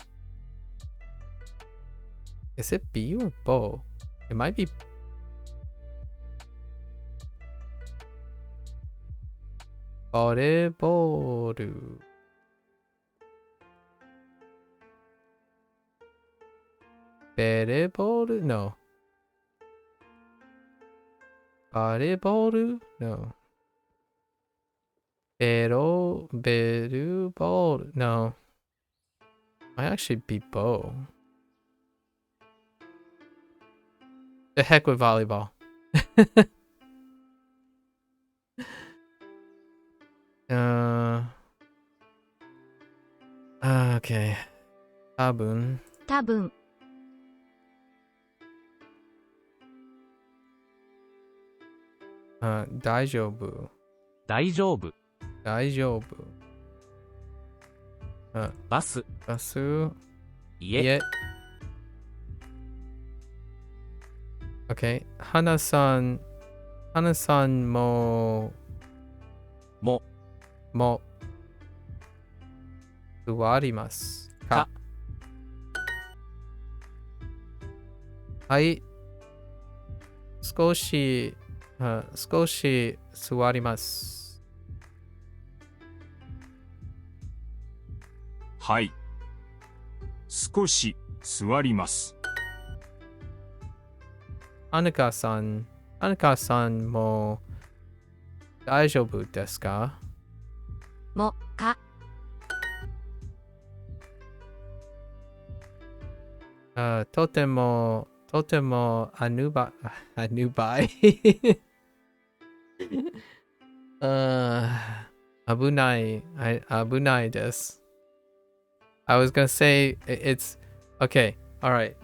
is it B or bo? It might be. Boreboru. Bereboru? No. Bareboru? No. Beruboru? No. Might actually be bo. The heck with volleyball. Okay. Tabun. 多分 Daijoubu. 大丈夫。 Daijoubu. バス。 Basu. 家。 Yeah. Okay. Hana-san. Hana-san mo. も。 Mo. Suwarimasu. か。 はい。少し座ります。はい。少し座ります。アヌカさんも大丈夫ですか？もかとてもアヌバイ危ないです。I was gonna say it's okay. All right.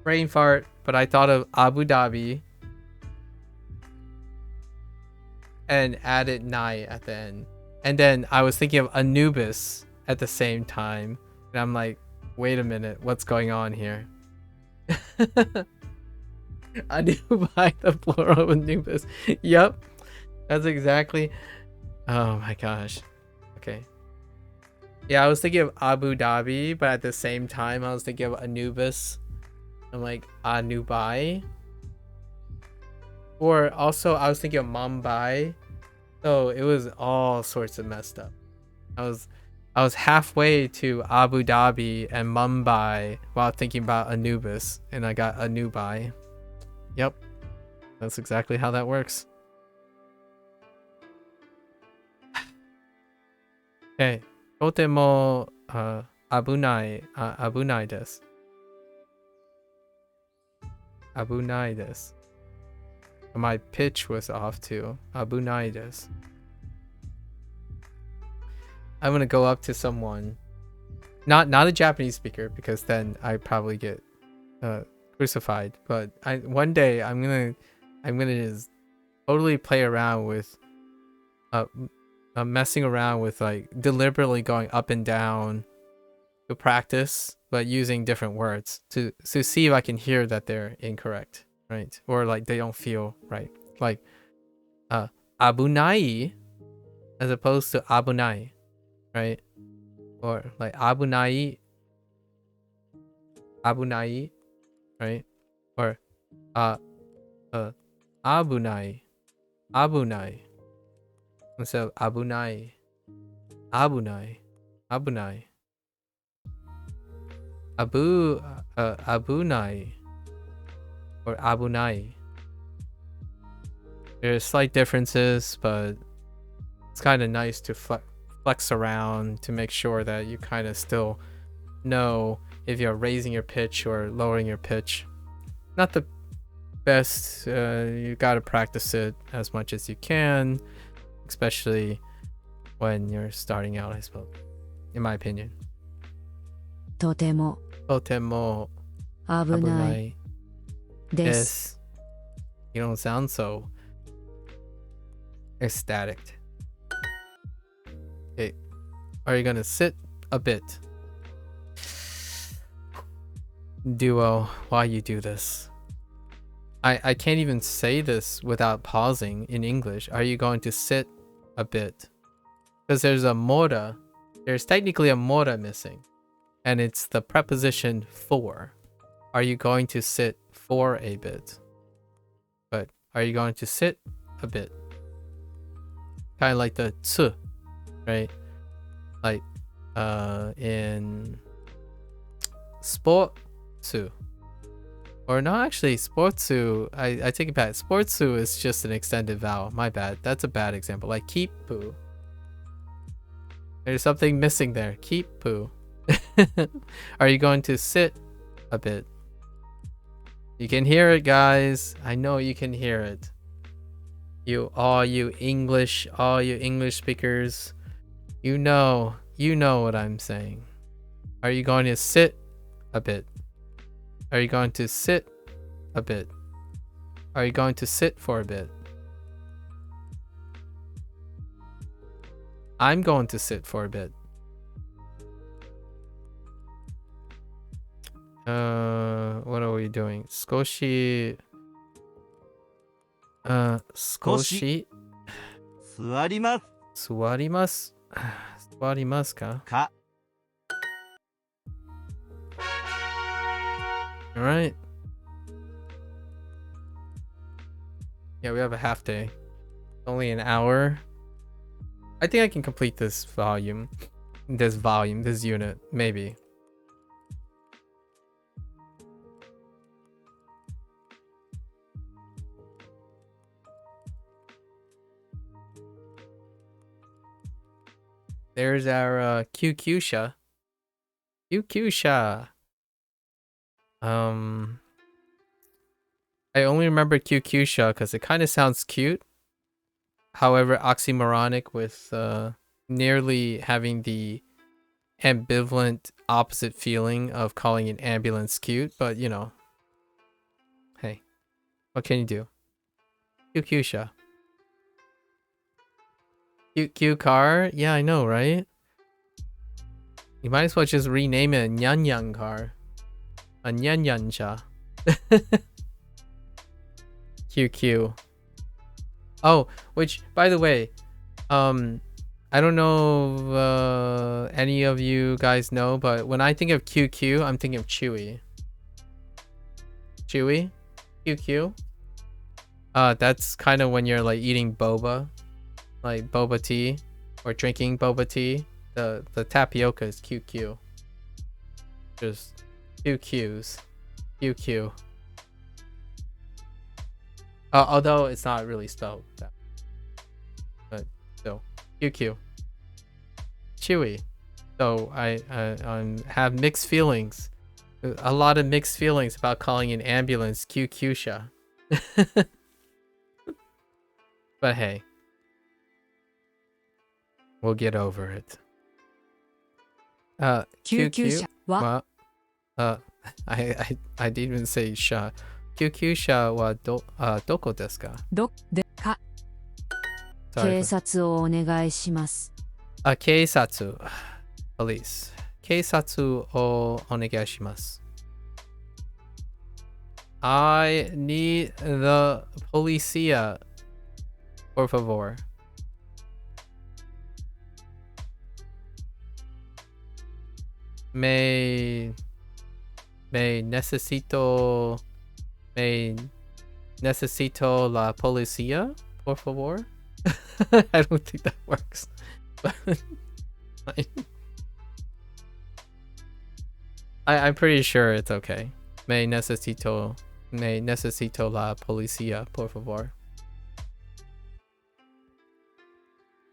Brain fart, but I thought of Abu Dhabi and added Nai at the end. And then I was thinking of Anubis at the same time. And I'm like, wait a minute, what's going on here? Anubai, the plural of Anubis. Yep. That's exactly. Oh my gosh. Okay. Yeah, I was thinking of Abu Dhabi, but at the same time, I was thinking of Anubis. I'm like, Anubai. Or also, I was thinking of Mumbai. So it was all sorts of messed up. I was halfway to Abu Dhabi and Mumbai while thinking about Anubis, and I got Anubai. Yep. That's exactly how that works. Okay. とても危ないです。危ないです。My pitch was off too. 危ないです。I'm gonna go up to someone, not a Japanese speaker, because then I probably get crucified. But one day I'm gonna just totally play around with messing around with like deliberately going up and down to practice, but using different words to see if I can hear that they're incorrect, right? Or like they don't feel right. Like abunai as opposed to abunai, right? Or like abunai, right? Or abunai. Instead of abunai. Abunai. Abunai. Or abunai. There's slight differences, but it's kind of nice to flex around to make sure that you kind of still know if you're raising your pitch or lowering your pitch. Not the best. You gotta practice it as much as you can, especially when you're starting out, I suppose, in my opinion. とてもとても危ないでです。す。You don't sound so ecstatic. Okay. Are you gonna sit a bit. Duo, why you do this? I can't even say this without pausing in English. Are you going to sit a bit? Because there's a mora. There's technically a mora missing. And it's the preposition for. Are you going to sit for a bit? But are you going to sit a bit? Kind of like the tsu, right? Like in sportsu. Or no, actually, sportsu, I take it back. Sportsu is just an extended vowel. My bad. That's a bad example. Like kipu. There's something missing there. Kipu. Are you going to sit a bit? You can hear it, guys. I know you can hear it. All you English speakers. You know what I'm saying. Are you going to sit a bit? Are you going to sit a bit? Are you going to sit for a bit? I'm going to sit for a bit. What are we doing? Skoshi. Skoshi. 座ります Suwarimasu. Suwarimasu ka? か All right. Yeah, we have a half day. Only an hour. I think I can complete this volume. This unit. Maybe. There's our QQ-sha. QQ-sha. I only remember QQ-sha because it kind of sounds cute. However, oxymoronic with nearly having the ambivalent opposite feeling of calling an ambulance cute. But, you know. Hey. What can you do? QQ-sha. Cute car? Yeah, I know, right? You might as well just rename it a Nyan car. A Nyan-sha. QQ. Oh, which, by the way, I don't know if any of you guys know, but when I think of QQ, I'm thinking of Chewy. Chewy? QQ? That's kind of when you're like eating boba. Like boba tea. Or drinking boba tea. The tapioca is QQ. Just QQs. QQ. Although it's not really spelled that. But still. QQ. Chewy. So I have mixed feelings. A lot of mixed feelings about calling an ambulance QQ-sha. But hey. We'll get over it. QQ? Wa? I didn't even say sha. QQ-sha wa doko desu ka? どでか Sorry. 警察をお願いします Keisatsu. Police. Keisatsu o onegaishimasu. I need the policia. Por favor. Me necesito la policía, por favor. I don't think that works. But I'm pretty sure it's okay. Me necesito la policía, por favor.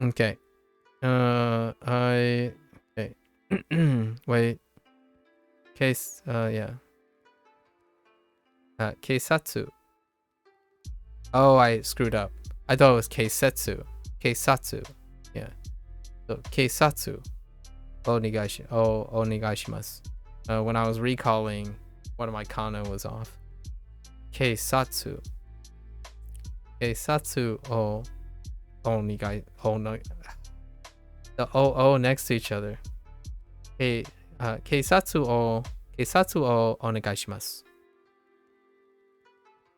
Okay. Okay. Wait. Case, yeah. Keisatsu. Oh, I screwed up. I thought it was keisetsu. Keisatsu. Yeah. So, keisatsu. Onegaishimasu. When I was recalling, one of my kana was off. Keisatsu. Keisatsu o onegai. Oh, no. The O next to each other. Keisatsu o onegaishimasu.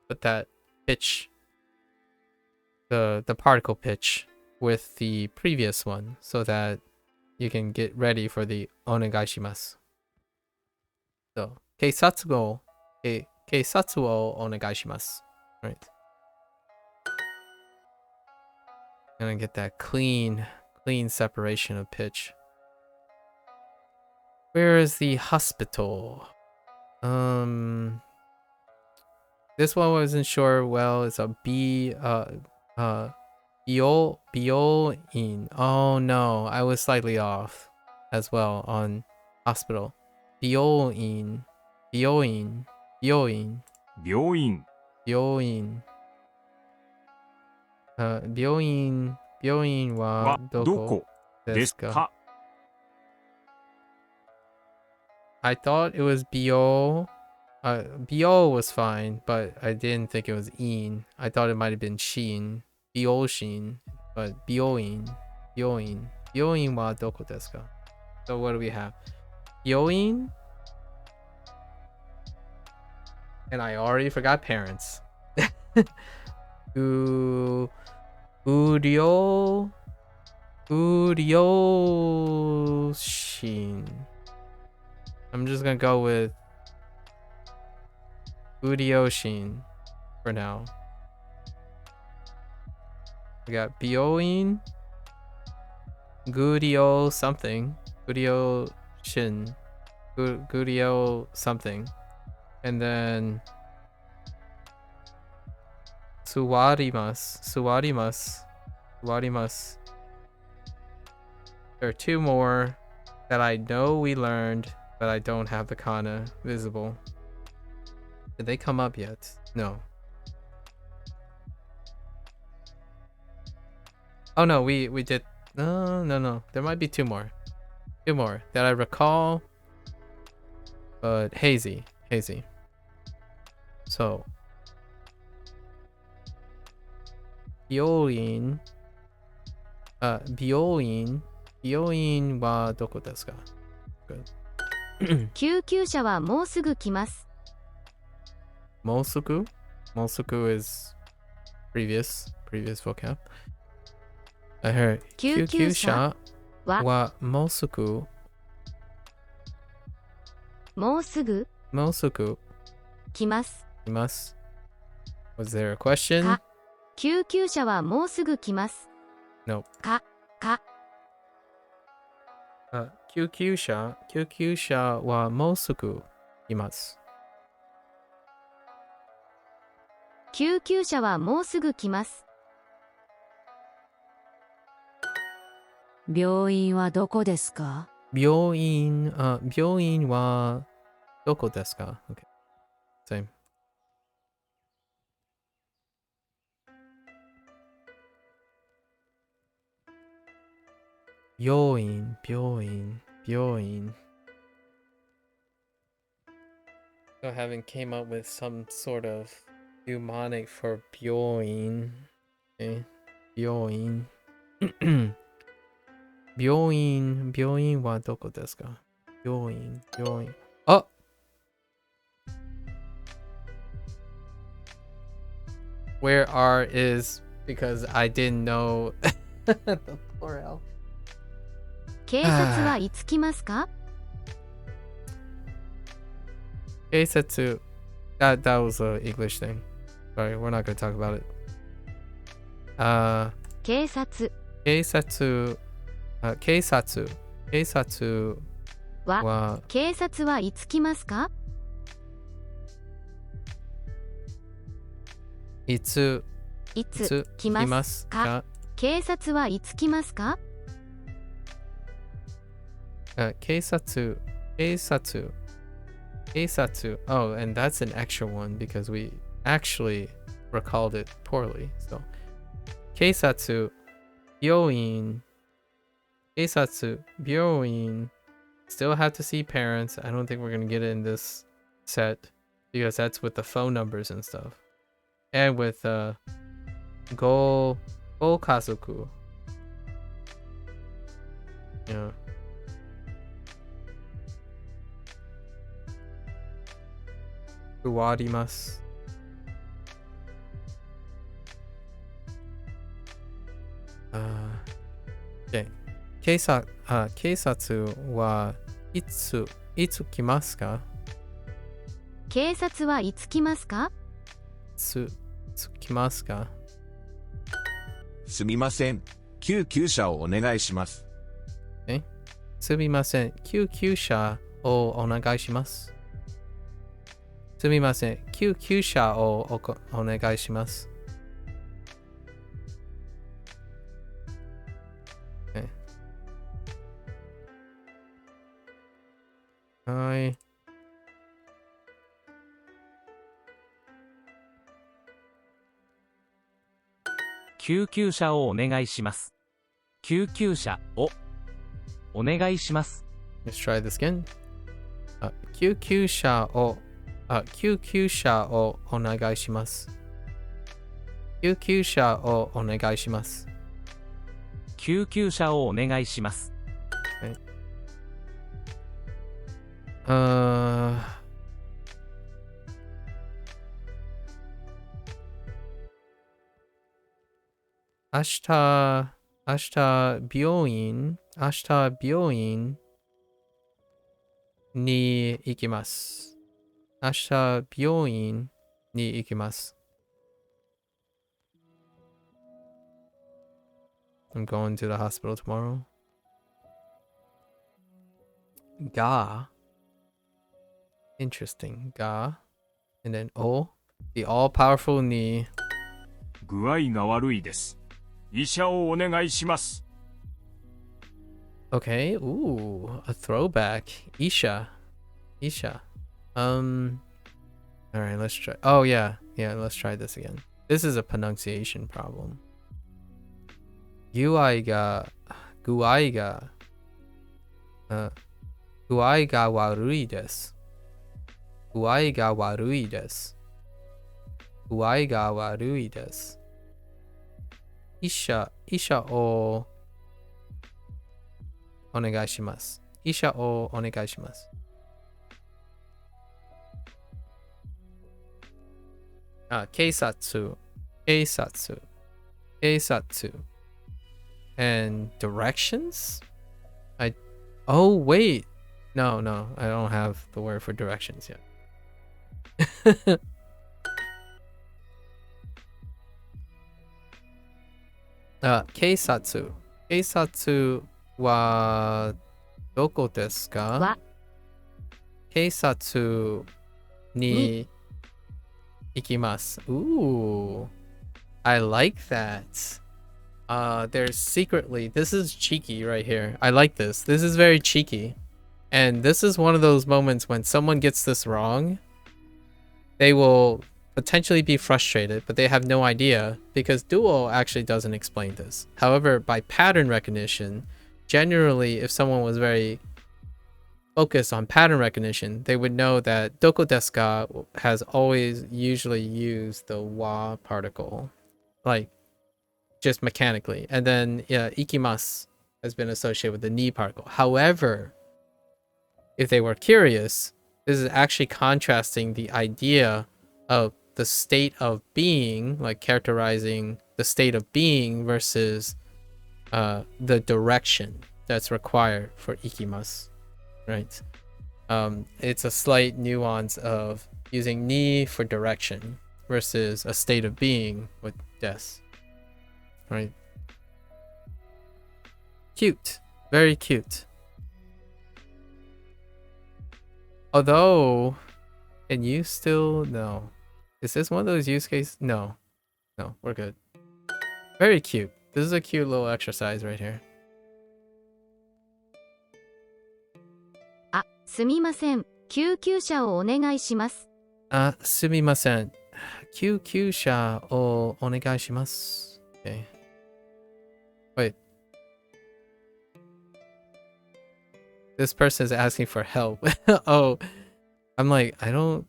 Put that pitch, the particle pitch with the previous one so that you can get ready for the onegaishimasu. So, keisatsu o onegaishimasu. Right. Gonna get that clean separation of pitch. Where is the hospital? This one wasn't sure. Well, it's a Bioin. Oh no, I was slightly off as well on hospital. Bioin. 病院、病院ははどどここでですか？すか？ I thought it was Bio. Bio was fine, but I didn't think it was in. I thought it might have been Shin. Bioshin. But Bioin. Bioin wa doko desu ka? So what do we have? Bioin? And I already forgot parents. Uryoshin. I'm just gonna go with Uryoshin for now. We got Bioin, Guryo something, Guryo Shin, Guryo something, and then Suwarimas. There are two more that I know we learned, but I don't have the kana visible. Did they come up yet? No. Oh no, we did. No. There might be two more that I recall, but hazy. So, Bioin wa doko desu ka? Good. 救急車はもうすぐ来ます。 Mosuku is previous vocab. I heard 救急車 kyukyusha は wa mosuku もうすぐ mosuku 来ます。 imasu. Was there a question? か救急車はもうすぐ来ます。 No. か kyukyusha wa mosuku imasu. 救急車はもうすぐ来ます。病院はどこですか？ Byoin wa doko desu ka? Okay. Same. Byoin. So I haven't came up with some sort of mnemonic for byoin. Okay. Byoin. Byoin wa doko desu ka? Byoin. Oh! Where are is because I didn't know the plural. 警察はいつ来ますか？ Keisetsu. That was an English thing. Sorry, we're not gonna talk about it. 警察 Keisetsu. Keisatsu は wa 警察はいつ来ますか？ itsu いつ来ますか？ 警察はいつ来ますか？ Keisatsu. Oh, and that's an extra one because we actually recalled it poorly. So, Keisatsu, Byoin. Still have to see parents. I don't think we're gonna get it in this set because that's with the phone numbers and stuff, and with go kazoku. Yeah. Suwarimasu. Okay. 警察はいつ来ますか？警察はいつ来ますか？来ますか？すみません。救急車をお願いします。すみません。救急車をお願いします。すみません。救急車をお願いします。はい。救急車をお願いします。救急車をお願いします。 Let's try this again. 救急車をお願いします。救急車をお願いします。救急車をお願いします。明日病院に行きます。明日病院に行きます。I'm going to the hospital tomorrow. Ga. Interesting. Ga. And then O. The all-powerful ni. 具合が悪いです。医者をお願いします。Okay. Ooh. A throwback. Isha. Alright, let's try. Oh, yeah. Yeah, let's try this again. This is a pronunciation problem. 具合が悪いです。具合が悪いです。具合が悪いです。医者をお願いします。医者をお願いします。警察。And directions? Oh, wait. No, I don't have the word for directions yet. 警察はどこですか？警察に行きます。Ooh, I like that. There's secretly, this is cheeky right here. I like this. This is very cheeky. And this is one of those moments when someone gets this wrong, they will potentially be frustrated, but they have no idea because Duo actually doesn't explain this. However, by pattern recognition, generally, if someone was very focused on pattern recognition, they would know that Doko desu ka has always usually used the wa particle, like just mechanically. And then ikimasu has been associated with the ni particle. However, if they were curious, this is actually contrasting the idea of the state of being, like characterizing the state of being versus the direction that's required for ikimasu, right? It's a slight nuance of using ni for direction versus a state of being with des, right? Cute, very cute. Although, can you still no? Is this one of those use cases? No, we're good. Very cute. This is a cute little exercise right here. すみません。救急車をお願いします。すみません。救急車をお願いします。Okay. Wait. This person is asking for help. Oh, I'm like, I don't.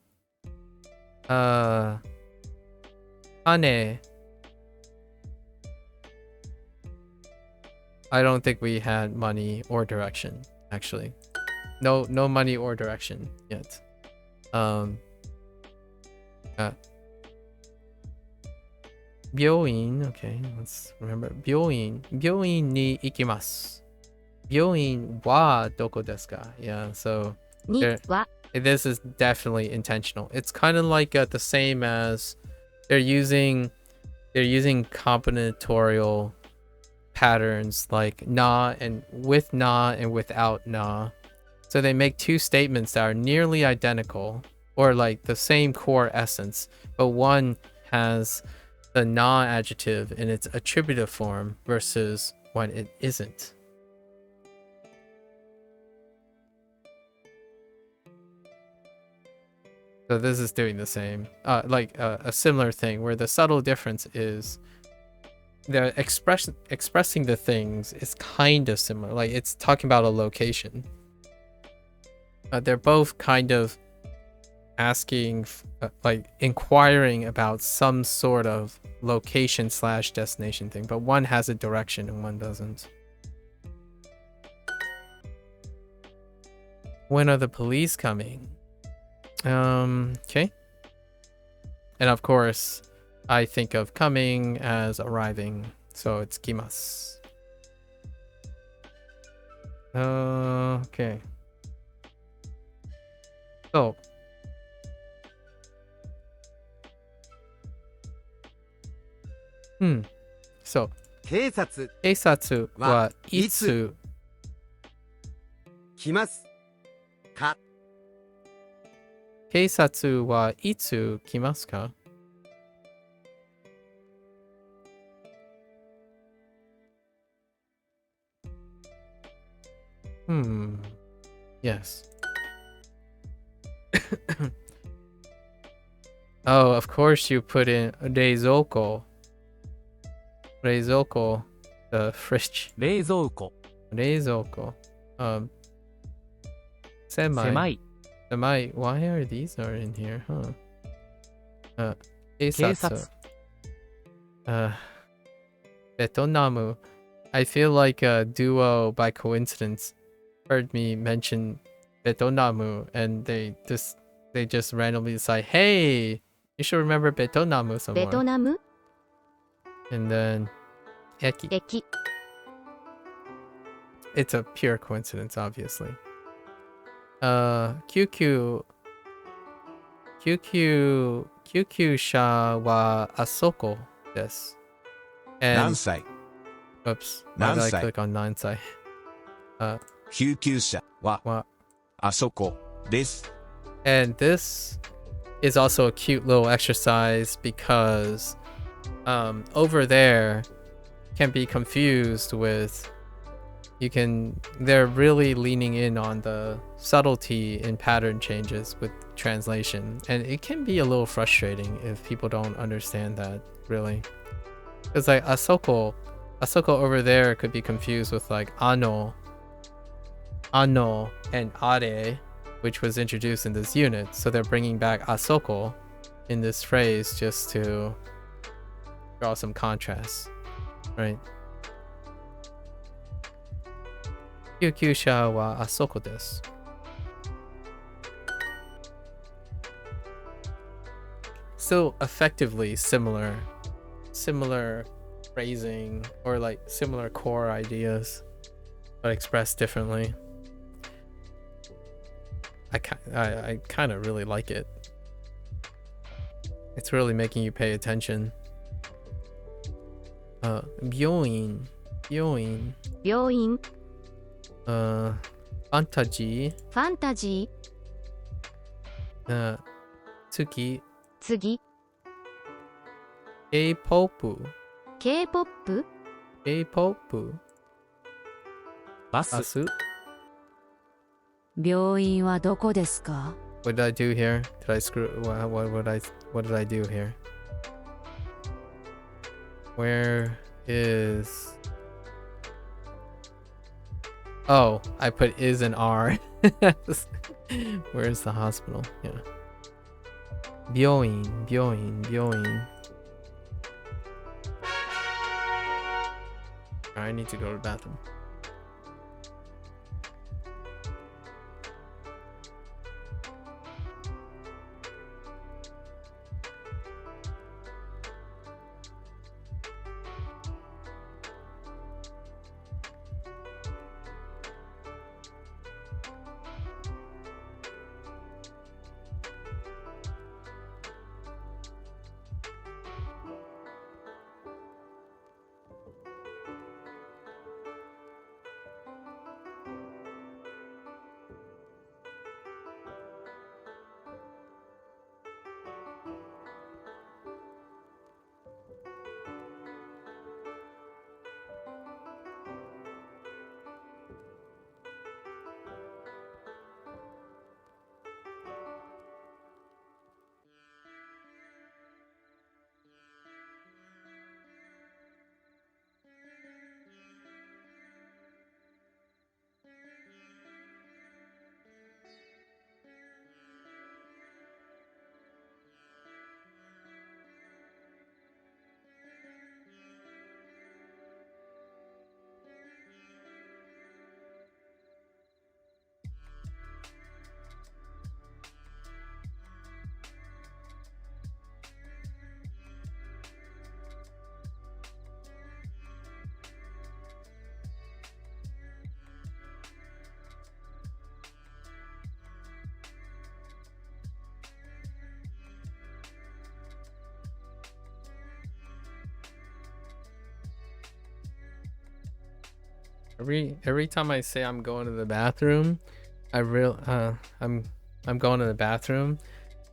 Ane. I don't think we had money or direction, actually. No money or direction yet. 病院, okay, let's remember. 病院に行きます. 病院はどこですか? Yeah, so に there, は this is definitely intentional. It's kind of like the same as they're using combinatorial patterns like na and with na and without na. So they make two statements that are nearly identical or like the same core essence, but one has the na adjective in its attributive form versus when it isn't. So this is doing the same, like a similar thing where the subtle difference is the expressing the things is kind of similar. Like it's talking about a location. They're both kind of asking, like inquiring about some sort of location / destination thing, but one has a direction and one doesn't. When are the police coming? Okay. And of course, I think of coming as arriving, so it's kimasu. Okay. So. So. 警察はいつ来ますか警察はいつ来ますか? Yes. Oh, of course you put in reizouko. Reizouko, the fridge. 冷蔵庫 Reizouko. Semai. 狭い Why are these are in here, huh? 警 Keisatsu. 察 Betonamu. I feel like Duo by coincidence heard me mention Betonamu and they just randomly decide, hey, you should remember Betonamu ベ somewhere. トナム And then Eki. 駅 It's a pure coincidence, obviously. QQ 車はあそこです。何 And 歳 oops, why did I 何歳 click on 9 歳? 救急車はわあそこです。 And this is also a cute little exercise because over there can be confused with they're really leaning in on the subtlety in pattern changes with translation, and it can be a little frustrating if people don't understand that really, because like asoko over there could be confused with like ano and are, which was introduced in this unit, so they're bringing back asoko in this phrase just to draw some contrast, right? 救急車はあそこです。So effectively similar phrasing or like similar core ideas, but expressed differently. I kind of really like it. It's really making you pay attention. 病院病院 Fantasy ファンタジー次次 K-pop K-POP バスバス 病院はどこですか? What did I do here? Did I screw what did I do here? Where is Oh, I put is and R. Where's the hospital? Yeah. 病院 I need to go to the bathroom. Every time I say I'm going to the bathroom, I'm going to the bathroom.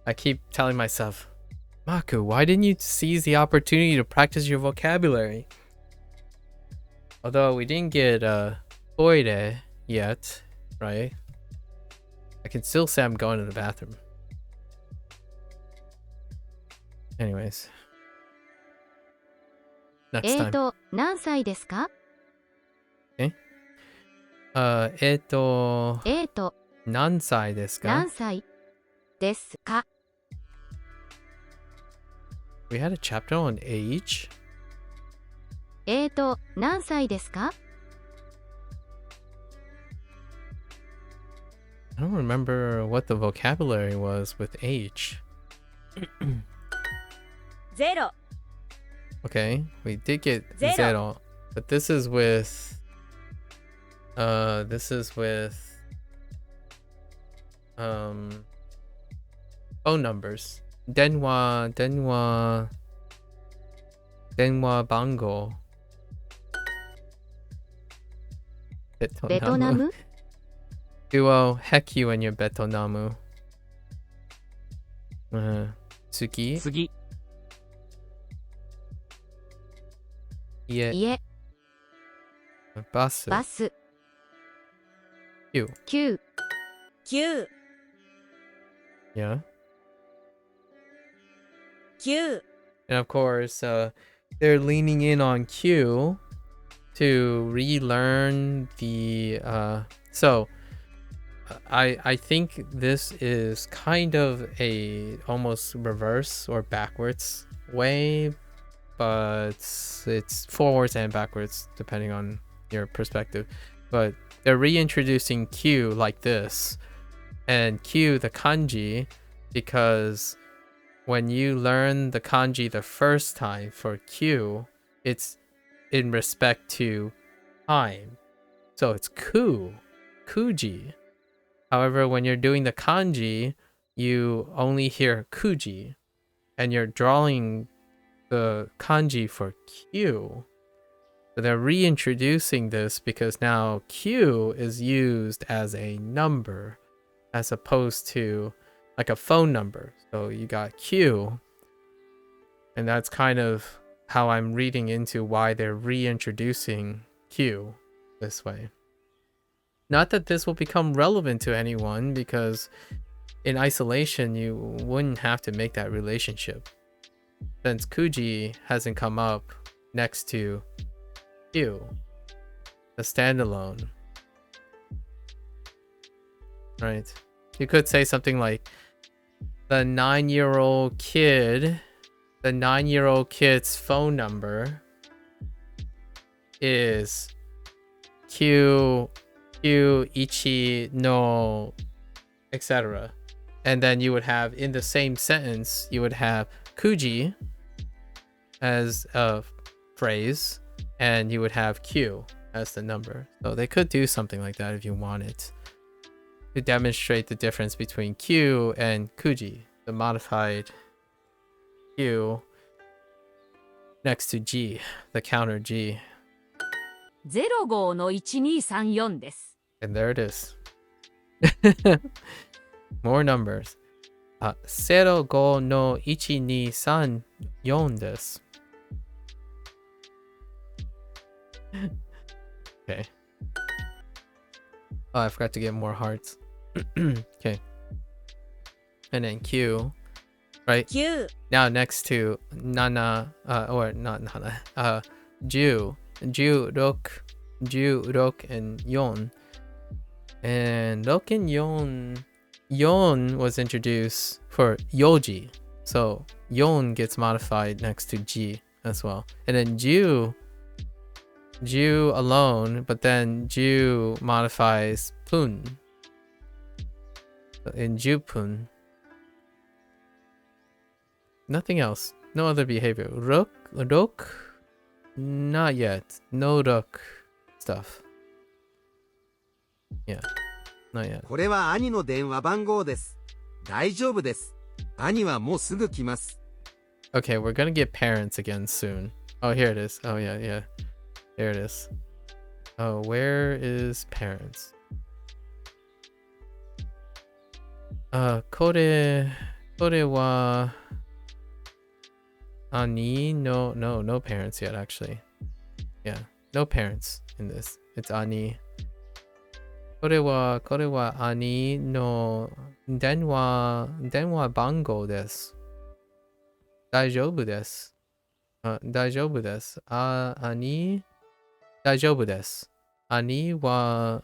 I keep telling myself, Maku, why didn't you seize the opportunity to practice your vocabulary? Although we didn't get toire yet, right? I can still say I'm going to the bathroom. Anyways. Next time. 何歳ですか? Okay. 何歳ですか? 何歳ですか? We had a chapter on age. 何歳ですか? I don't remember what the vocabulary was with age. 0 Okay, we did get Zero. zero, but this is with phone numbers. Denwa bango. ベトナム? Duo heck you and your betonamu. Tsuki. 次 Ie. 家 Basu. バス Q. 9 9 Yeah. 9 And of course, they're leaning in on Q to relearn the I think this is kind of a almost reverse or backwards way, but it's forwards and backwards depending on your perspective. But they're reintroducing Q like this, and Q the kanji, because when you learn the kanji the first time for Q, it's in respect to time. So it's kuji. However, when you're doing the kanji, you only hear kuji, and you're drawing the kanji for Q. So they're reintroducing this because now Q is used as a number as opposed to like a phone number. So you got Q, and that's kind of how I'm reading into why they're reintroducing Q this way. Not that this will become relevant to anyone, because in isolation you wouldn't have to make that relationship, since Kuji hasn't come up next to Q, the standalone. Right? You could say something like the 9-year-old kid's phone number is Q Ichi no, etc. And then you would have, in the same sentence, you would have Kuji as a phrase, and you would have Q as the number. So they could do something like that if you wanted to demonstrate the difference between Q and Kuji, the modified Q next to G, the counter G. 05の1234です。 And there it is. More numbers. 05の1234です。 Okay. Oh, I forgot to get more hearts. Okay. And then Q, right? 9 Now next to Nana, or not Nana, Ju, Rok, and Yon. And Rok and Yon was introduced for Yoji. So Yon gets modified next to G as well. And then Ju alone, but then Ju modifies Pun. In Jupun. Nothing else. No other behavior. Rok, not yet. No Rok stuff. Yeah, not yet. これは兄の電話番号です。大丈夫です。兄はもうすぐ来ます。 Okay, we're gonna get parents again soon. Oh, here it is. Oh, yeah. Here it is. Oh, where is parents? これは ani? No parents yet, actually. Yeah, no parents in this. It's ani. これは ani no 電話番号です。大丈夫です。大丈夫です。ani 大丈夫です。ani wa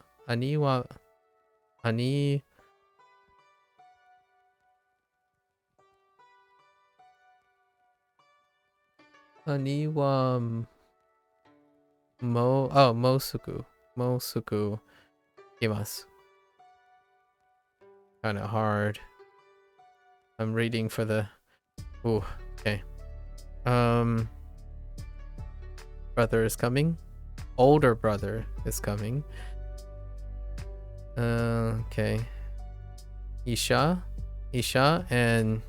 moうすぐ imasu. Kind of hard. I'm reading for the. Ooh, okay. Brother is coming. Older brother is coming. Okay. Isha, and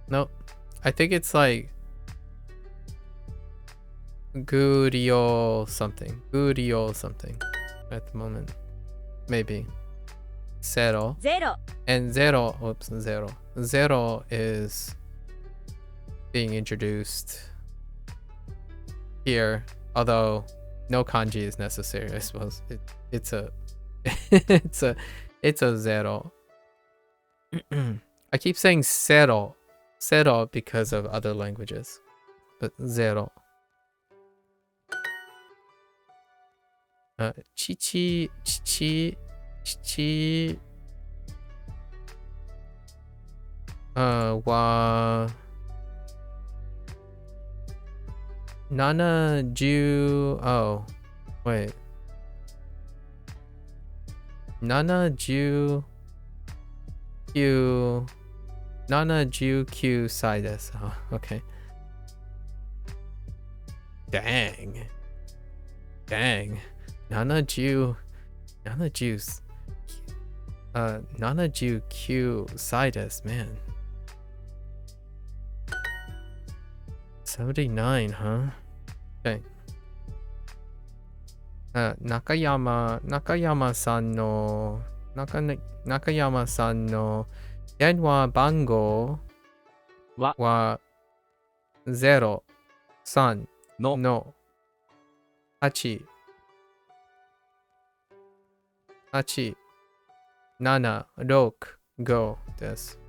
nope. I think it's like Gurio something at the moment. Maybe. Zero. 0 And zero. Zero is being introduced here, although no kanji is necessary, I suppose. It's a it's a zero. I keep saying zero because of other languages, but zero. Chichi wa 70 oh wait 79 歳です oh, okay. Dang 79 歳です man. 79, huh? Okay. 中山さんの電話番号は03の8 765 です。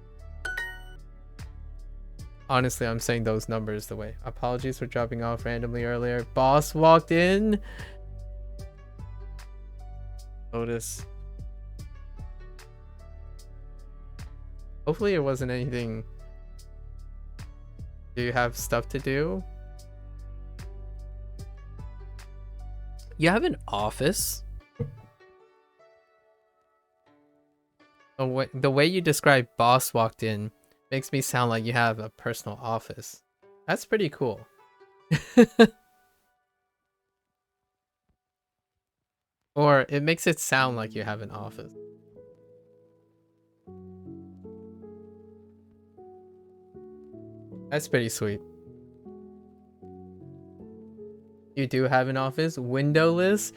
Honestly, I'm saying those numbers the way. Apologies for dropping off randomly earlier. Boss walked in. Otis. Hopefully it wasn't anything. Do you have stuff to do? You have an office? Oh, the way you describe boss walked in makes me sound like you have a personal office. That's pretty cool. Or it makes it sound like you have an office. That's pretty sweet. You do have an office? Windowless?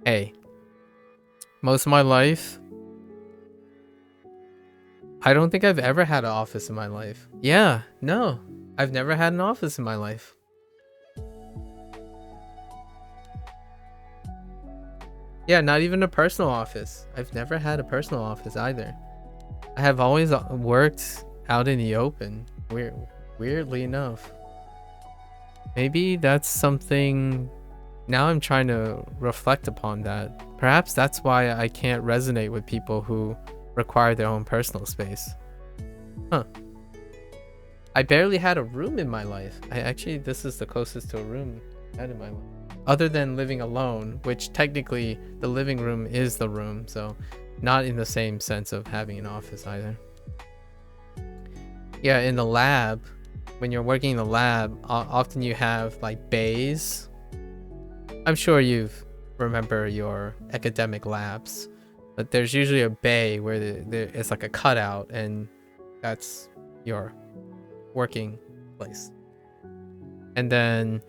Hey. Most of my life, I don't think I've ever had an office in my life. Yeah, no. I've never had an office in my life. Yeah, not even a personal office. I've never had a personal office either. I have always worked out in the open. Weirdly enough. Maybe that's something... Now I'm trying to reflect upon that. Perhaps that's why I can't resonate with people who require their own personal space. Huh. I barely had a room in my life. This is the closest to a room I had in my life. Other than living alone, which technically the living room is the room, so not in the same sense of having an office either. Yeah, in the lab, when you're working in the lab, often you have like bays. I'm sure you remember your academic labs. But there's usually a bay where it's like a cutout, and that's your working place. And then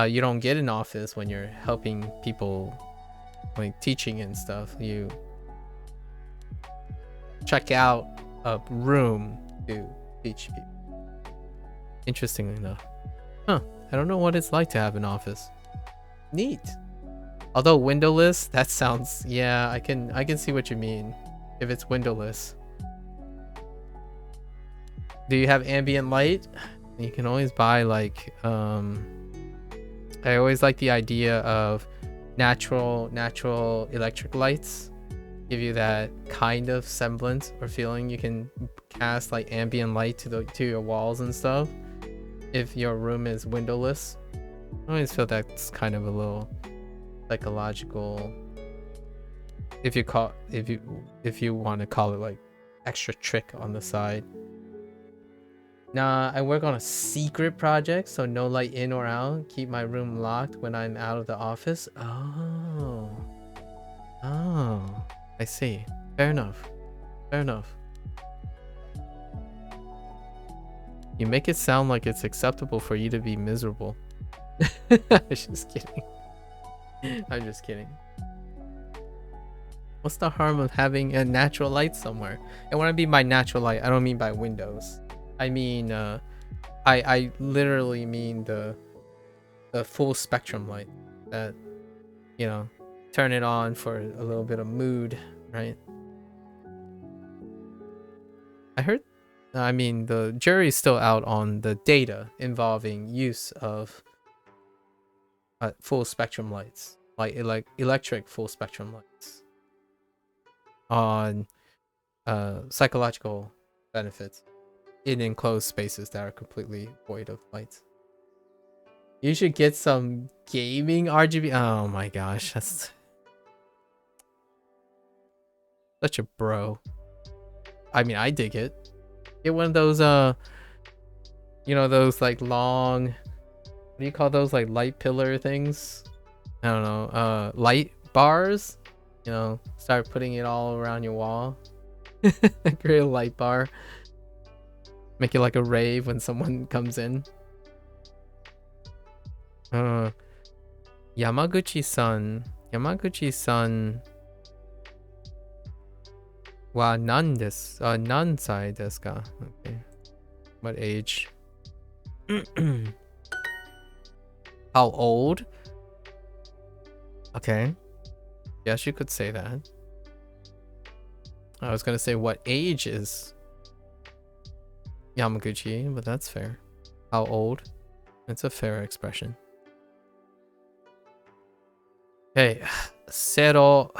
you don't get an office when you're helping people, like teaching and stuff. You check out a room to teach people. Interestingly enough. Huh. I don't know what it's like to have an office. Neat. Although windowless, that sounds, yeah, I can see what you mean if it's windowless. Do you have ambient light? You can always buy like I always like the idea of natural electric lights. Give you that kind of semblance or feeling. You can cast like ambient light to your walls and stuff if your room is windowless. I always feel that's kind of a little psychological, if you want to call it like extra trick on the side. Nah, I work on a secret project, so no light in or out. Keep my room locked when I'm out of the office. Oh, I see. Fair enough. You make it sound like it's acceptable for you to be miserable. I'm just kidding. What's the harm of having a natural light somewhere? And when I mean by natural light, I don't mean by windows. I mean, I literally mean the full spectrum light that, you know, turn it on for a little bit of mood, right? I mean, the jury's still out on the data involving use of full spectrum lights, like electric full spectrum lights, on psychological benefits in enclosed spaces that are completely void of lights. You should get some gaming RGB. Oh my gosh, that's such a bro. I mean, I dig it. Get one of those you know, those like long, what do you call those, like light pillar things? I don't know, light bars, you know, start putting it all around your wall. Create a light bar, make it like a rave when someone comes in. Yamaguchi-san wa nan desu, nan sai desu ka? Okay. What age? How old? Okay. Yes, you could say that. I was gonna say what age is Yamaguchi, but that's fair. How old? It's a fair expression. Okay. 0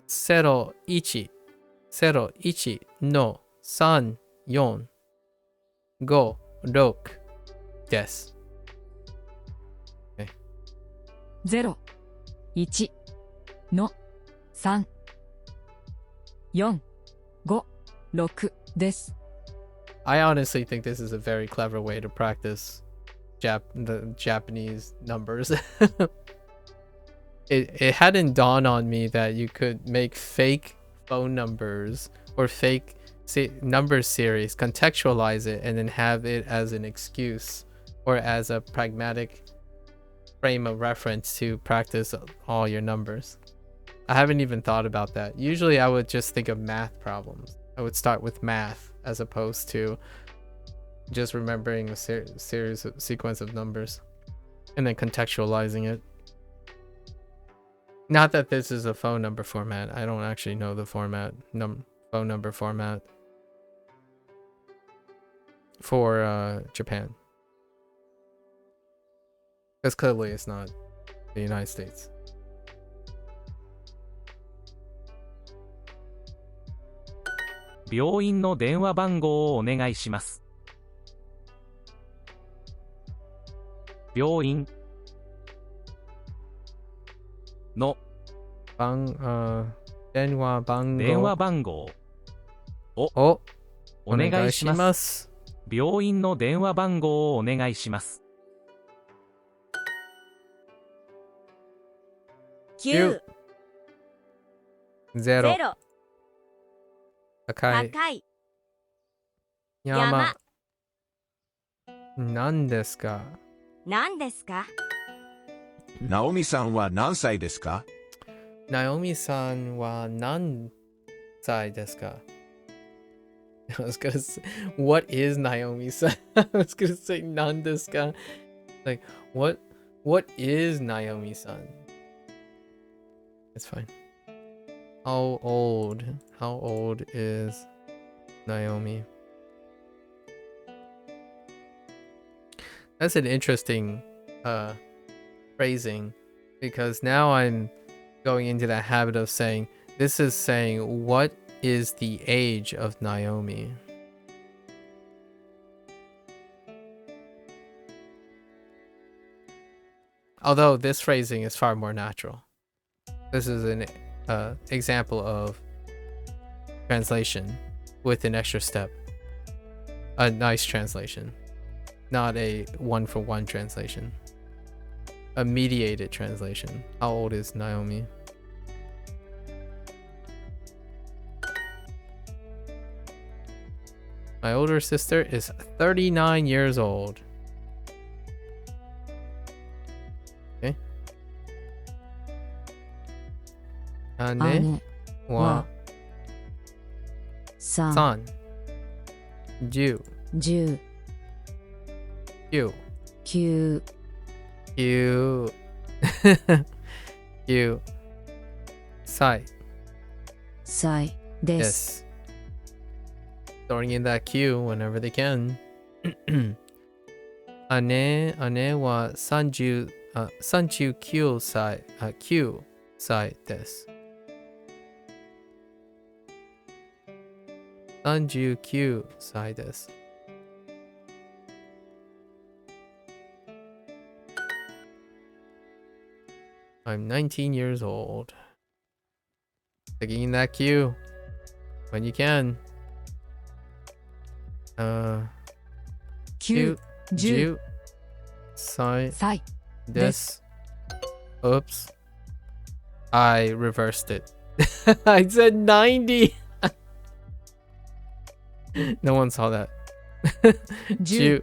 1 0 1の3 4 5 6です。Okay. 0 1の3 4 5 6です。I honestly think this is a very clever way to practice the Japanese numbers. It hadn't dawned on me that you could make fake phone numbers or fake number series, contextualize it, and then have it as an excuse or as a pragmatic frame of reference to practice all your numbers. I haven't even thought about that. Usually I would just think of math problems. I would start with math as opposed to just remembering a sequence of numbers and then contextualizing it. Not that this is a phone number format. I don't actually know the format, phone number format for Japan. Because clearly it's not the United States. "病院の電話番号をお願いします」。病院の電話番号をお願いします。病院の電話番号をお願いします。9 0 Takai. 高い Yama. 何ですか? 何ですか ナオミさんは何歳ですか? Naomi-san wa nan sai desu ka? I was gonna say, what is Naomi-san? I was gonna say nan desu ka? Like, what is Naomi-san? It's fine. How old is Naomi? That's an interesting phrasing, because now I'm going into that habit of saying, this is saying, what is the age of Naomi? Although this phrasing is far more natural. This is an example of translation with an extra step. A nice translation, not a one-for-one translation. A mediated translation. How old is Naomi? My older sister is 39 years old. Okay. Ane wa san. Ju. 10 Q. 9 Q. Q. Sai. 歳です Yes. Throwing in that Q whenever they can. Ane wa 39 歳 Q 歳です 39歳です I'm 19 years old. Sticking in that Q when you can. 9 10 歳歳 です Oops. I reversed it. I said 90. No one saw that. 19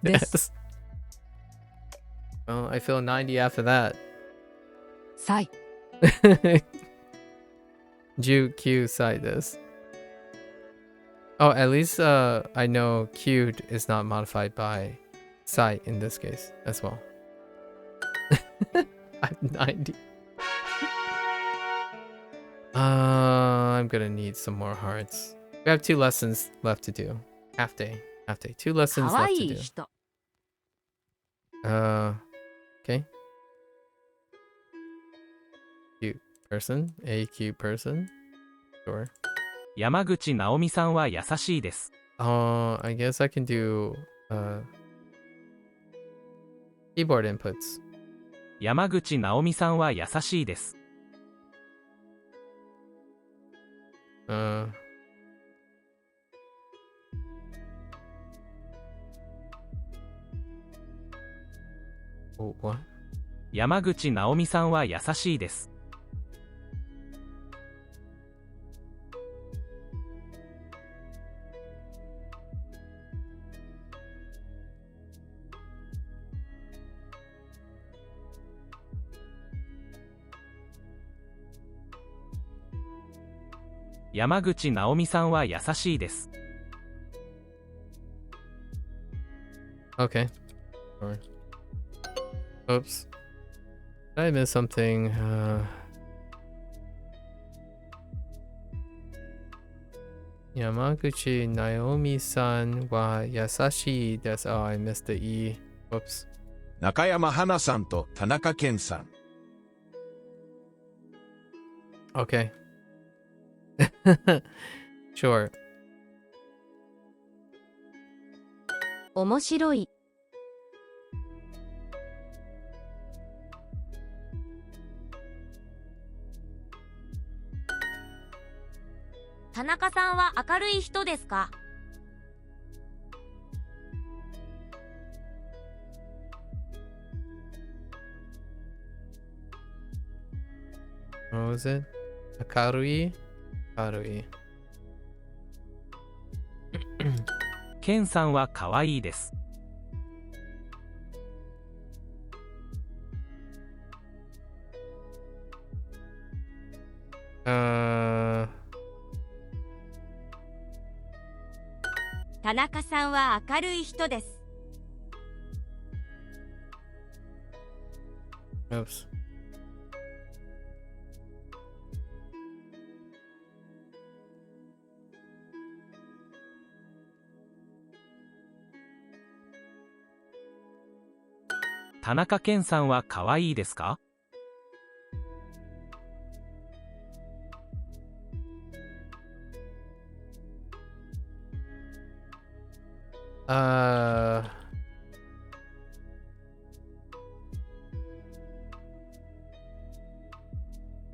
Yes. Well, I feel 90 after that. 歳 19 歳です Oh, at least I know Q is not modified by sai in this case as well. I'm 90. I'm gonna need some more hearts. We have 2 lessons left to do. Half day. 2 lessons かわ left い to い do. 人 Okay. Cute person. A cute person. Sure. 山口直美さんは優しいです。I guess I can do keyboard inputs. 山口直美さんは優しいです。Oh, what? 山口直美さんは優しいです。山口直美さんは優しいです。Okay. Sure. Oops. Did I miss something? Yamaguchi Naomi-san wa yasashi desu. Oh, I missed the E. Whoops. 中山花さんと田中健さん。 Okay. Sure. 面白い田中さんは明るい人ですか What was it? Akarui? Akarui. ケンさんは可愛いです。田中さんは明るい人です。Oops.「田中健さんは可愛いですか？」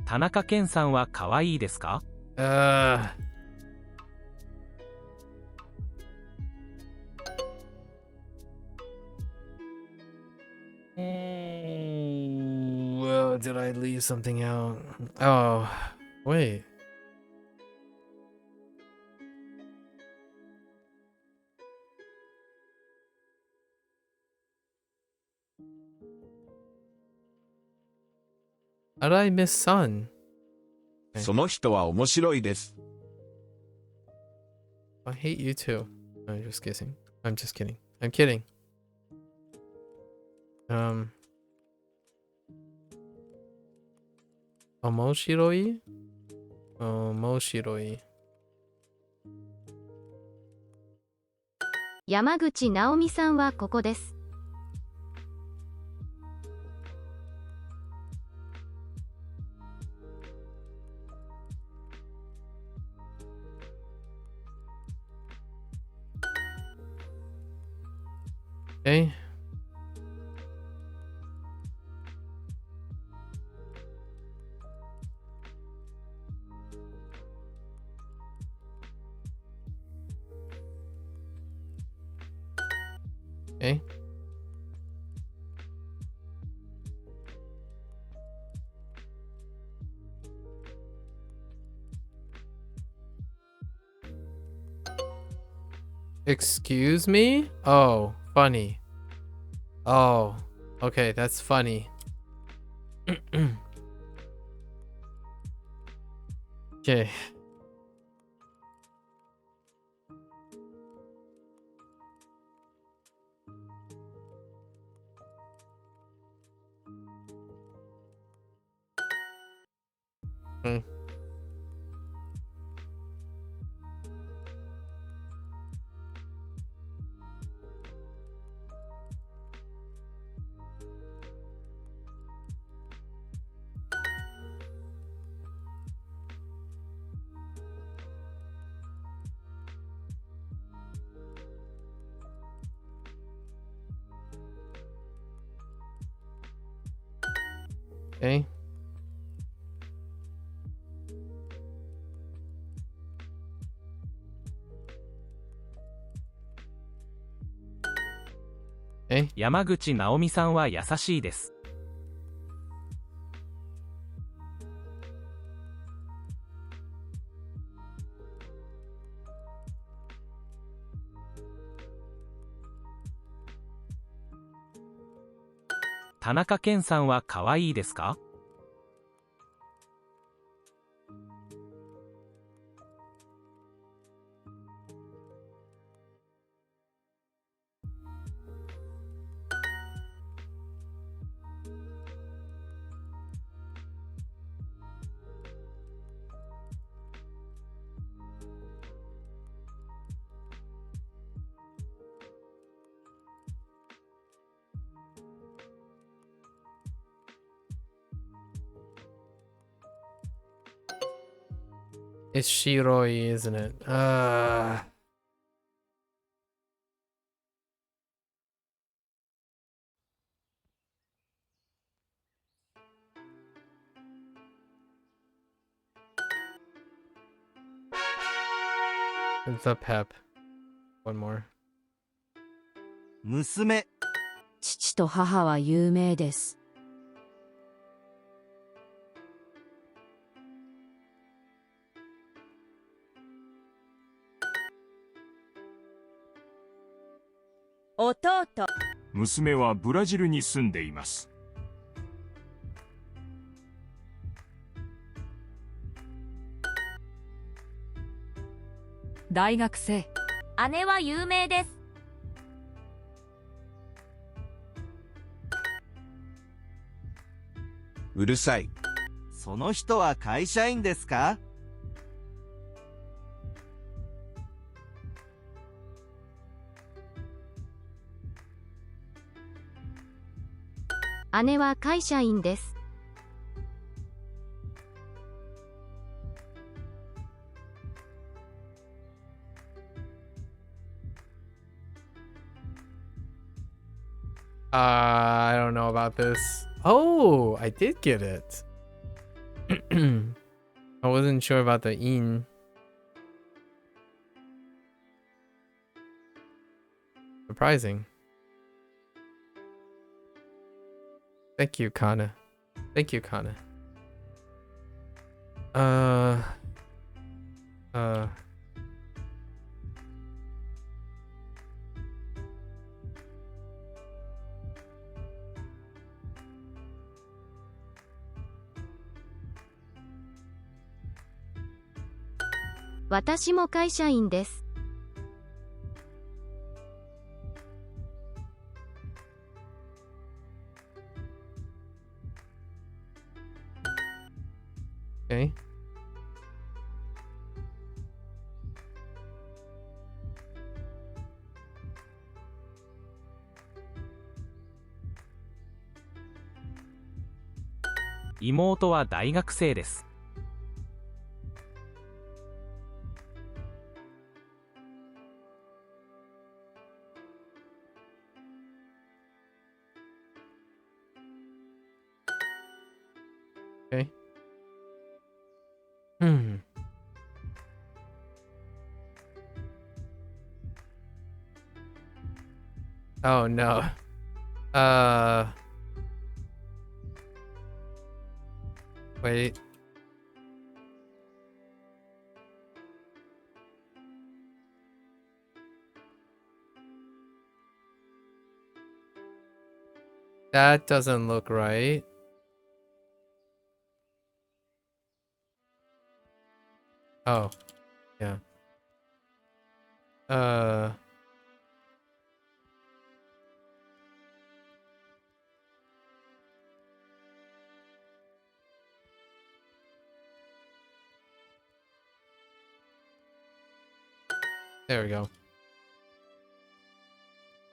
田中健さんは可愛いですか？Well, did I leave something out? Oh, wait. How did I miss sun? その人は面白いです。I hate you too. I'm just kidding. I'm just kidding. I'm kidding. Omoshiroi? Omoshiroi. 山口直美さんはここです。Okay. Okay. Excuse me? Oh, funny. Oh, okay, that's funny. Okay. Okay. Okay. 山口直美さんは優しいです。田中健さんは可愛いですか？It's Shiroi, isn't it? The pep. One more. 娘、父と母は有名です。弟。娘はブラジルに住んでいます。大学生。姉は有名です。うるさい。その人は会社員ですか？姉は会社員です。I don't know about this. Oh, I did get it. I wasn't sure about the in. Surprising. Thank you, Kana. Thank you, Kana. Uh. 私も会社員です。Okay.「妹は大学生です」。Okay. Hmm. Oh no. Wait. That doesn't look right. Oh, yeah. There we go.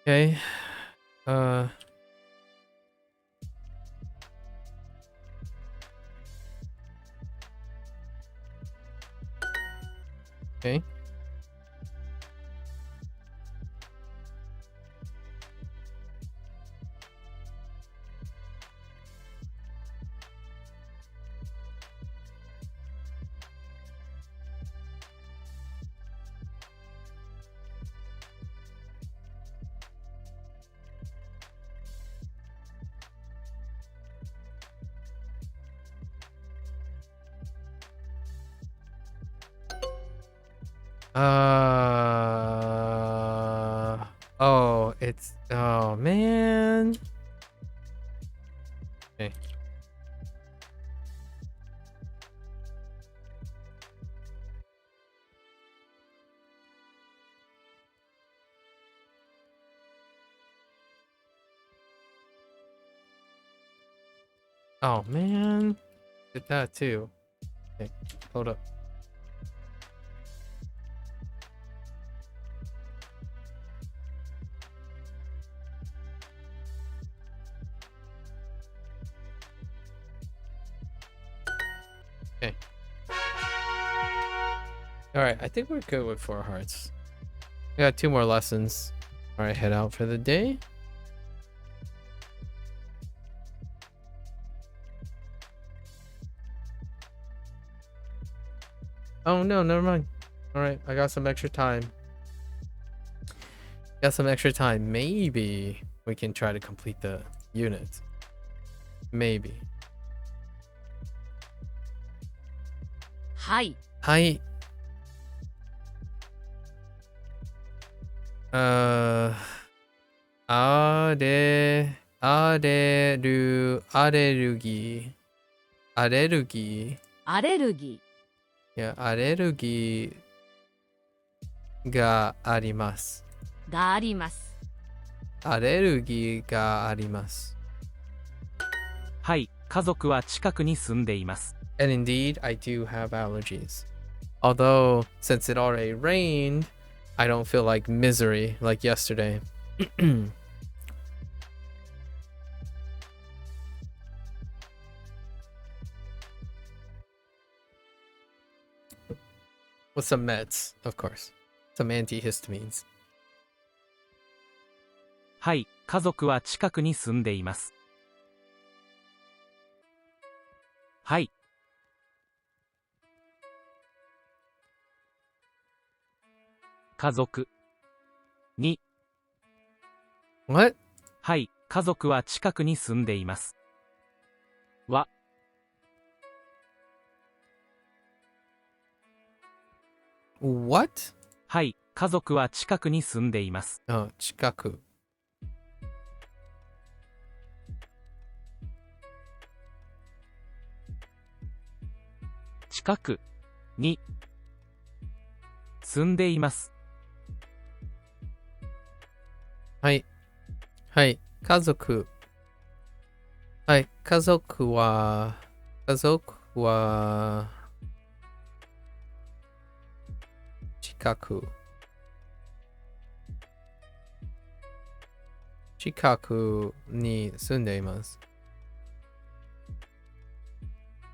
Okay. Okay. Oh, it's, oh man. Okay. Oh man. Did that too. Okay, hold up. Okay. Alright, I think we're good with 4 hearts. We got 2 more lessons. Alright, head out for the day. Oh no, never mind. Alright, I got some extra time. Got some extra time. Maybe we can try to complete the unit. Maybe. はい。はい。アレルギー。アレルギアレルギー。いや、アレルギーがあります。ーがあります。アレルギーがあります。はい、家族は近くに住んでいます。And indeed, I do have allergies. Although, since it already rained, I don't feel like misery like yesterday. With some meds, of course. Some antihistamines. はい、家族は近くに住んでいます。はい。家族に What? はい、家族は近くに住んでいます。は What? はい、家族は近くに住んでいます。Oh, 近く。近くに住んでいます。はい。はい。家族。はい。家族は、近く。近くに住んでいます。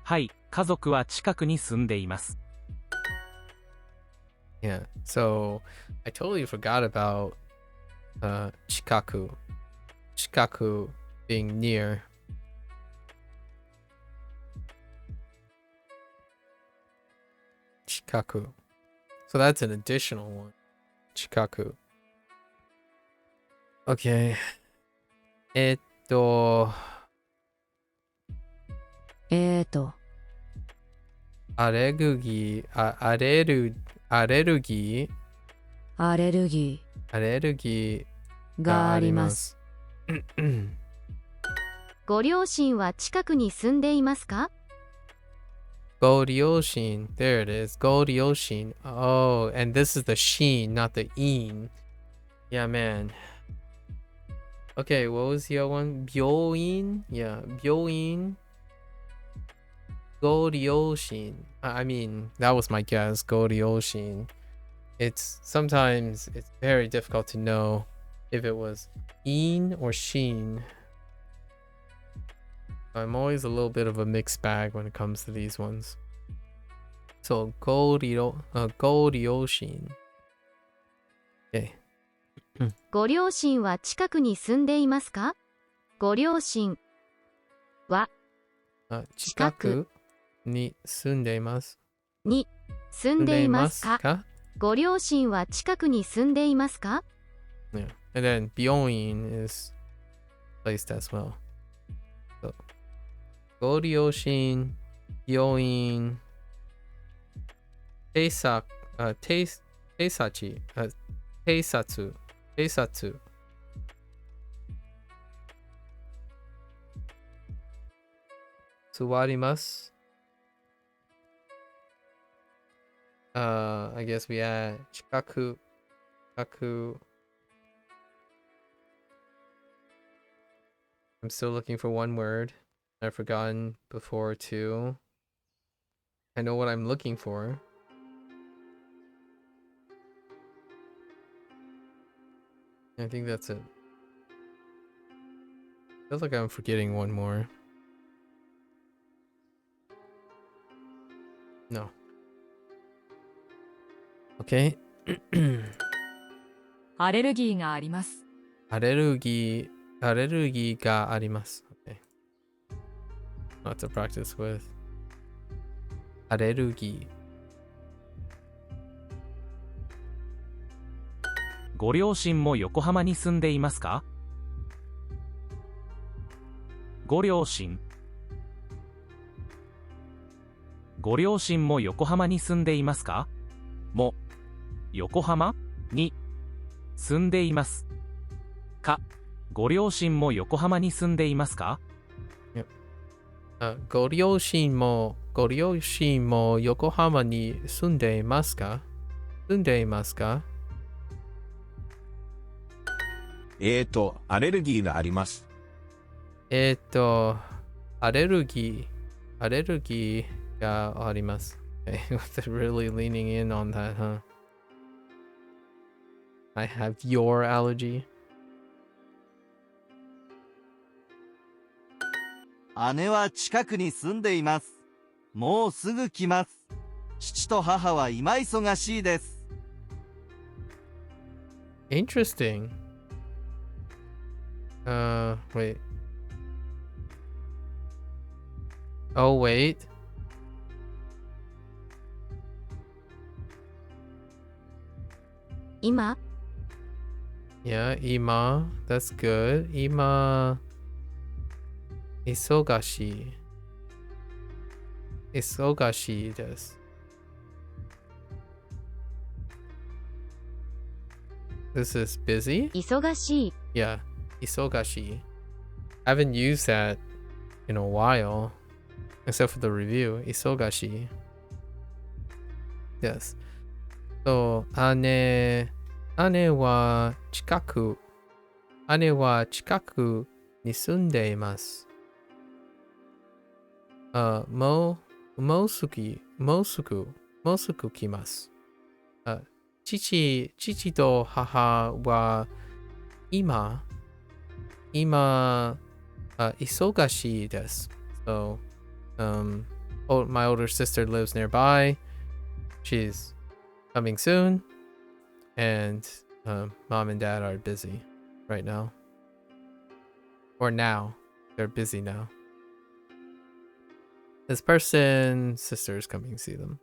はい、家族は近くに住んでいます。Yeah, so I totally forgot about chikaku. Chikaku being near. Chikaku. So that's an additional one. Chikaku. Okay. アレルギー、アレルギーがあります。ご両親は近くに住んでいますか？ご両親 there it is ご両親 oh and this is the sheen not the een yeah man okay what was the other one 病院 yeah 病院ご両親 I mean that was my guess ご両親 it's sometimes it's very difficult to know if it was een or sheen. I'm always a little bit of a mixed bag when it comes to these ones. So,ご両親. Okay. ご両親は近くに住んでいますか？ご両親は近くに住んでいます。に住んでいますか？ご両親は近くに住んでいますか？ Yeah. And then 病院 is placed as well. So, ご両親、病院、偵察、偵察。座ります。I guess we add 近く。I'm still looking for one word. I've forgotten before too. I know what I'm looking for. I think that's it. Feels like I'm forgetting one more. No. Okay. アレルギーがあります。アレルギーがあります。Okay. Not to practice with. アレルギー。ご両親も横浜に住んでいますか？ご両親も横浜に住んでいますか？も横浜に住んでいますかご両親も横浜に住んでいますか？ご両親も横浜に住んでいますか？アレルギーがあります。アレルギーがあります。Okay, they're really leaning in on that, huh? I have your allergy. 姉は近くに住んでいます。もうすぐ来ます。父と母は今忙しいです。Interesting. Wait. Oh, wait. Ima? Yeah, Ima. That's good. Ima. Isogashi. Isogashi desu. This is busy? 忙しい。 Yeah, isogashi. I haven't used that in a while, except for the review. Isogashi. Yes. So, 姉は近くに住んでいます。もうすぐ来ます。父と母は今、忙しいです。So, my older sister lives nearby. She's coming soon. And mom and dad are busy right now. Or now. They're busy now. This person's sister is coming to see them.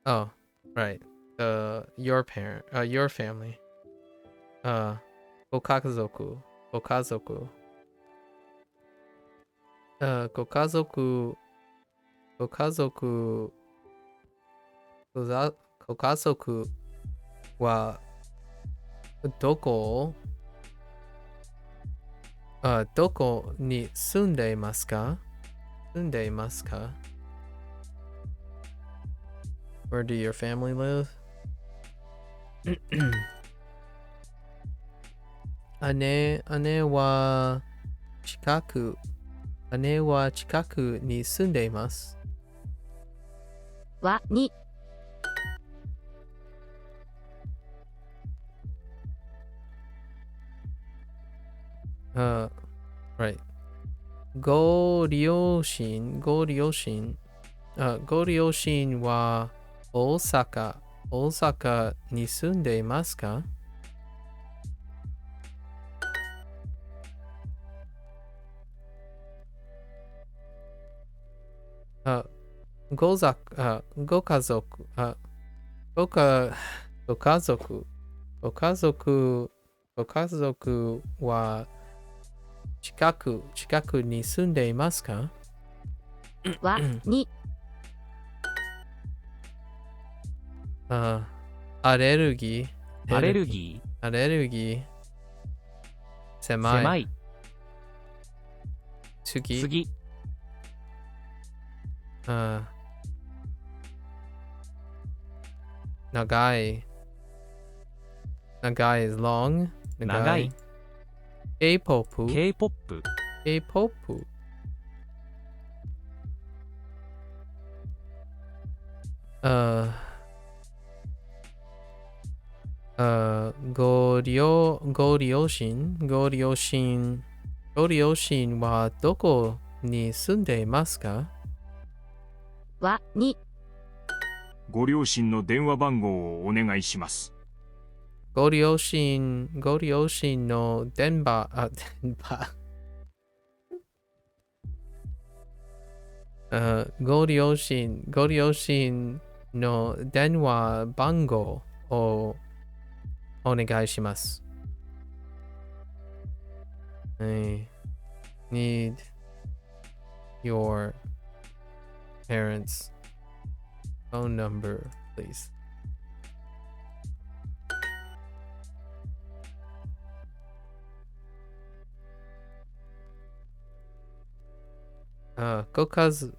Oh, right. Your family. ご家族。ご家族はどこに住んでいますか？ Where do your family live? 姉は近くに住んでいます。はに。Right. ご両親は大阪に住んでいますか？ご家族は近くに住んでいますか？はに。アレルギー狭い次長い is long 長い K-POPご両親はどこに住んでいますか？はに。ご両親の電話番号をお願いします。ご両親の電話ご両親の電話番号をお願いします。need your parents' phone number, please. Gokazoku.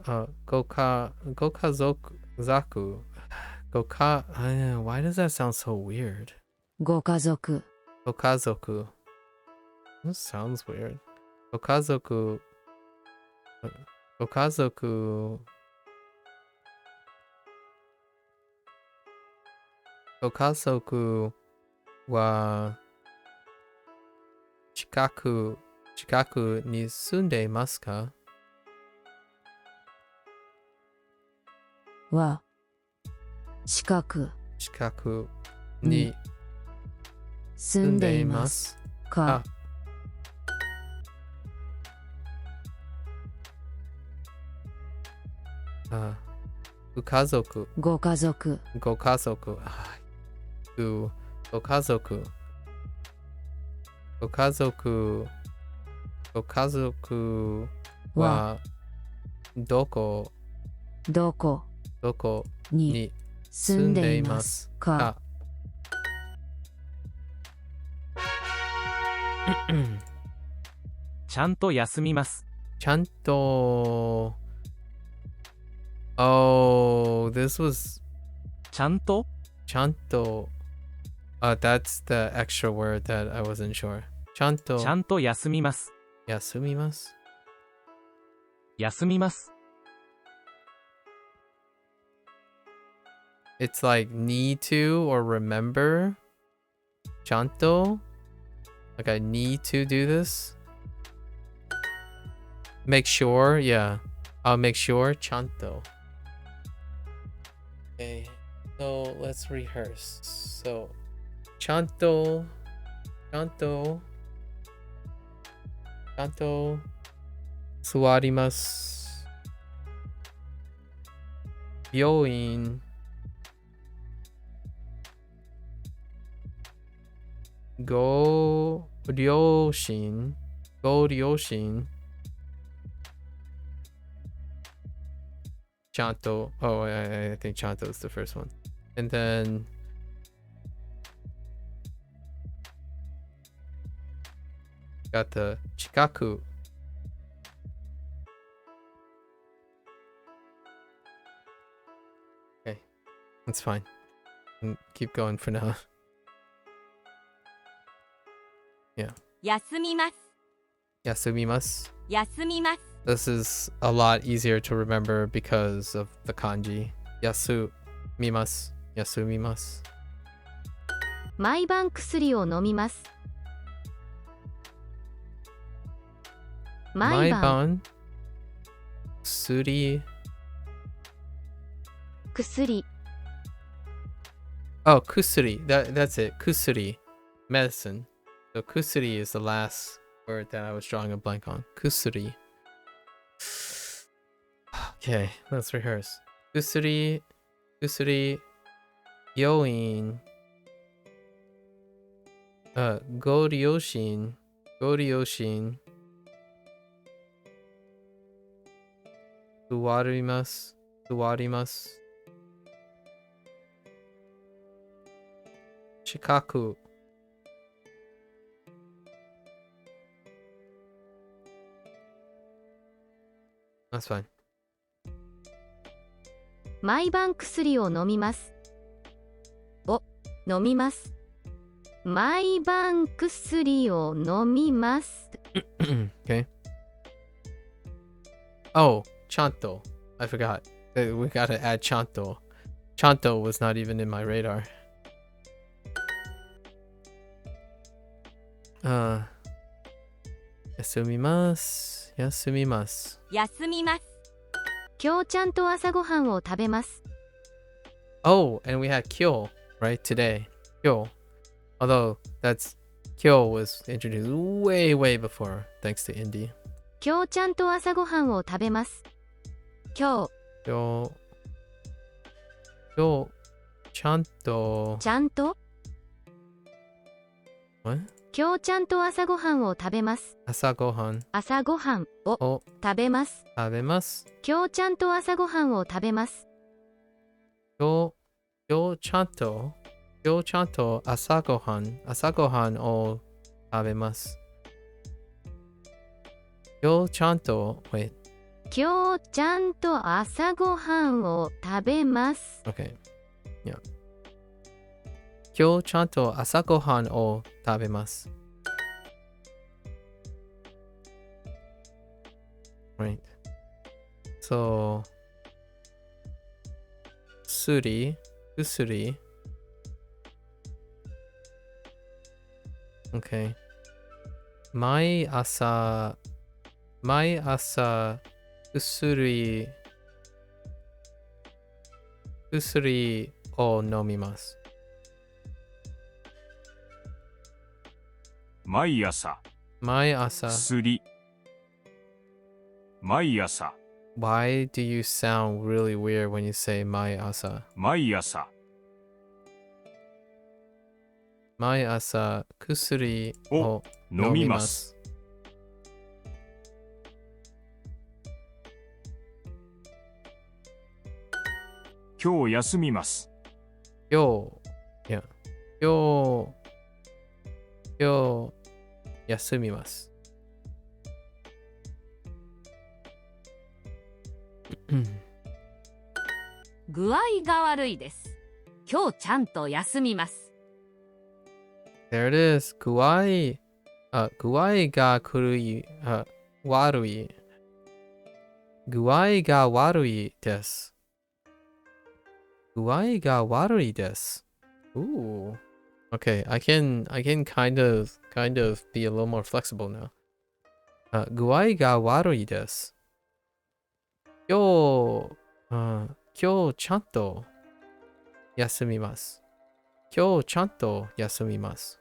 Why does that sound so weird? ご家族 Gokazoku. This sounds weird. Gokazoku. Gokazoku. Gokazoku wa chikaku ni sunde masu ka? は近くに住んでいますか。ご家族。ご家族。ご家族。ご家族。ご家族。ご家族はどこに住んでいますか。ちゃんと休みます。ちゃんと。Oh, this was ちゃんと Chanto. That's the extra word that I wasn't sure. ちゃんと休みます。休みます。休みます。It's like need to or remember. Chanto. Like I need to do this. Make sure, yeah. I'll make sure. Chanto. Okay, so let's rehearse. So, chanto, 座ります。病院。ご両親。Chanto. Oh, I think Chanto is the first one. And then got the Chikaku. Okay, that's fine. Keep going for now. Yeah. 休みます。休みます。休みます。This is a lot easier to remember because of the kanji. Yasumimasu. Yasumimasu. 毎晩薬を飲みます。毎晩薬 Oh, kusuri. That's it. Kusuri. Medicine. So kusuri is the last word that I was drawing a blank on. Kusuri. Okay, let's rehearse. Kusuri, yoin. Goryoshin. 座ります。近く。That's fine. 毎晩薬を飲みます。飲みます。毎晩薬を飲みます。Okay. Oh, Chanto. I forgot. We gotta add Chanto. Chanto was not even in my radar. 休みます。今日ちゃんと朝ごはんを食べます。Oh, and we had Kyo, right, today. Kyo. Although, Kyo was introduced way before, thanks to Indy. 今日ちゃんと朝ごはんを食べます。今日ちゃんと What? 今日ちゃんと朝ごはんを食べます。朝ごはん朝ごはんをを食べます。食べます。今日ちゃんと朝ごはんを食べます。今日ちゃんと朝ごはんを食べます。今日ちゃんと wait 今日ちゃんと朝ごはんを食べます。 okay yeah 今日ちゃんと朝ごはんを食べます。 right so 薬 okay 毎朝薬を飲みます。毎朝薬毎朝 Why do you sound really weird when you say 毎朝毎朝薬を飲みます。今日休みます。今日休みます。具合が悪いです。今日ちゃんと休みます。 There it is. 具合が悪い。具合が悪いです。具合が悪いです。Ooh. Okay, I can kind of be a little more flexible now. 具合が悪いです。今日ちゃんと休みます。今日ちゃんと休みます。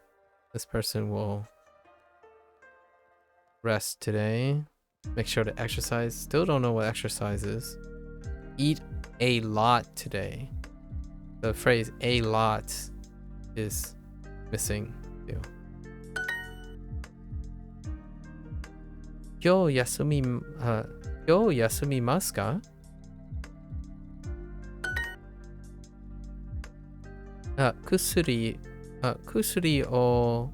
This person will rest today. Make sure to exercise. Still don't know what exercise is. Eat a lot today. The phrase a lot is missing too. 今日休みますか？薬を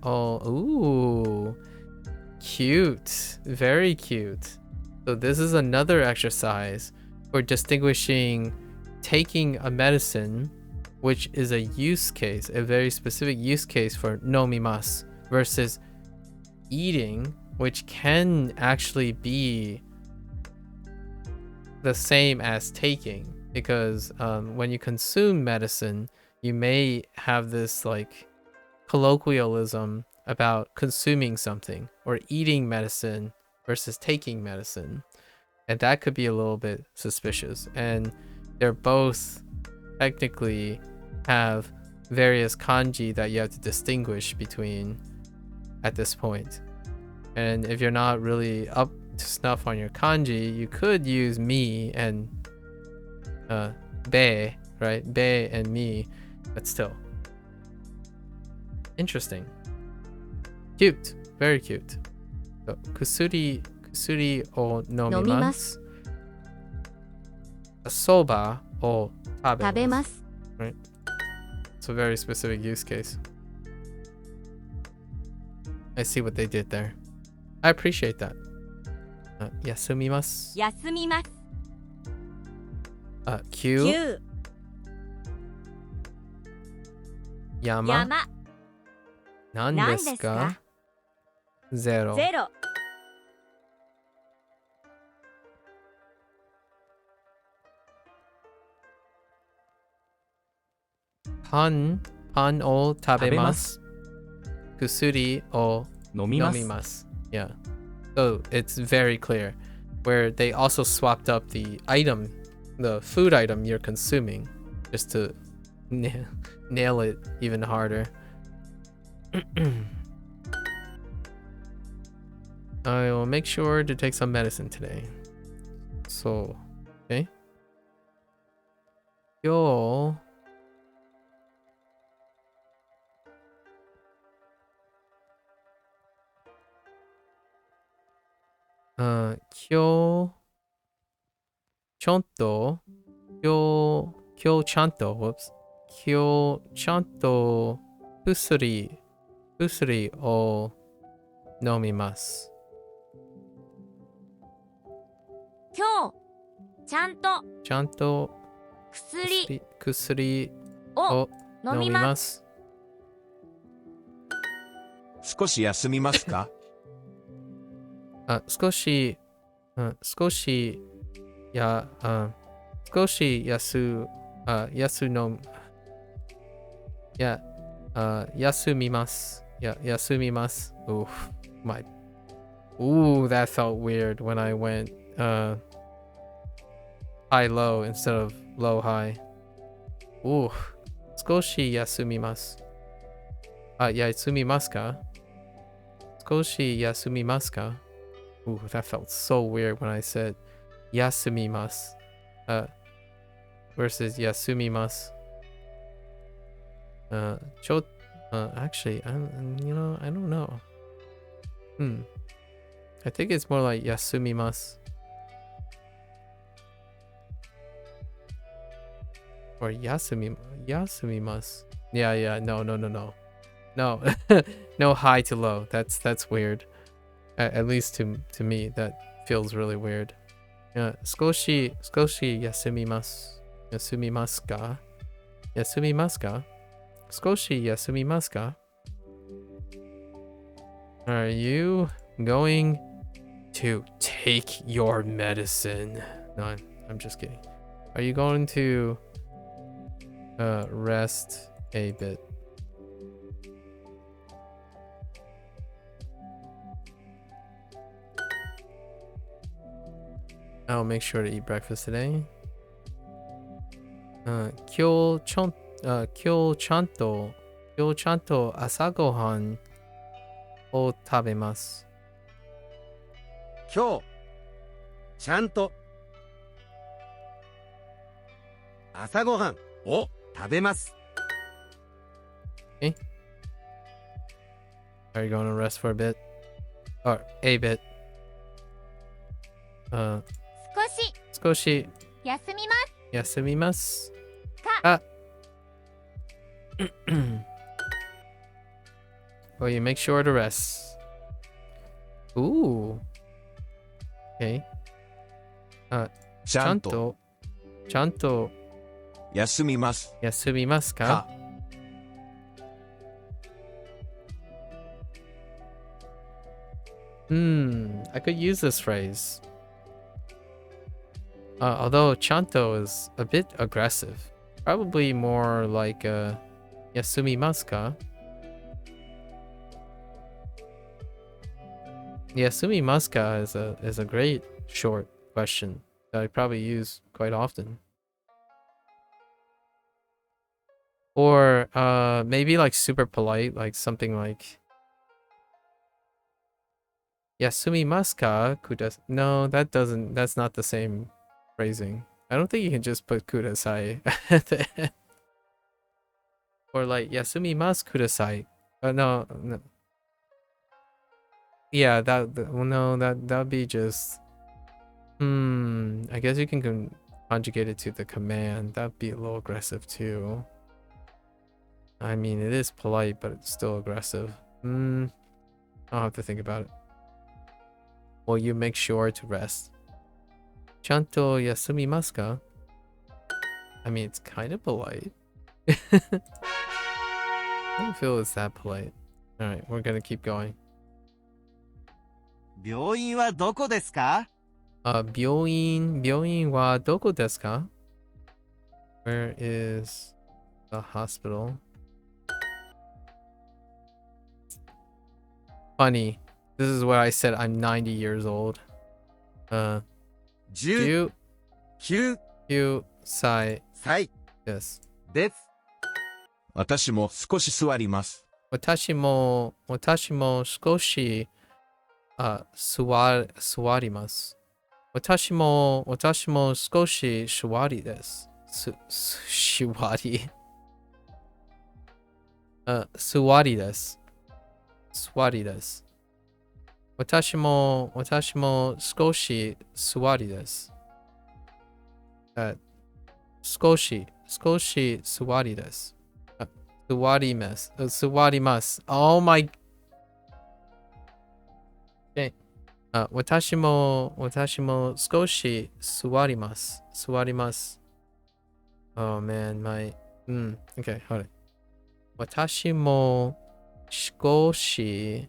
ooh, cute, very cute. So this is another exercise for distinguishing taking a medicine, which is a use case, a very specific use case for nomimasu, versus eating, which can actually be the same as taking, because when you consume medicine, you may have this like colloquialism about consuming something or eating medicine versus taking medicine, and that could be a little bit suspicious. And they're both technically have various kanji that you have to distinguish between at this point. And if you're not really up to snuff on your kanji, you could use mi and be, right? Be and mi, but still. Interesting. Cute. Very cute. So, kusuri o nomimasu. Soba o tabemasu. Right? It's a very specific use case. I see what they did there. I appreciate that. Yasumimasu. 休みます。 Q. 山。山。何ですか？ゼロ。ゼロ。パンを食べます。薬を飲みます。飲みます。Yeah. So it's very clear where they also swapped up the item, the food item you're consuming, just to nail it even harder. I will make sure to take some medicine today. So, okay. 今日ちょんと今日ちゃんと whoops 今日ちゃんと薬を飲みます。今日ちゃんと薬をを飲みます。少し休みますか？少し休みます。休みます。Ooh, that felt weird when I went high low instead of low high. Ooh, 少し休みます。休みますか？少し休みますか？ Ooh, that felt so weird when I said 休みます versus 休みます。Actually, I don't know. I think it's more like 休みます or 休みます。Yeah, no. No, no high to low. That's weird. At least to me, that feels really weird. 少し休みます。休みますか？休みますか？少し休みますか？ Are you going to take your medicine? No, I'm just kidding. Are you going to rest a bit? I'll make sure to eat breakfast today. 今日ちゃんと朝ごはんを食べます。今日ちゃんと朝ごはんを食べます。Are you going to rest for a bit? Or a bit? 少し休みますか。Well, you make sure to rest. Ooh. Okay. ちゃんと休みますか。I could use this phrase. Although chanto is a bit aggressive. Probably more like yasumimasu ka? Yasumimasu ka is a great short question that I probably use quite often. Or maybe like super polite, like something like Yasumimasu ka kudas. No, that's not the same phrasing. I don't think you can just put kudasai at the end. Or like yasumimasu kudasai. No. Yeah, that'd be just I guess you can conjugate it to the command. That'd be a little aggressive too. I mean, it is polite, but it's still aggressive. I'll have to think about it. Well, you make sure to rest. Chanto yasumimasu ka? I mean, it's kind of polite. I don't feel it's that polite. Alright, we're gonna keep going. 病院はどこですか？病院はどこですか? Where is the hospital? Funny. This is what I said. I'm 90 years old. 19歳 です。私も少し座ります。私も少し座ります。私も少し座りです。座り。座りです。座りです。私も少し座りです。少し座りです。座ります。Oh my. Okay. 私も少し座ります。Oh man, okay, hold it. 私も少し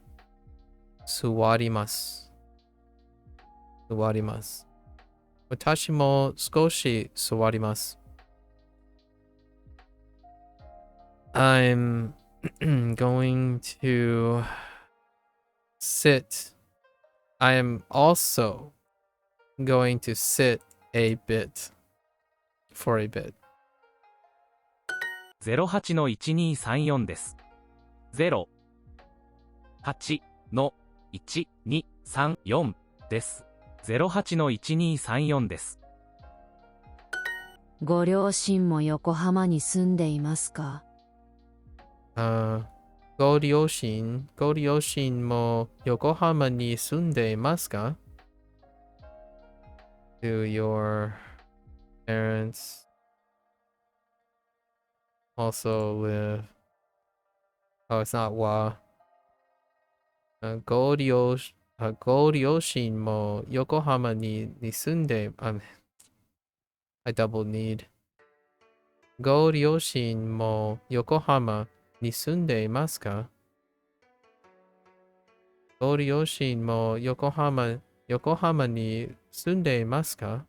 座ります。私も少し座ります。I'm going to sit. I am also going to sit a bit for a bit. 08の1234です。08の1234です。08の1234です。ご両親も横浜に住んでいますか？ご両親も横浜に住んでいますか？ Do your parents also live? Oh, it's not は。ご両親も横浜に住んで、I double need. ご両親も横浜に住んでいますか？ご両親も横浜に住んでいますか？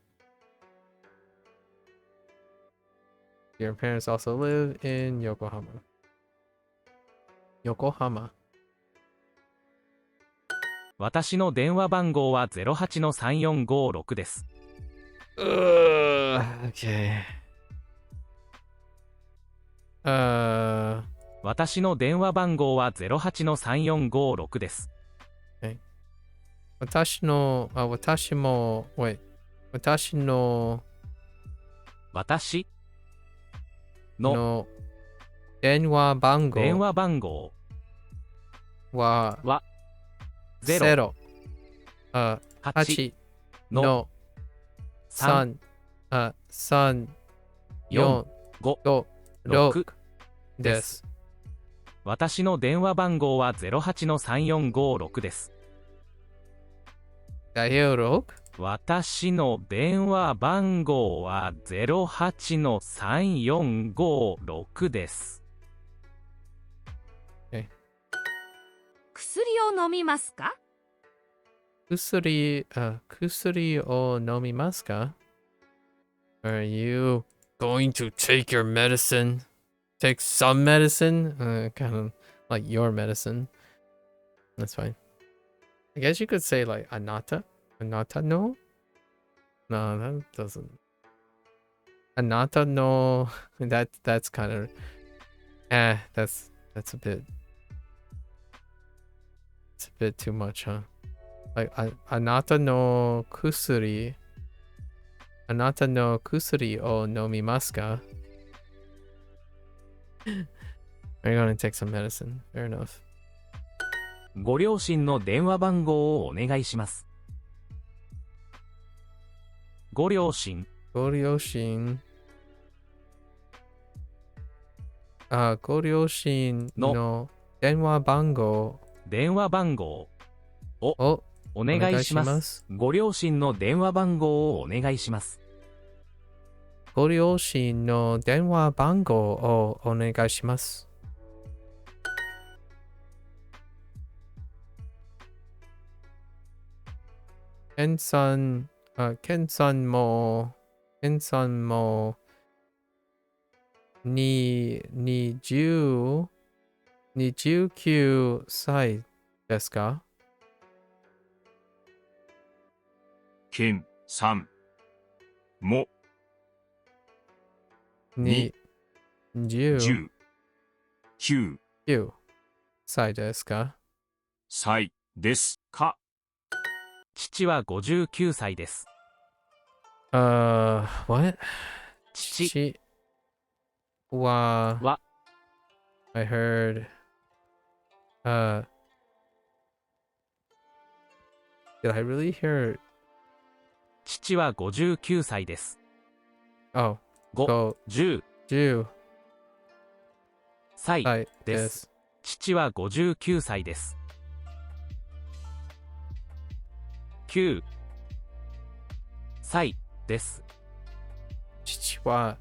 Your parents also live in Yokohama. 横浜。私の電話番号は08の3456です。Okay. 私の電話番号は08の3456です。私の電話番号は0、8の3、4、5、6です。私の電話番号は08の3456です。私の電話番号は08の3456です。薬を飲みますか？薬を飲みますか？ Are you going to take your medicine? Take some medicine? Kind of like your medicine. That's fine. I guess you could say like anata. Anata no? No, that doesn't. Anata no. That's kind of. That's a bit. It's a bit too much, huh? Like anata no kusuri. Anata no kusuri o nomimasu ka? Are you gonna take some medicine? Fair enough. ご両親の電話番号をお願いします。ご両親の電話番号をお願いします。ご両親の電話番号をお願いします。ご両親の電話番号をお願いします。ケンさんも29歳ですか？ケンさんも29 歳ですか？歳ですか？父は59歳です。What? 父は I heard Did I really hear? 父は59歳です。Oh, 5、10、 10歳で です。す。父は59歳です。9歳です。父は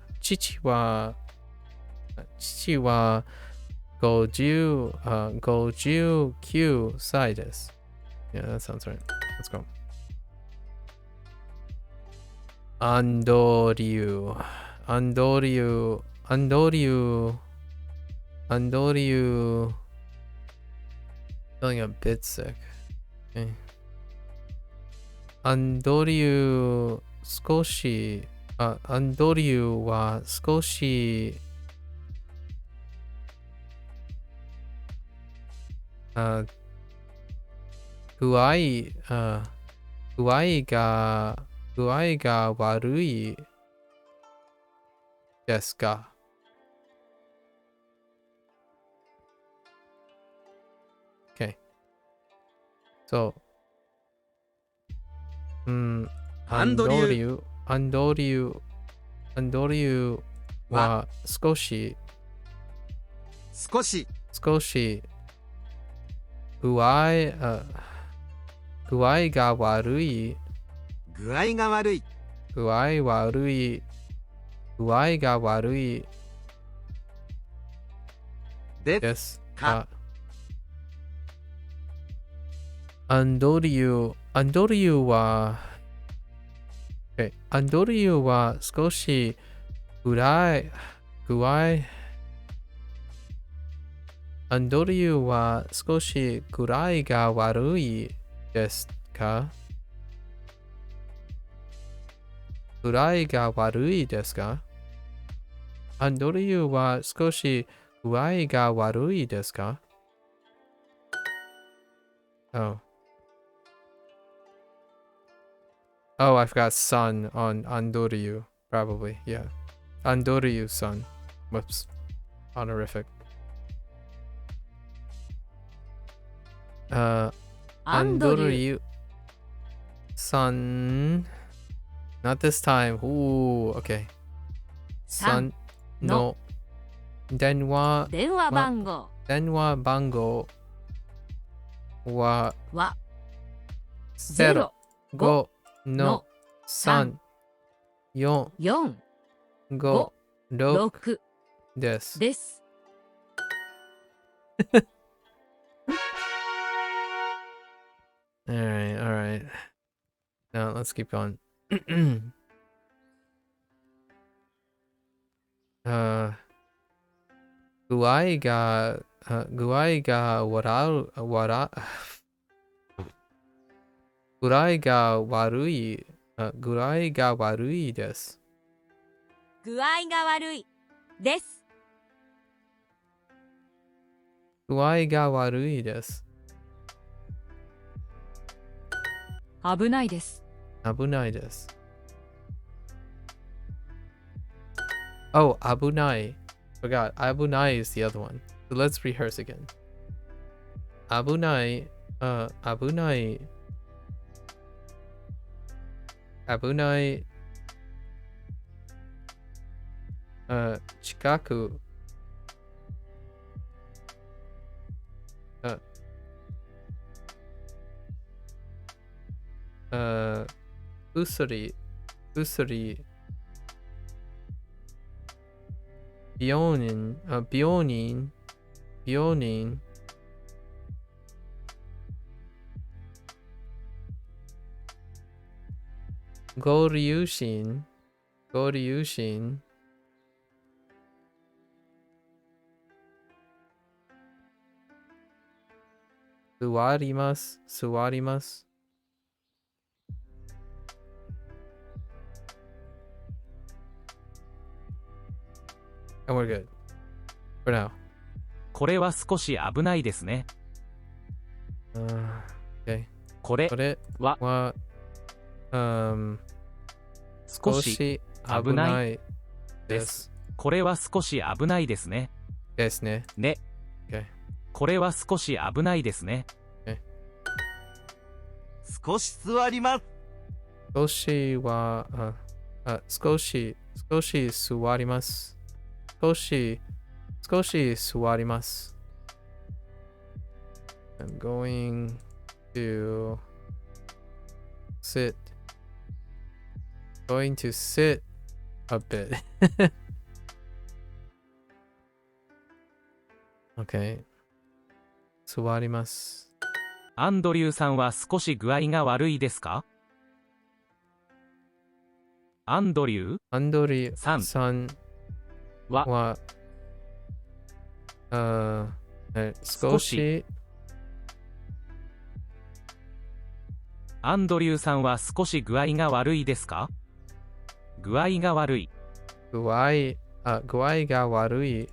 59歳です。Yeah, that sounds right. Let's go. アンドリュー Feeling a bit sick. Okay. アンドリューは少し具合が悪いですか？ Okay. So, アンドリューは少し具合が悪いですか？アンドリューは少し具合が悪いですか？アンドリューは少し具合が悪いですか？ Oh, I forgot son on Andoryu, probably. Yeah. Andoryu son. Whoops. Honorific. Andoryu son. Not this time. Ooh, okay. Son no 電話番号は0、5の3、4、5、6です。Alright. Now let's keep going. 具合が悪いです。具合が悪いです。具合が悪いです。危ないです。危ないです。Oh, 危ない。Forgot. 危ない is the other one. So let's rehearse again. 危ない。危ない。危ない。近く。薬。病人。ご両親。座ります。And we're good. For now. これは少し危ないですね。Okay. これは少し危ないです。これは少し危ないですね。ですね。ね。Okay. これは少し危ないですね。少し座ります。少しは、少し座ります。少し座ります。I'm going to sit. Going to sit a bit. Okay. 座ります。アンドリューさんは少し具合が悪いですか？アンドリューさんは少しアンドリューさんは少し具合が悪いですか？具合が悪い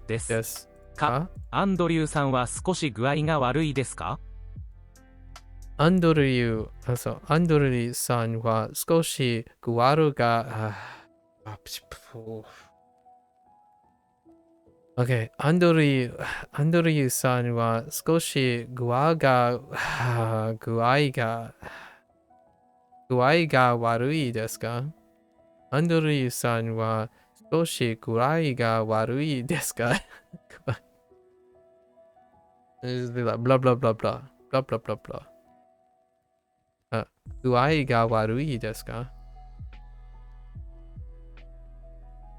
ですか？アンドリューさんは少し具合が悪いですか？アンドリューさんは少し具合が、Okay. アンドリューさんは少し具合が悪いですか？アンドリューさんは少し具合が悪いですか？ blah blah blah blah blah blah blah blah blah. 具合が悪いですか？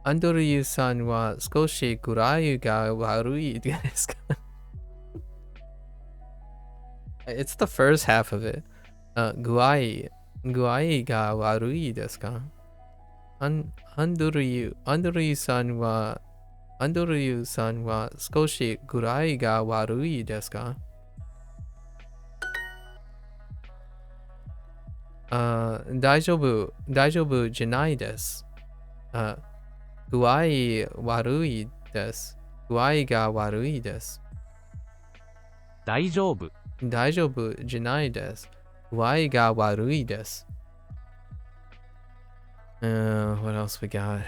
アンドリューさんは少し具合が悪いですか？ It's the first half of it. 具合が悪いですか？アンドリューさんは少し具合が悪いですか？大丈夫じゃないです。具合悪いです。具合が悪いです。大丈夫じゃないです。具合が悪いです。What else we got?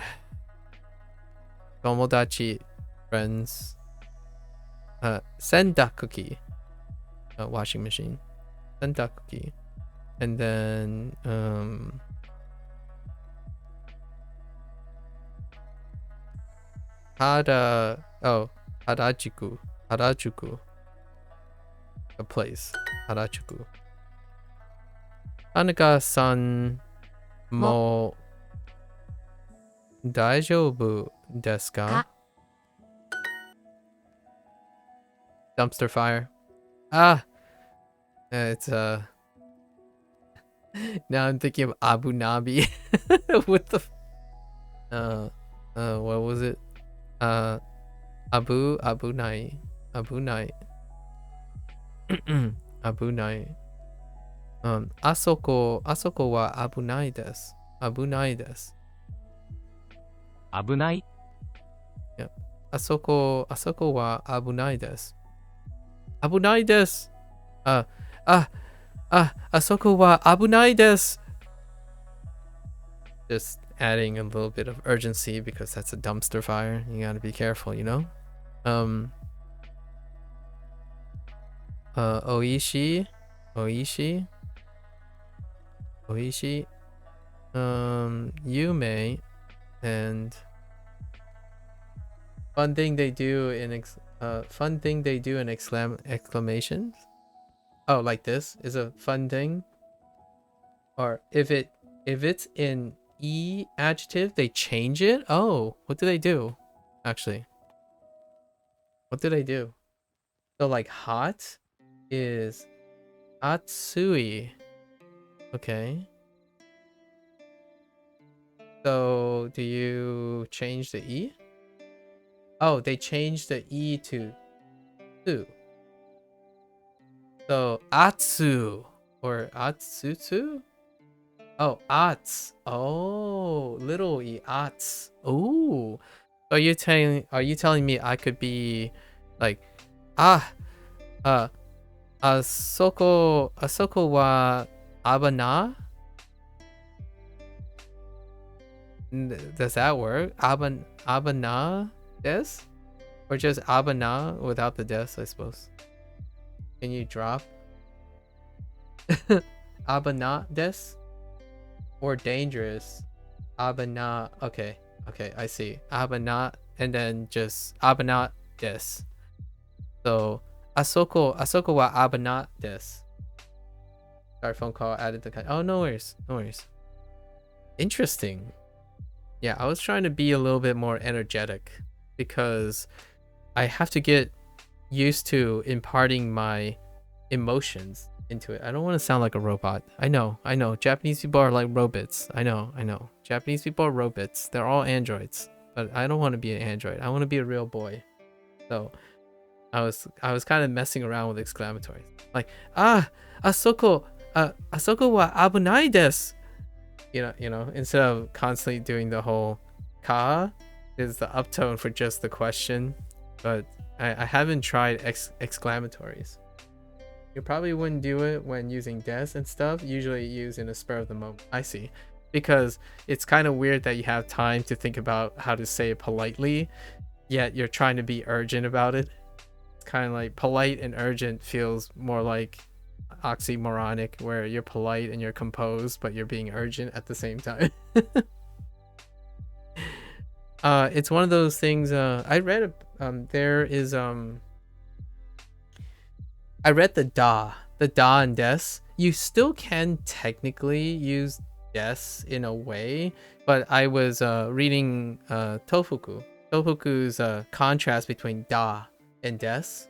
友達 friends. 洗濯機 washing machine. 洗濯機 and then原宿 a place 原宿田中さんも大丈夫ですか？ Dumpster fire. It's now I'm thinking of Abu Dhabi. What the what was it? Abu Nai. Abu Nai. 危ない。あそこは危ないです。危ないです。危ない？あそこは危ないです。危ないです。あそこは危ないです。Just adding a little bit of urgency because that's a dumpster fire. You gotta be careful, you know? おいしい you may and fun thing they do in exclamations. Oh, like this is a fun thing. Or if it's in E adjective, they change it. Oh, what do they do? Actually, what do they do? So like hot is atsui. Okay. So do you change the E? Oh, they changed the E to tsu. So atsu or atsutsu? Oh, ats. Oh, little E ats. Oh. Are you telling me I could be like asoko wa abana? Does that work? Abana des? Or just abana without the des, I suppose. Can you drop? abana des or dangerous. Abana. Okay, I see. Abana and then just abana des. So asoko wa abana des. Sorry, phone call added the oh, no worries. Interesting. Yeah, I was trying to be a little bit more energetic because I have to get used to imparting my emotions into it. I don't want to sound like a robot. I know. Japanese people are like robots. I know. Japanese people are robots. They're all androids. But I don't want to be an android. I want to be a real boy. So I was kind of messing around with exclamatories. Like, asoko wa abunai desu. You know, instead of constantly doing the whole ka is the uptone for just the question. But I haven't tried exclamatories. You probably wouldn't do it when using des and stuff. Usually used in a spur of the moment. I see. Because it's kind of weird that you have time to think about how to say it politely, yet you're trying to be urgent about it. It's kind of like polite and urgent feels more like oxymoronic, where you're polite and you're composed, but you're being urgent at the same time. It's one of those things. I read I read the da and des. You still can technically use des in a way, but I was reading Tofuku. Tofuku's contrast between da and des.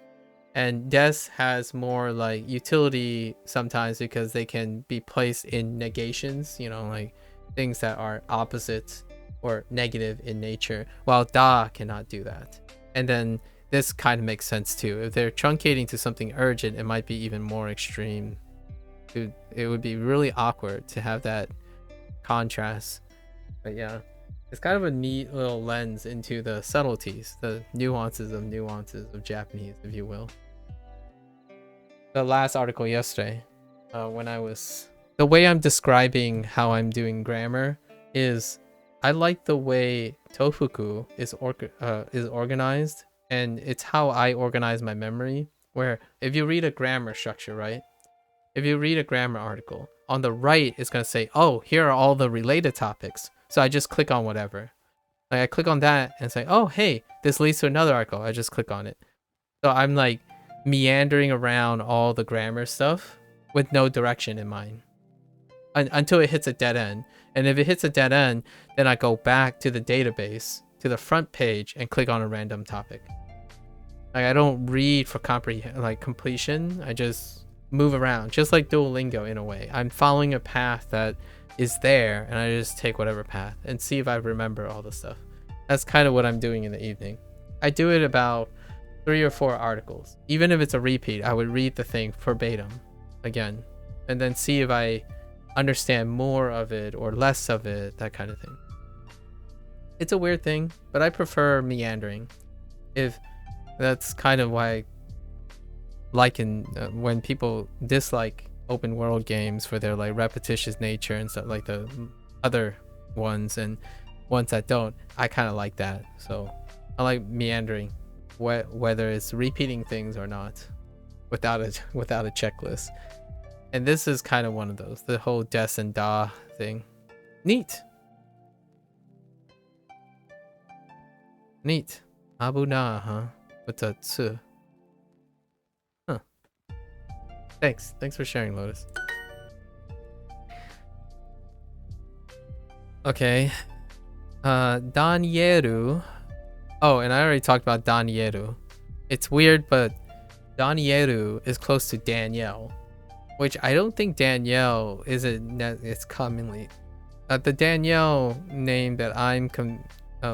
And des has more like utility sometimes because they can be placed in negations, you know, like things that are opposite or negative in nature, while da cannot do that. And then this kind of makes sense too. If they're truncating to something urgent, it might be even more extreme. It would be really awkward to have that contrast. But yeah, it's kind of a neat little lens into the subtleties, the nuances of Japanese, if you will. The last article yesterday, when I was... The way I'm describing how I'm doing grammar is I like the way Tofuku is organized, and it's how I organize my memory, where if you read a grammar structure, right? If you read a grammar article, on the right, it's going to say, oh, here are all the related topics. So I just click on whatever. Like I click on that and say, oh, hey, this leads to another article. I just click on it. So I'm like meandering around all the grammar stuff with no direction in mind until it hits a dead end. And if it hits a dead end, then I go back to the database, to the front page, and click on a random topic. Like I don't read for completion. I just move around, just like Duolingo in a way. I'm following a path that is there, and I just take whatever path and see if I remember all the stuff. That's kind of what I'm doing in the evening. I do it about 3 or 4 articles. Even if it's a repeat, I would read the thing verbatim again, and then see if I understand more of it or less of it, that kind of thing. It's a weird thing, but I prefer meandering. If that's kind of why I like when people dislike open world games for their like repetitious nature and stuff, like the other ones and ones that don't, I kind of like that. So I like meandering, whether it's repeating things or not, without a checklist. And this is kind of one of those, the whole des and da thing. Neat. Abuna, huh? With a tsu. Huh. Thanks for sharing, Lotus. Okay. Danieru. Oh, and I already talked about Danieru. It's weird, but Danieru is close to Danielle, which I don't think Danielle it's commonly. The Danielle name that I'm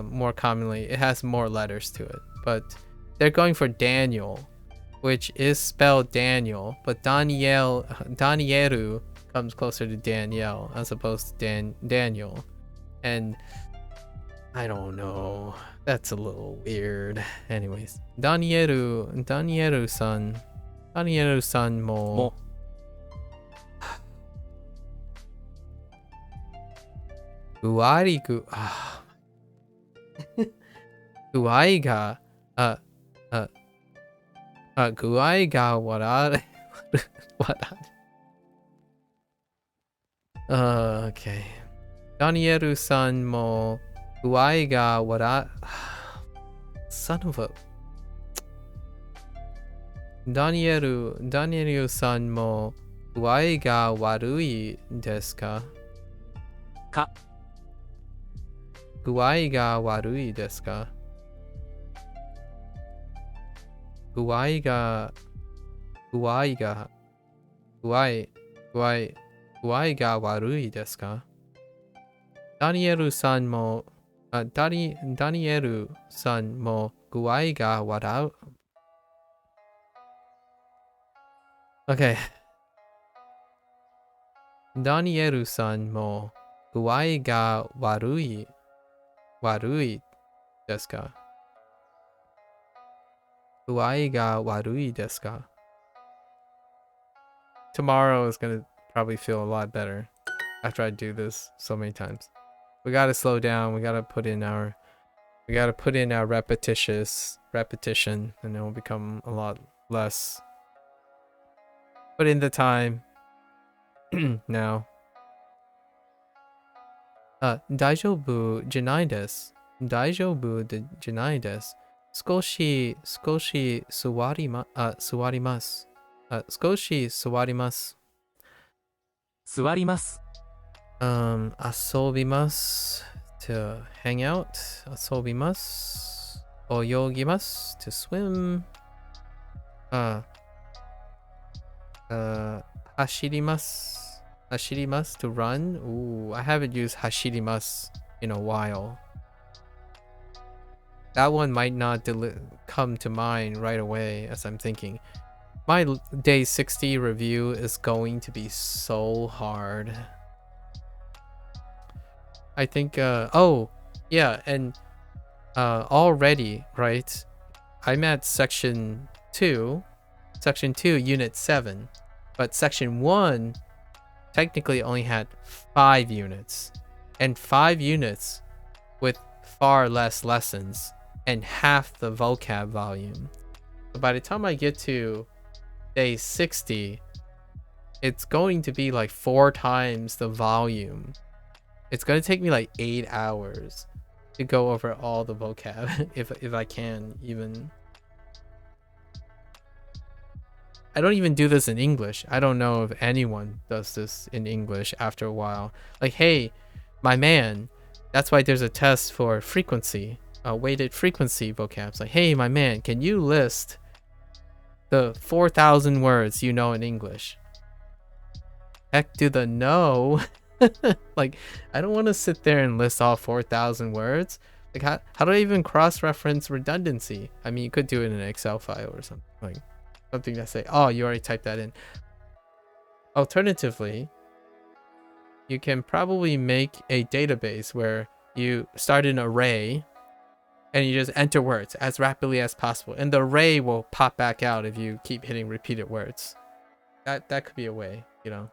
more commonly, it has more letters to it, but they're going for Daniel, which is spelled Daniel, but Danieru comes closer to Danielle as opposed to Daniel. And I don't know, that's a little weird. Anyways, Danieru-san mo. Guai ga warare. Okay. Danieru-san mo guai ga wara... Son of a... Danieru-san mo guai ga warui desu ka? Ka. Guai ga warui desu ka? Guai ga warui desu ka? Danieru-san mo Danieru-san mo guai ga warau. Okay. Danieru-san mo guai ga warui desu ka? Guai ga warui desu ka? Tomorrow is gonna probably feel a lot better after I do this so many times. We gotta slow down. We gotta put in our repetition, and it will become a lot less. Put in the time now. Daijoubu janai desu. Daijoubu janai desu. Skoshi suwarimasu. Skoshi suwarimasu. 座ります。 Asobimasu to hang out. Asobimasu. Oyogimasu to swim. Hashirimasu to run. Ooh, I haven't used hashirimasu in a while. That one might not come to mind right away as I'm thinking. My day 60 review is going to be so hard. I think, oh, yeah, and already, right, I'm at section 2, unit 7, but section 1 technically only had 5 units, and 5 units with far less lessons and half the vocab volume. So by the time I get to day 60, it's going to be like 4 times the volume. It's going to take me like 8 hours to go over all the vocab if I can even. I don't even do this in English. I don't know if anyone does this in English after a while. Like, hey, my man, that's why there's a test for frequency, weighted frequency vocabs. Like, hey, my man, can you list the 4,000 words you know in English? Heck to the no. Like, I don't want to sit there and list all 4,000 words. Like, how do I even cross-reference redundancy? I mean, you could do it in an Excel file or something. Like, something that say, oh, you already typed that in. Alternatively, you can probably make a database where you start an array and you just enter words as rapidly as possible. And the array will pop back out if you keep hitting repeated words. That could be a way, you know.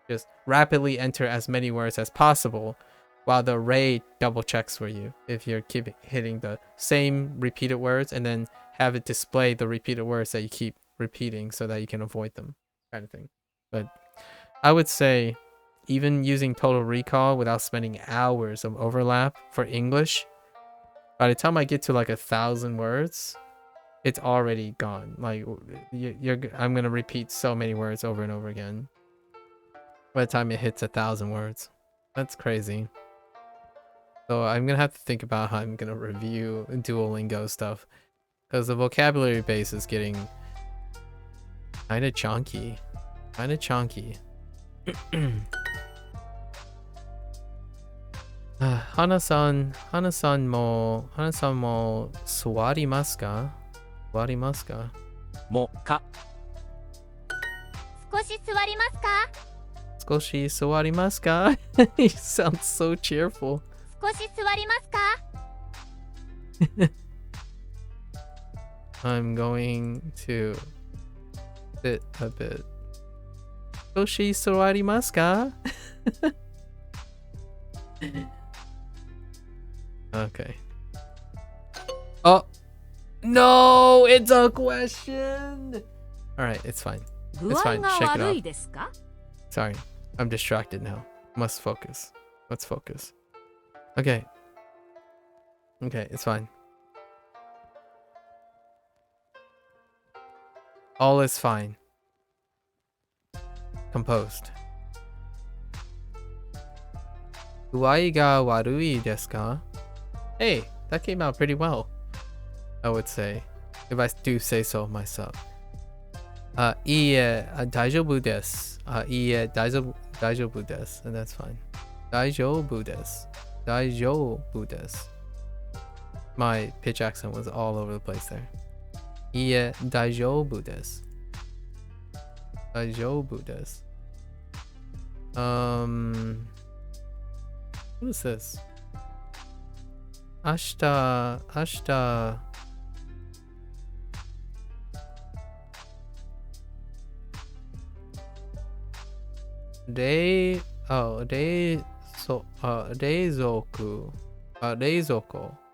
Just rapidly enter as many words as possible while the array double checks for you if you're keep hitting the same repeated words, and then have it display the repeated words that you keep repeating so that you can avoid them, kind of thing. But I would say even using total recall without spending hours of overlap for English, by the time I get to like 1,000 words, it's already gone. Like, I'm gonna repeat so many words over and over again by the time it hits 1,000 words. That's crazy. So I'm gonna have to think about how I'm gonna review Duolingo stuff, because the vocabulary base is getting kind of chunky. Hana-san mo suwarimasu ka? Mo ka. 少し座りますか？ Skoshi suwarimasu ka? You sound so cheerful. 少し座りますか？ I'm going to sit a bit. Skoshi suwarimasu ka? Okay. Oh no, it's a question. All right, it's fine. 具合が悪いですか？ Sorry, I'm distracted now. Must focus. Let's focus. Okay. Okay, it's fine. All is fine. Composed. 具合が悪いですか? Hey, that came out pretty well. I would say, if I do say so myself. いいえ、大丈夫です。いいえ、大丈夫です。And that's fine. 大丈夫です。大丈夫です。My pitch accent was all over the place there. いいえ、大丈夫です。大丈夫です。What is this? 明日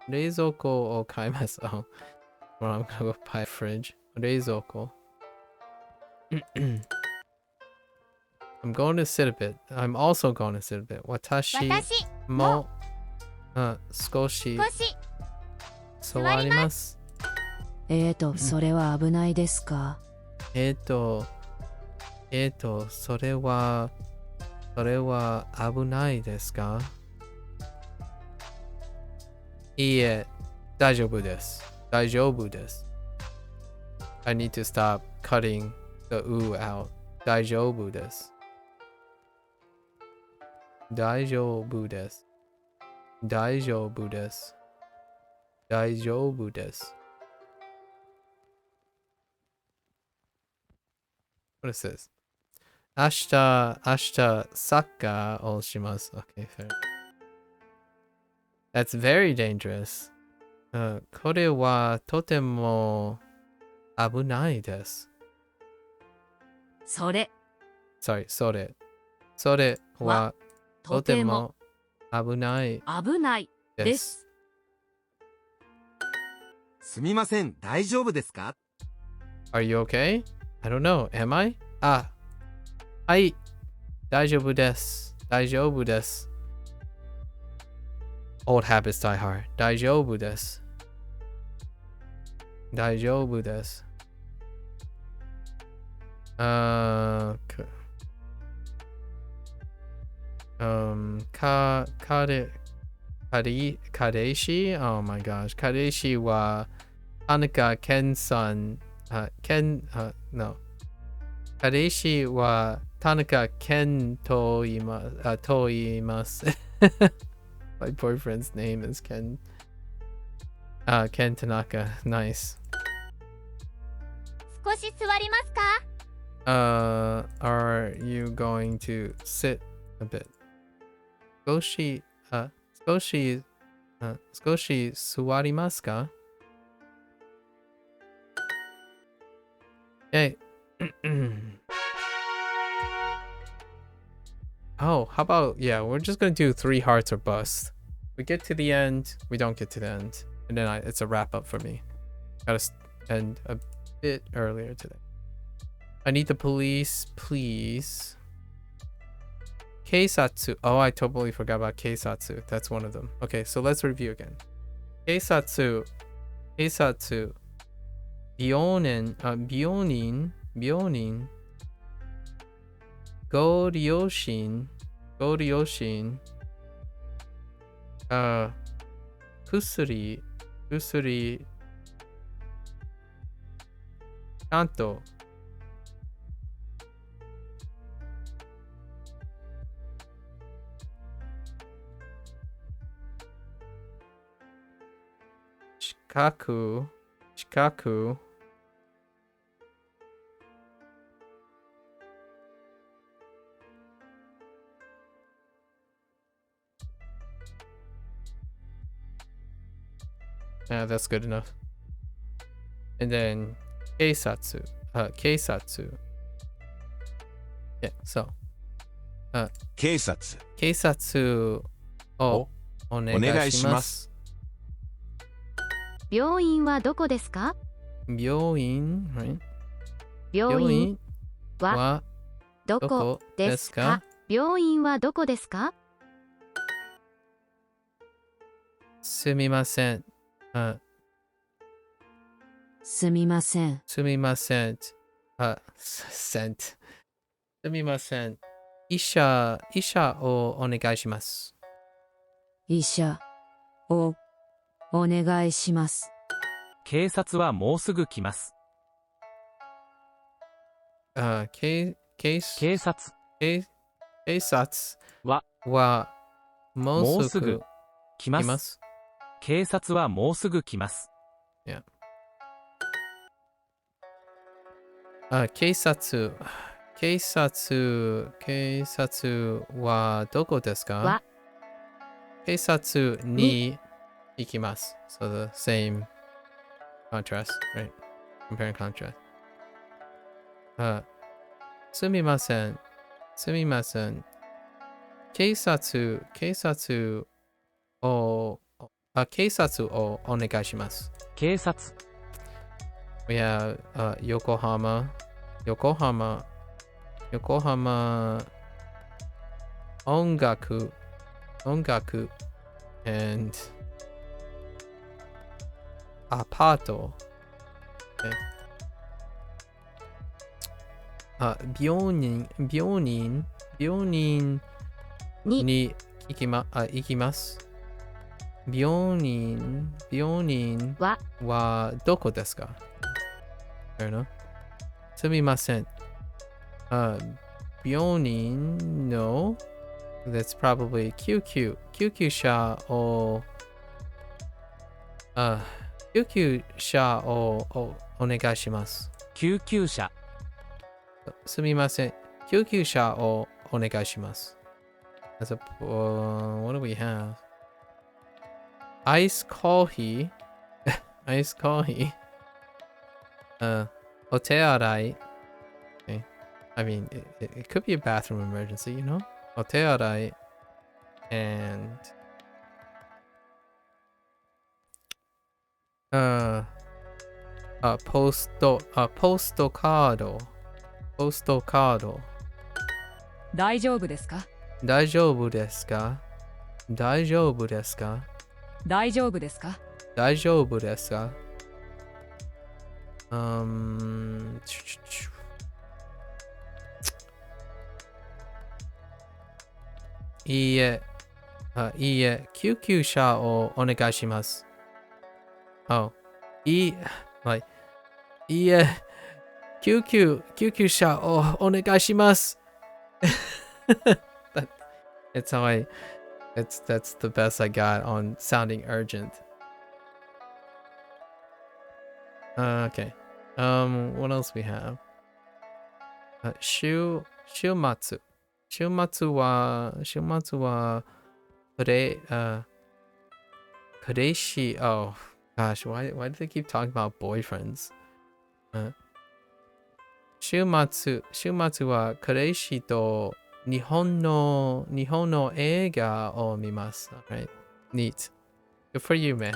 冷蔵庫を買います。Oh, well, I'm gonna go buy a fridge. 冷蔵庫。I'm going to sit a bit. I'm also going to sit a bit. 私も少し座ります。それは危ないですか？それは危ないですか？いいえ、大丈夫です。大丈夫です。I need to stop cutting the oo out. 大丈夫です。大丈夫です。大丈夫です。大丈夫です。What is this? 明日サッカーをします。Okay, fair. That's very dangerous. これはとても危ないです。それ Sorry, それはとても危ないです。すみません、大丈夫ですか？ Are you okay? I don't know. Am I? はい。大丈夫です。大丈夫です。Old habits die hard. 大丈夫です。大丈夫です。彼氏 Oh my gosh. 彼氏は田中健さん。No. 彼氏は田中健と言います。My boyfriend's name is Ken. Ken Tanaka. Nice. 少し座りますか？ Are you going to sit a bit? 少し座りますか? Okay. Oh, how about, yeah, we're just gonna do 3 hearts or bust. We get to the end, we don't get to the end. And then it's a wrap up for me. Gotta end a bit earlier today. I need the police, please. Keisatsu. Oh, I totally forgot about Keisatsu. That's one of them. Okay, so let's review again. Keisatsu. Byonin. Goryoshin. Kusuri. Kanto. Shikaku. Yeah, that's good enough. And then Keisatsu. Yeah, so. 警察。警察をお願いします。病院はどこですか？病院、right? 病院はどこですか？病院はどこですか？すみません。すみません。すみません。すみません。医者をお願いします。医者をお願いします。警察はもうすぐ来ます。警察はもうすぐ来ます。警察はもうすぐ来ます。Yeah. 警察はどこですか？警察に行きます。So the same contrast, right? Compare and contrast. すみません。警察をお願いします。警察。We have Yokohama, Ongaku, and Apato. Okay. 病院に行きます。病院はどこですか？ Fair enough. すみません。病院の That's probably 救急車をお願いします。救急車。すみません。救急車をお願いします。What do we have? Ice coffee. O te arai. Okay. I mean, it could be a bathroom emergency, you know? O te arai. And postcard. 大丈夫ですか？大丈夫ですか？大丈夫ですか？大丈夫ですか？大丈夫ですか？いいえ、救急車をお願いします。いいえ、救急車をお願いします。That's how that's the best I got on sounding urgent. Okay. What else we have? 週末は彼氏 Oh gosh, why do they keep talking about boyfriends? 週末は彼氏と日本の映画を見ます。Alright. Neat. Good for you, man.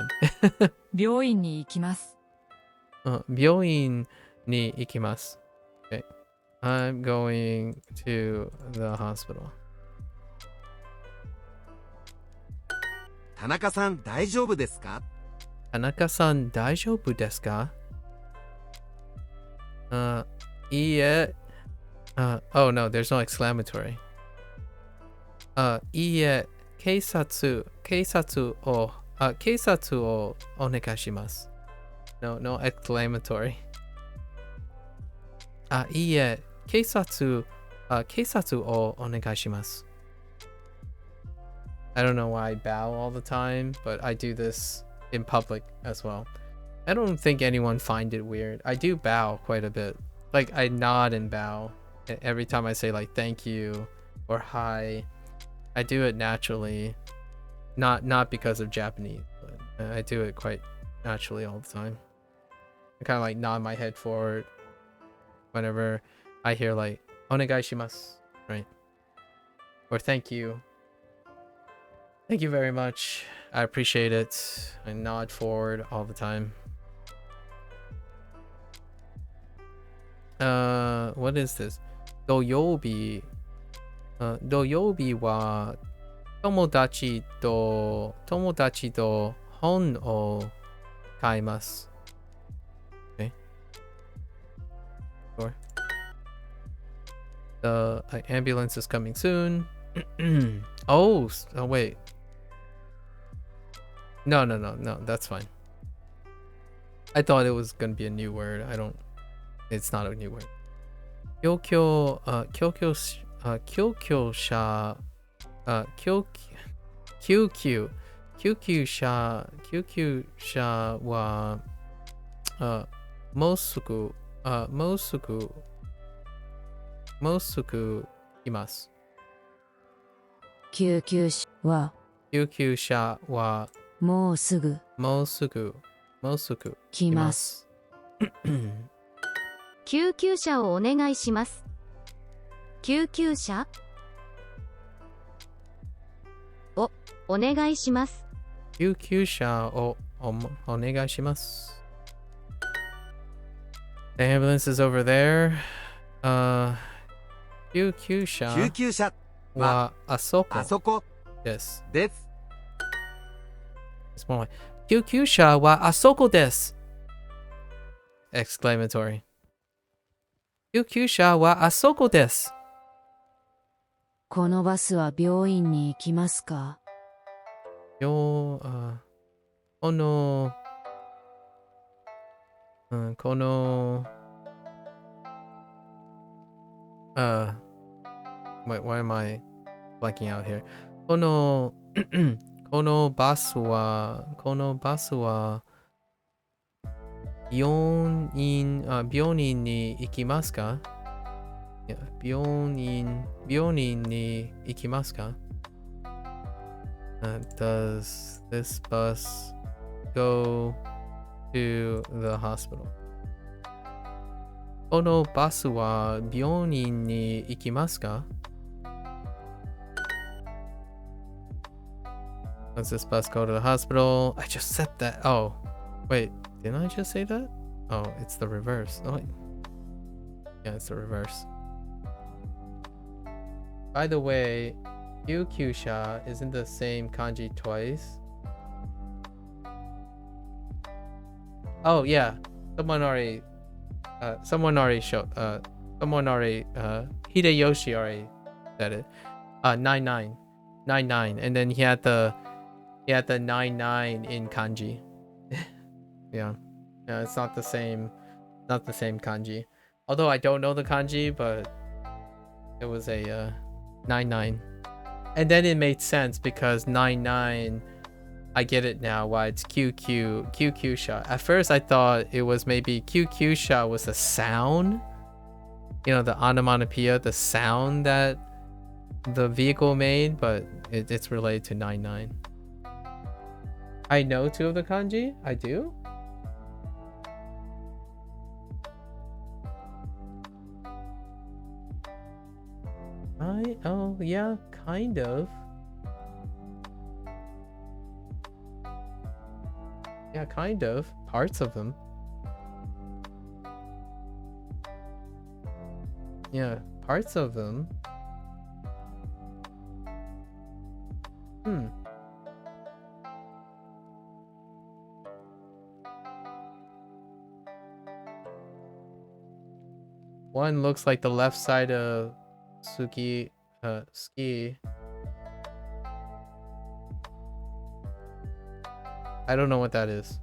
病院に行きます。病院に行きます。Okay. I'm going to the hospital. 田中さん大丈夫ですか？田中さん大丈夫ですか？いいえ。Oh no, there's no exclamatory. いいえ、警察をお願いします。No exclamatory. いいえ、警察をお願いします。I don't know why I bow all the time, but I do this in public as well. I don't think anyone find it weird. I do bow quite a bit. Like I nod and bow every time I say like thank you or hi. I do it naturally, not because of Japanese, but I do it quite naturally all the time. I kind of like nod my head forward whenever I hear like onegaishimasu, right? Or thank you. Thank you very much. I appreciate it. I nod forward all the time. What is this? Doyobi. 土曜日は友達と本を買います。Okay. Sure. The ambulance is coming soon. Oh, wait. No, that's fine. I thought it was gonna be a new word. It's not a new word. 救急車はもうすぐ来ます。救急車はもうすぐ来ます。救急車をお願いします。救急車をお願いします。救急車をお願いします。The ambulance is over there. 救急車はあそこです。です。It's more like 救急車はあそこです。Exclamatory. 救急車はあそこです。このバスは病院に行きますか？このwhy am I blanking out here? このバスは病院に行きますか？病院に行きますか？ Does this bus go to the hospital? このバスは病院に行きますか？ Does this bus go to the hospital? I just said that. Oh, wait. Didn't I just say that? Oh, it's the reverse. Oh, wait. Yeah, it's the reverse. By the way, Kyukyusha isn't the same kanji twice. Oh, yeah. Someone already Hideyoshi already said it. 99. And then he had the 99 in kanji. Yeah, it's not the same kanji. Although I don't know the kanji, but it was a 99. And then it made sense because 99, I get it now why it's QQ At first I thought it was maybe QQ was the sound, the onomatopoeia, the sound that the vehicle made, but it's related to 99. I know 2 of the kanji. I do. Oh yeah, kind of. Yeah, kind of. Parts of them. Yeah, parts of them. One looks like the left side of ski. I don't know what that is.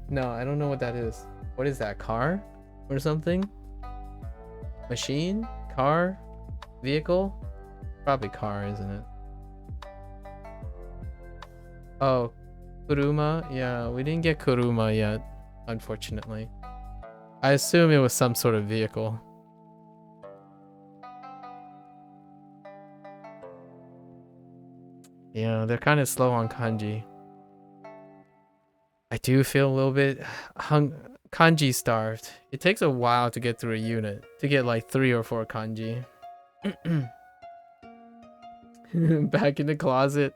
No, I don't know what that is. What is that? Car or something? Machine? Car? Vehicle? Probably car, isn't it? Oh, kuruma? Yeah, we didn't get kuruma yet, unfortunately. I assume it was some sort of vehicle. Yeah, they're kind of slow on kanji. I do feel a little bit kanji starved. It takes a while to get through a unit, to get like 3 or 4 kanji. Back in the closet.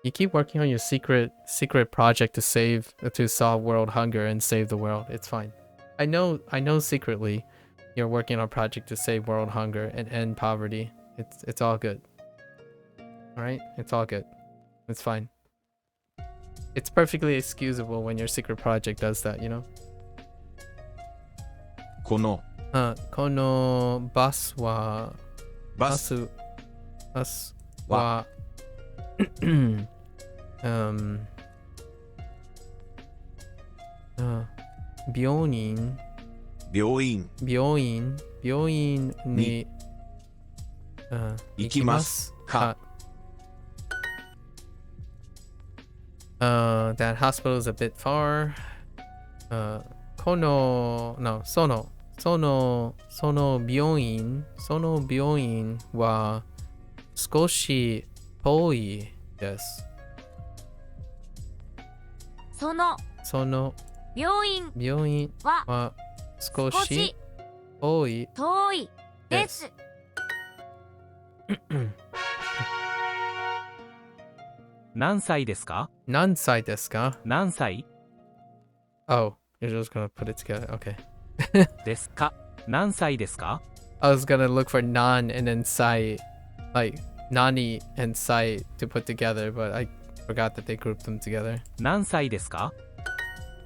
You keep working on your secret project to solve world hunger and save the world. It's fine. I know secretly you're working on a project to save world hunger and end poverty. It's all good. All right, it's all good. It's fine. It's perfectly excusable when your secret project does that, you know. このこのバスはバスは病院に行きますか That hospital is a bit far. その病院は少し遠いです。その病院は少し遠いです。何歳ですか？何歳ですか？何歳 Oh, you're just gonna put it together. Okay. ですか？何歳ですか？ I was gonna look for nan and then sai, like nani and sai to put together, but I forgot that they grouped them together. 何歳ですか？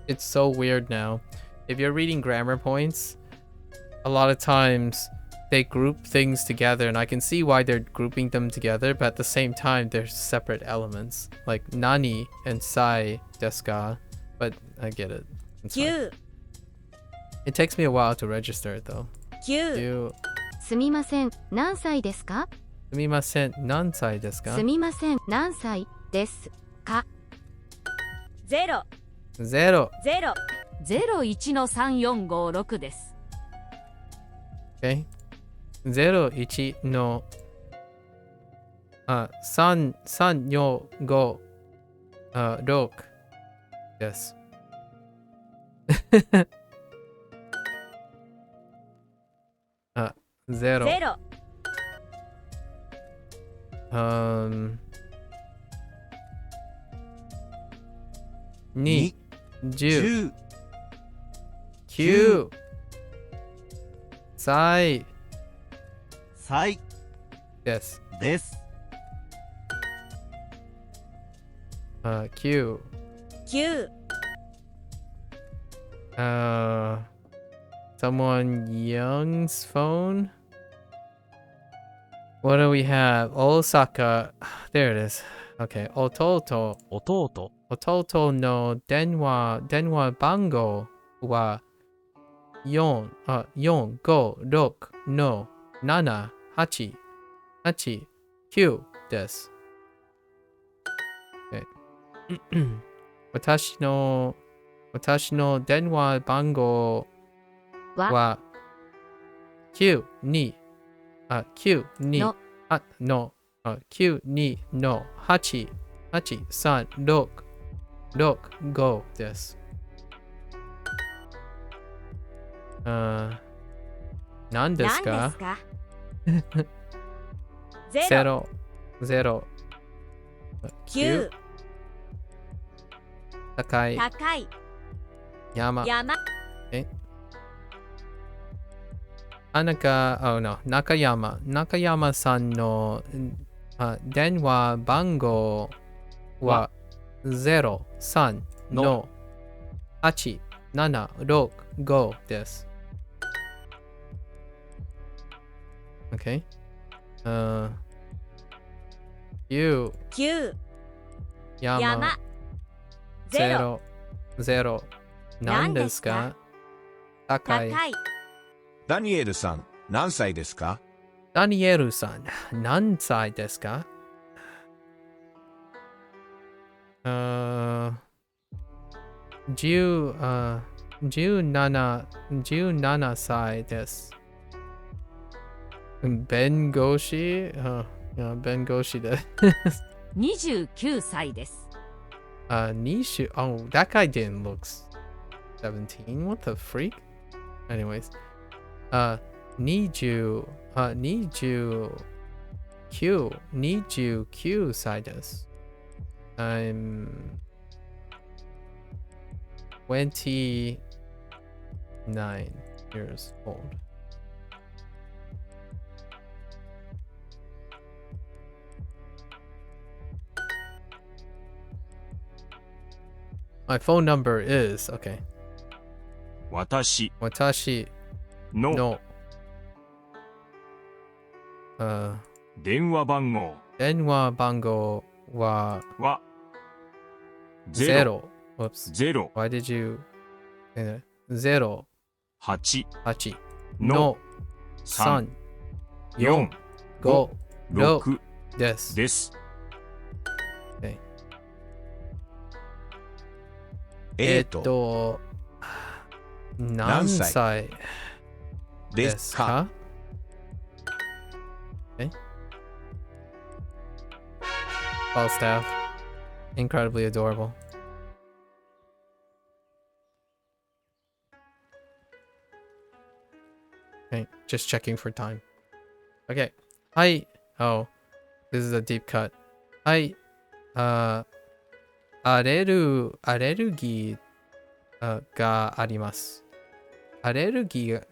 It's so weird now. If you're reading grammar points, a lot of times they group things together, and I can see why they're grouping them together, but at the same time, they're separate elements. Like nani and sai desu ka, but I get it. It's fine. It takes me a while to register it though. すみません、何歳ですか？すみません、何歳ですか？すみません、何歳ですか0 01-3456です。Okay. 01の3456です。0 2 10 9 歳です9 someone young's phone. What do we have? Osaka. There it is. Okay. Ototo の電話番号は456の7889です。Okay. 私の電話番号は92の88365です。何ですか？0 9高い山中山さんの電話番号は03の8765です。Okay. 9山0何ですか？高い。ダニエルさん、何歳ですか？ダニエルさん、何歳ですか？17歳です。弁護士弁護士です。29歳です。Oh, that guy didn't look 17. What the freak? Anyways. 29歳です。I'm 29 years old. My phone number is okay. 私私のの電話番号電話番号はは0。Whoops. 0 Why did you say that? 8 8のの3 3 4 5 6です。です。何歳ですか？Falstaff. Incredibly adorable. Okay, just checking for time. Okay. Hi. Oh, this is a deep cut. Hi. アレルギーがあります。アレルギー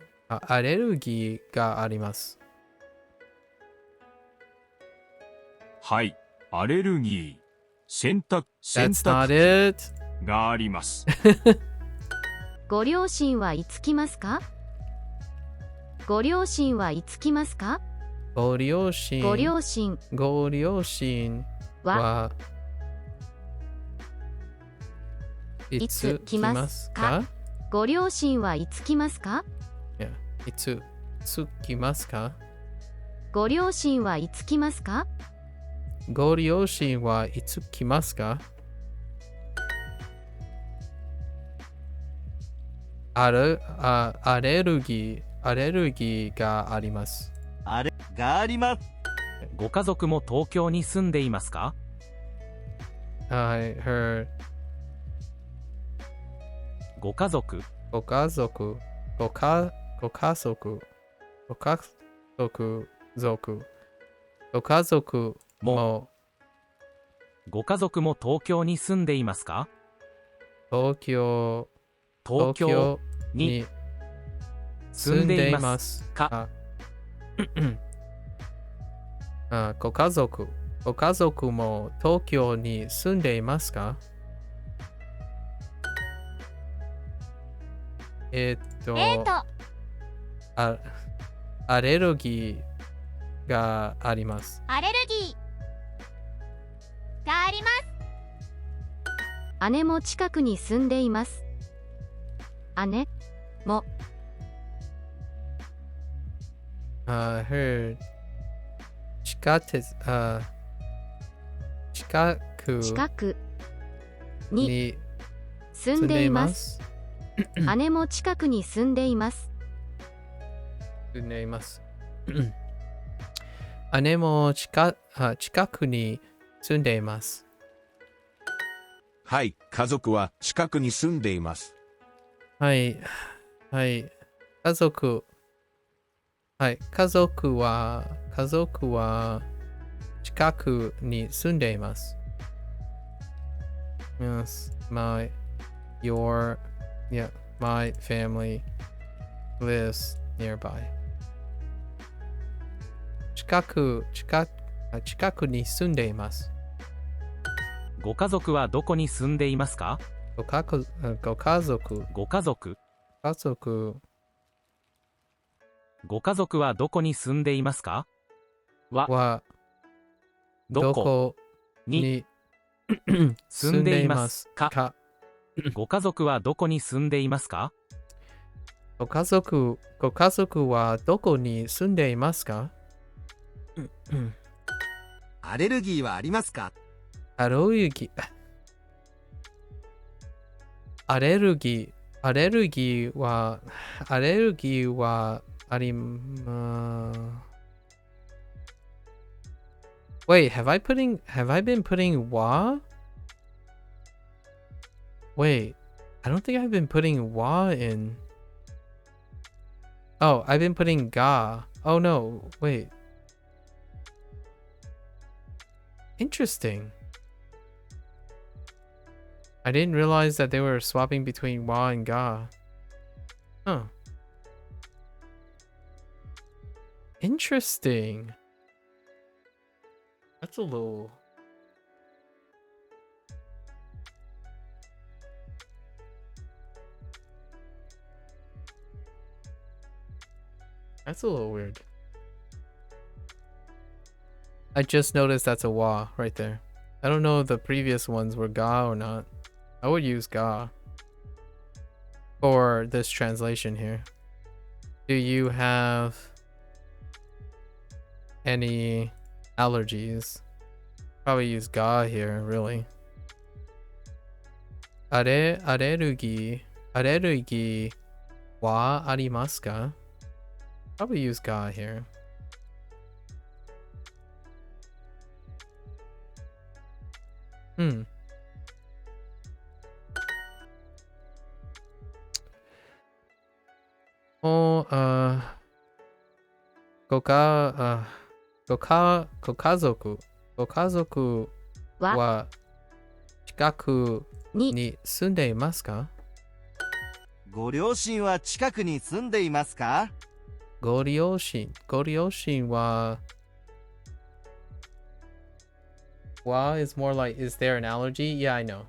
があります。はい、アレルギー、洗濯機があります。ご両親はいつ来ますか？ご両親はいつ来ますか？ご両親はいつ来ますか？ご両親はいつ来ますか？いつ来ますか？ご両親はいつ来ますか？ご両親はいつ来ますか？アレルギーがあります。があります。ご家族も東京に住んでいますか？ I heard ご家族もご家族も東京に住んでいますか？東京に住んでいますか？ご家族も東京に住んでいますか？アレルギーがあります。アレルギーがあります。姉も近くに住んでいます。姉もheard 近くに住んでいます。姉も近くに住んでいます。姉も近くに住んでいます。はい、家族は近くに住んでいます。はい、家族は近くに住んでいます。Yes, my family lives nearby. 近くに住んでいます。ご家族はどこに住んでいますか？ご家族はどこに住んでいますか？はどこに住んでいますか？ご家族はどこに住んでいますか？ご家族はどこに住んでいますか？アレルギーはありますか？アレルギーはありWait, have I been putting wa? Wait, I don't think I've been putting wa in. Oh, I've been putting ga. Oh no, wait. Interesting. I didn't realize that they were swapping between wa and ga. Huh. Interesting. That's a little... That's a little weird. I just noticed that's a wa right there. I don't know if the previous ones were ga or not. I would use ga for this translation here. Do you have any allergies? Probably use ga here, really. Alergi wa arimasu ka? Probably use ga here. Oh, gokazoku wa chikaku ni sunde imasu ka? ご両親は近くに住んでいますか？ご両親は wa is more like, is there an allergy? Yeah, I know.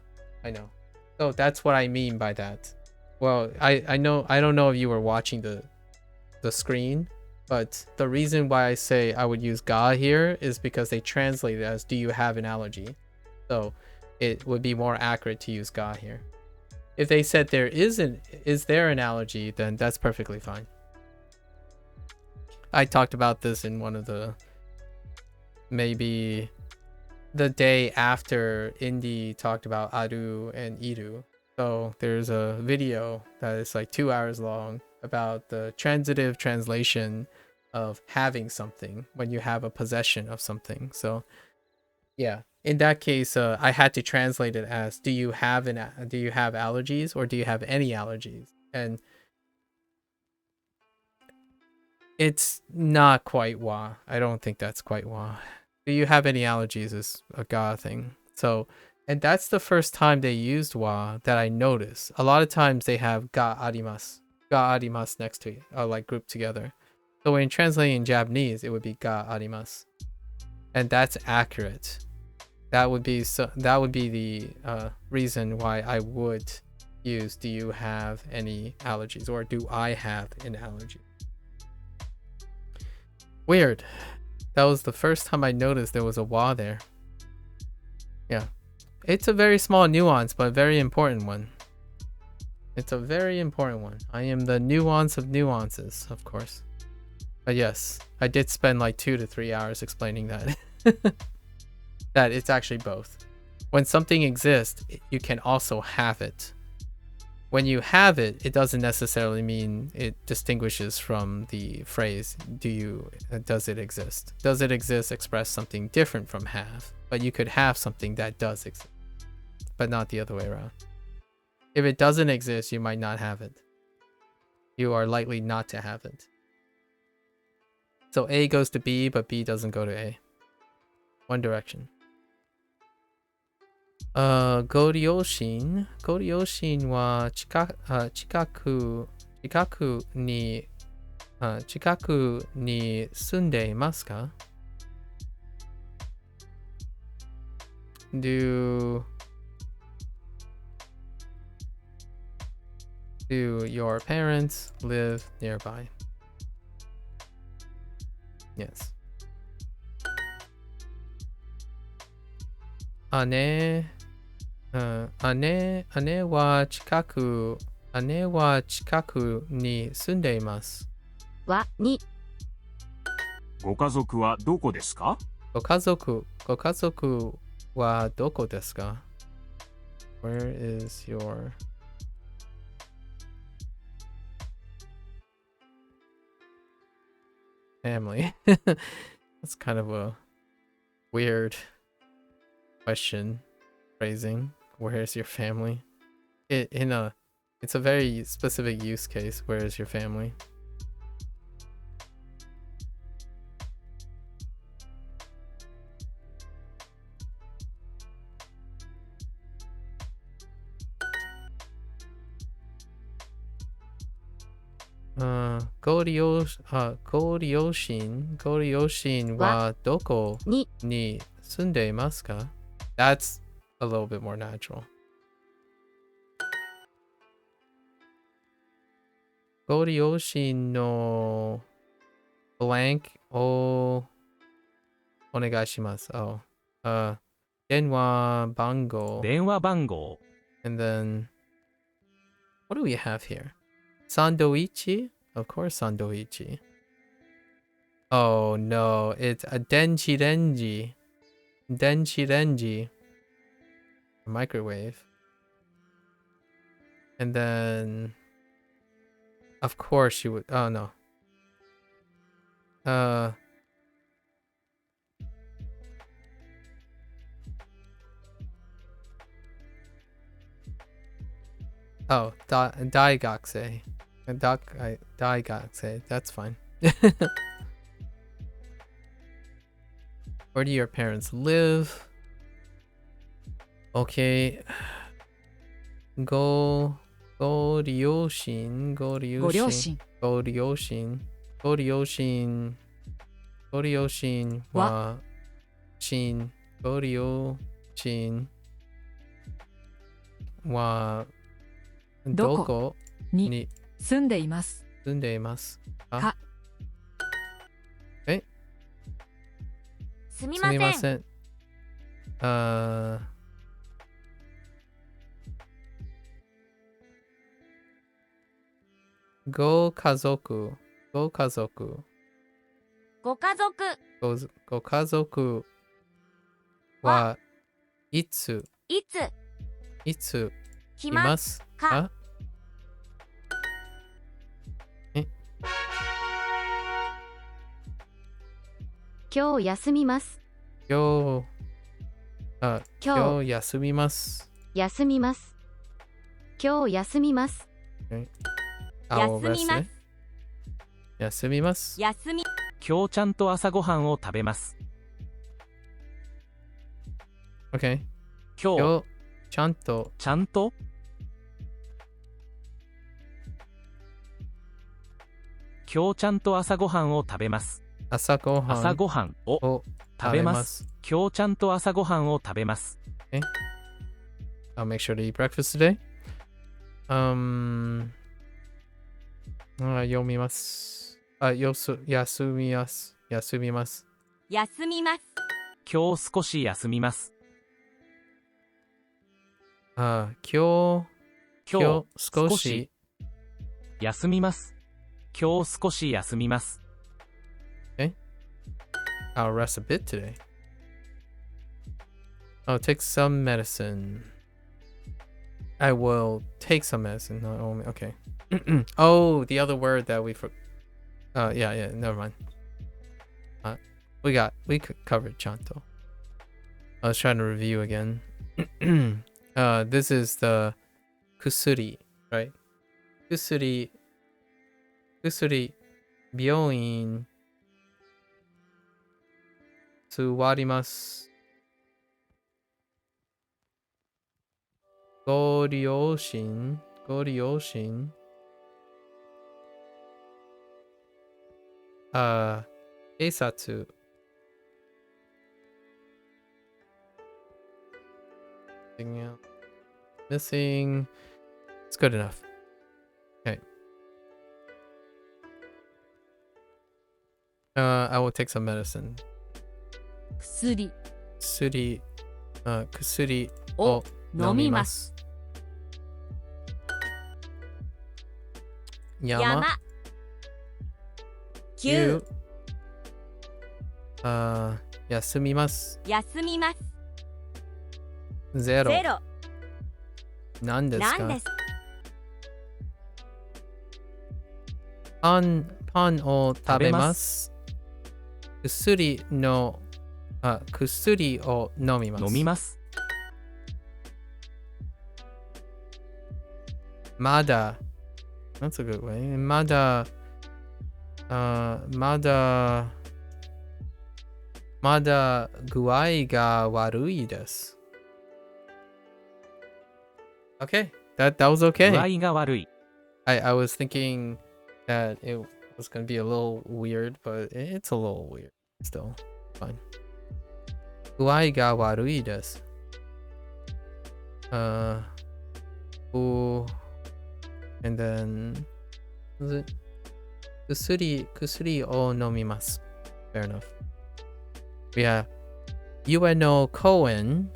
So that's what I mean by that. Well, I know, I don't know if you were watching the screen, but the reason why I say I would use ga here is because they translate it as do you have an allergy? So it would be more accurate to use ga here. If they said is there an allergy, then that's perfectly fine. I talked about this in one of the, maybe the day after Indy talked about aru and iru. So there's a video that is like 2 hours long about the transitive translation of having something when you have a possession of something. So yeah, in that case, I had to translate it as do you have allergies or do you have any allergies? And it's not quite wa. I don't think that's quite wa. Do you have any allergies is a ga thing. So, and that's the first time they used wa that I noticed. A lot of times they have ga arimasu next to it, like grouped together. So when translating in Japanese, it would be ga arimasu, and that's accurate. That would be the reason why I would use do you have any allergies or do I have an allergy. Weird. That was the first time I noticed there was a wa there. Yeah. It's a very small nuance, but a very important one. It's a very important one. I am the nuance of nuances, of course. But yes, I did spend like 2 to 3 hours explaining that. That it's actually both. When something exists, you can also have it. When you have it, it doesn't necessarily mean it distinguishes from the phrase, does it exist? Does it exist express something different from have, but you could have something that does exist, but not the other way around. If it doesn't exist, you might not have it. You are likely not to have it. So A goes to B, but B doesn't go to A. One direction. Goryoshin wa chikaku ni sunde imasu ka? Do your parents live nearby? Yes. Ane wa chikaku ni sunde imasu. はに ご家族はどこですか？ご家族はどこですか? Where is your family? That's kind of a weird question phrasing. Where is your family? It's a very specific use case. Where is your family? Goryoshin wa doko ni sunde imasu ka? That's a little bit more natural. Goryoshin no blank o onegaishimasu. Oh. Denwa bango. Denwa bango. And then what do we have here? Sandoichi? Of course sandoichi. Oh no, it's a denchi. A microwave. And then of course you would no. Oh, Daigakse. Daigakse. That's fine. Where do your parents live? Okay. Go ryoshin. Wa shin. Go ryoshin wa どこに住んでいます。か。すみません。ご家族はいつ来ますか？今日休みます。今日休みます。今日休みます。休みます。今日ちゃんと朝ごはんを食べます。Okay. 今日ちゃんと今日ちゃんと朝ごはんを食べます。朝ごはんを食べます。今日ちゃんと朝ごはんを食べます。Okay. I'll make sure to eat breakfast today. 読みます。休みます。今日少し休みます。今日少し休みます。今日少し休みます。Okay. I'll rest a bit today. I'll take some medicine. I will take some medicine, not only. Okay. Oh, the other word that we yeah, never mind. We covered chanto. I was trying to review again. This is the kusuri, right? Kusuri, 病院座ります。ご両親警察missing. It's good enough. Okay. I will take some medicine. 薬を飲みます。山休休みます。ゼロ何ですか？パンを食べます。薬を飲みます。まだ That's a good way. まだ具合が悪いです。Okay, that was okay. 具合が悪い。I was thinking that it was going to be a little weird, but it's a little weird still. Fine. 具合が悪いです。And then was it 薬を飲みます。Fair enough. Yeah. UNO Cohen.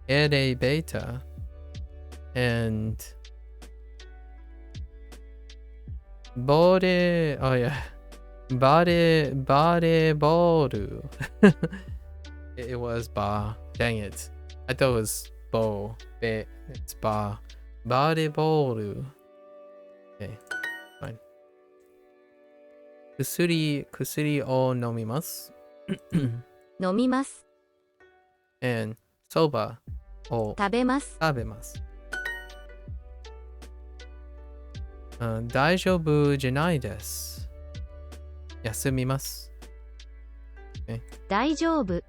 Elevator, and body. Oh yeah, body ball. It was ba. Dang it! I thought it was bo. It's ba. Body ball. Okay, fine. 薬を飲みます。飲みます。and そばを食べます。大丈夫じゃないです。休みます。Okay. 大丈夫。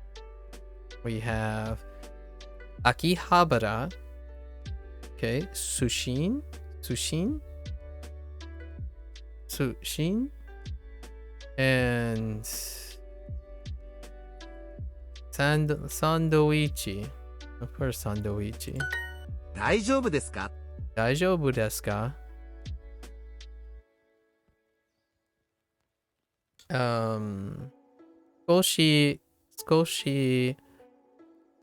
We have 秋葉原。Okay. 寿司。and サンドイッチ。Of course, サンドイッチ。大丈夫ですか？少し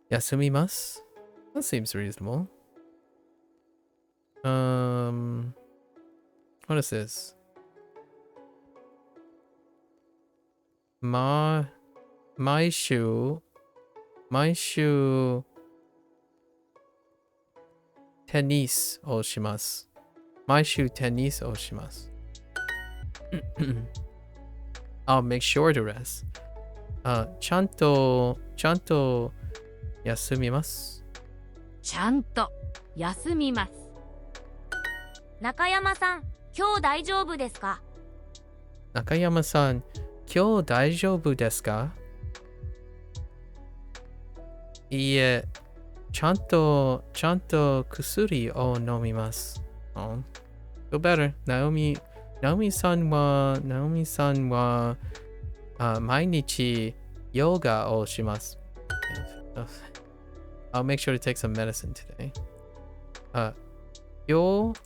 休みます。That seems reasonable. What is this? 毎週テニスをします。I'll make sure to rest. ちゃんと休みます。中山さん、今日大丈夫ですか？中山さん、今日大丈夫ですか？いいえ、ちゃんと薬を飲みます。Oh, feel better. ナオミさんは、毎日ヨガをします。I'll make sure to take some medicine today. 今日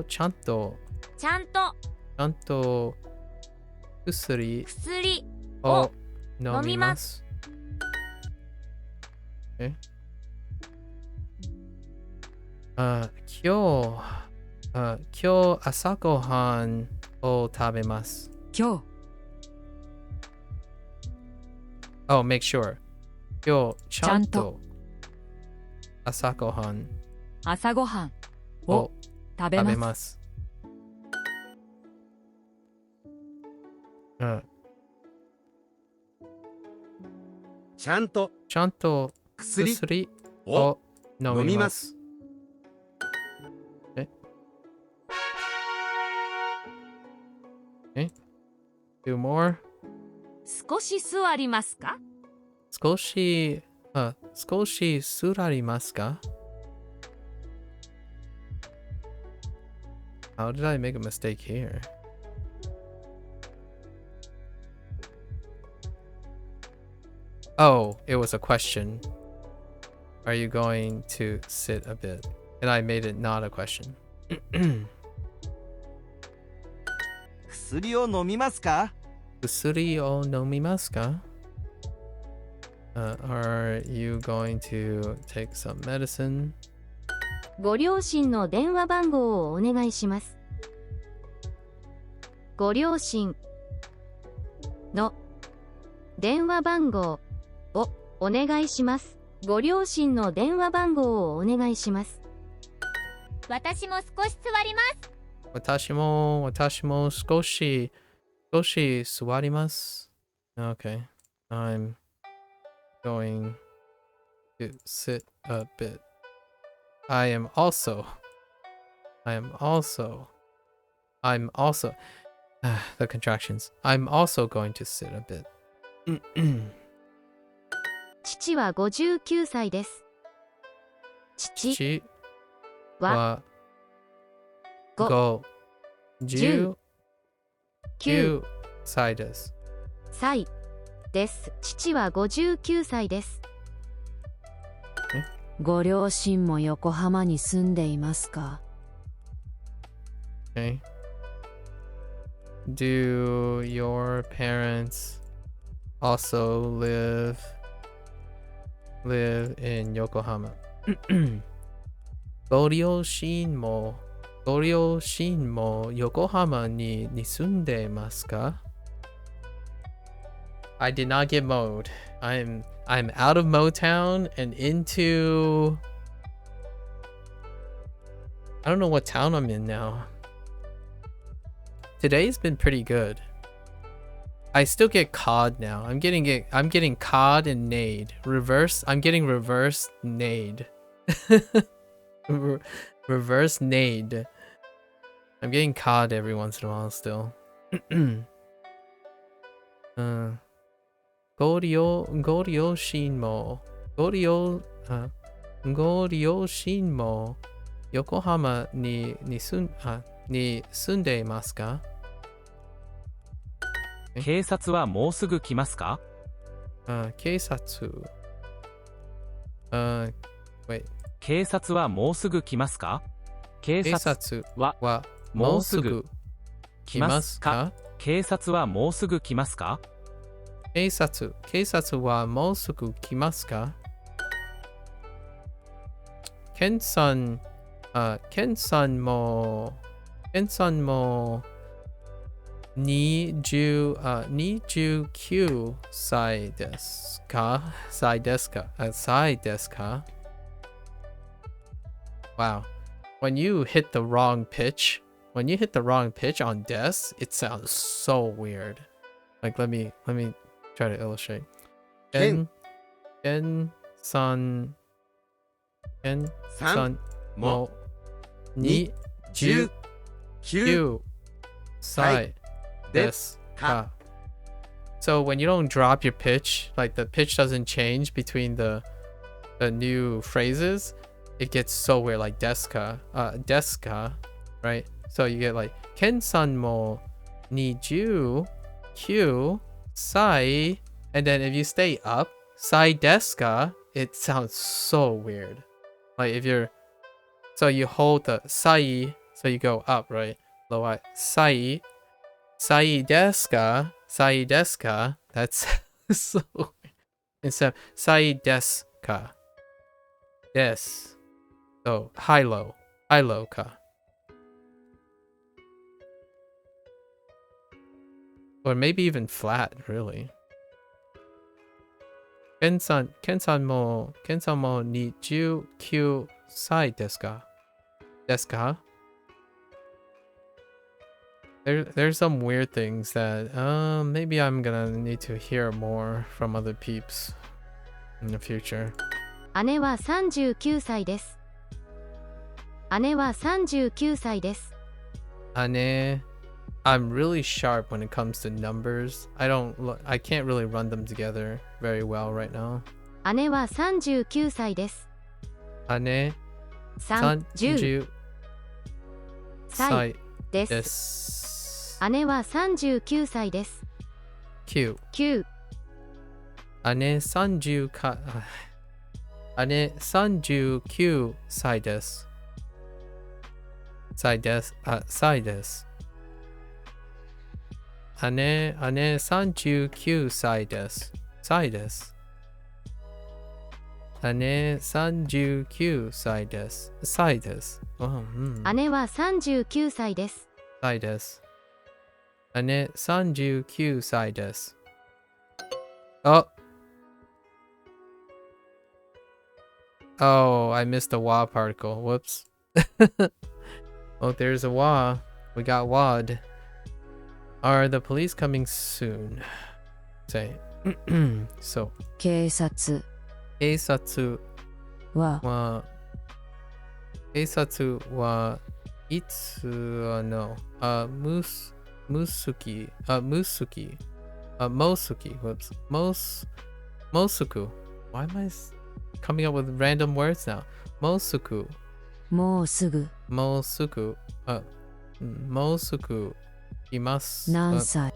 ちゃんと薬を飲みます。今日朝ごはんを食べます。Oh, make sure. 今日ちゃんと朝ごはんを食べます。ちゃんと薬を飲みます。Do more? 少し座りますか？少し座りますか？ How did I make a mistake here? Oh, it was a question. Are you going to sit a bit? And I made it not a question. 薬を飲みますか？ Are you going to take some medicine? ご両親の電話番号をお願いします。ご両親の電話番号をお願いします。ご両親の電話番号をお願いします。私も少し座ります。私も少し座ります。Okay. I'm going to sit a bit. I'm also the contractions. I'm also going to sit a bit. 父は59歳です。父は59歳です。です。父は59歳です。ご両親も横浜に住んでいますか？ Okay. Do your parents also live in Yokohama? ご両親も横浜に住んでいますか? I did not get mowed. I'm out of Motown and into I don't know what town I'm in now. Today's been pretty good. I still get cod now. I'm getting cod and nade. I'm getting reverse nade. Reverse nade. I'm getting cod every once in a while still. ご両親も横浜に住んでいますか? 警察はもうすぐ来ますか? 警察 wait 警察はもうすぐ来ますか? 警察はもうすぐ来ますか? 警察はもうすぐ来ますか? 警察はもうすぐ来ますか? ケンさんも29歳ですか? Wow. When you hit the wrong pitch on des, it sounds so weird. Like let me try to illustrate. Ken san mo ni ju sai desu ka. So when you don't drop your pitch, like the pitch doesn't change between the new phrases, it gets so weird, like deska, right? So you get like Ken-san mo niju Q sai, and then if you stay up, sai deska, it sounds so weird. Like if you're, so you hold the sai, so you go up, right? Low sai deska, that's so weird. Instead sai deska, des, so high low ka. Or maybe even flat, really. Ken-san mo niju kyu sai desu ka? There's some weird things that maybe I'm gonna need to hear more from other peeps in the future. 姉は39歳です。姉は39歳です。 I'm really sharp when it comes to numbers. I can't really run them together very well right now. 姉は39歳です。姉30歳です。姉は39歳です。9姉39歳です。歳です。姉39歳です。歳です。姉39歳です。歳です。姉は39歳です。歳です。姉39歳です。Oh, I missed the wa particle. Whoops. Oh, there's a wa. We got wad. Are the police coming soon? Say. So. 警察はいつのMosuki. Whoops. Mosuku. Why am I coming up with random words now? Mosuku. もうすぐ Mosuku. Mosuku. います。何歳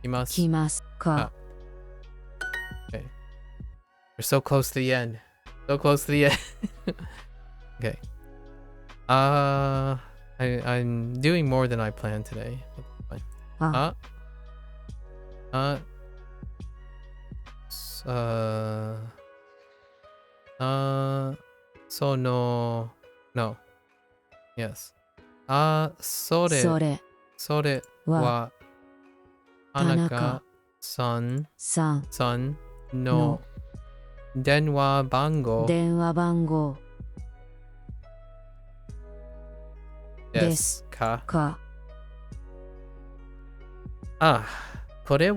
来ます。来ますか。Okay. We're so close to the end. So close to the end. Okay. I'm doing more than I planned today. その No. Yes. それは田中さんの電話番号ですか。これ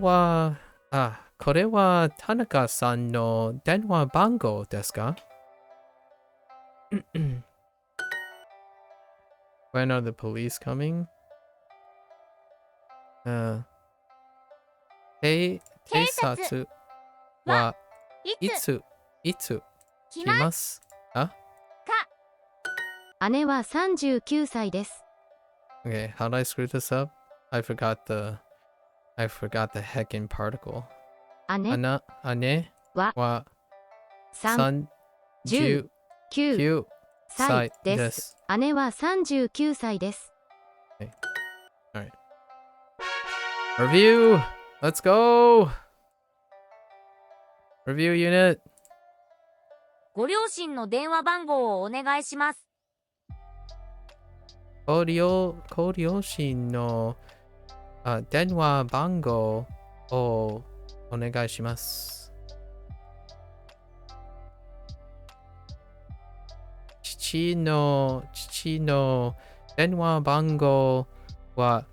は田中さんの電話番号ですか？ When are the police coming? 警察はいつ来ますか？姉は39歳です。 Okay, how did I screw this up? I forgot the heckin' particle. 姉は39歳です。姉は39歳です。 Okay. Alright. Review! Let's go! Review unit. ご両親の電話番号をお願いします。ご両親の電話番号をお願いします。父の電話番号は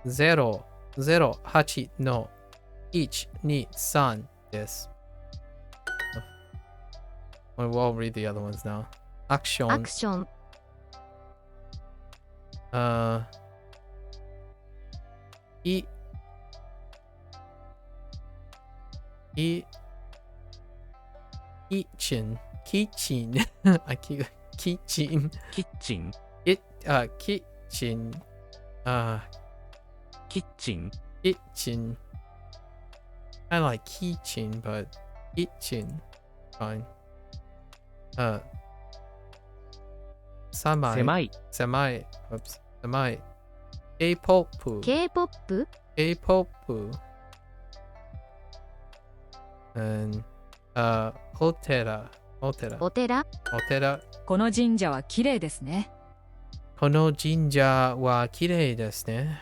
008-123です。We'll read the other ones now. Action. キッチンキッチン I like kitchen, but kitchen fine. 狭い K-pop and お寺この神社は綺麗ですね。この神社は綺麗ですね。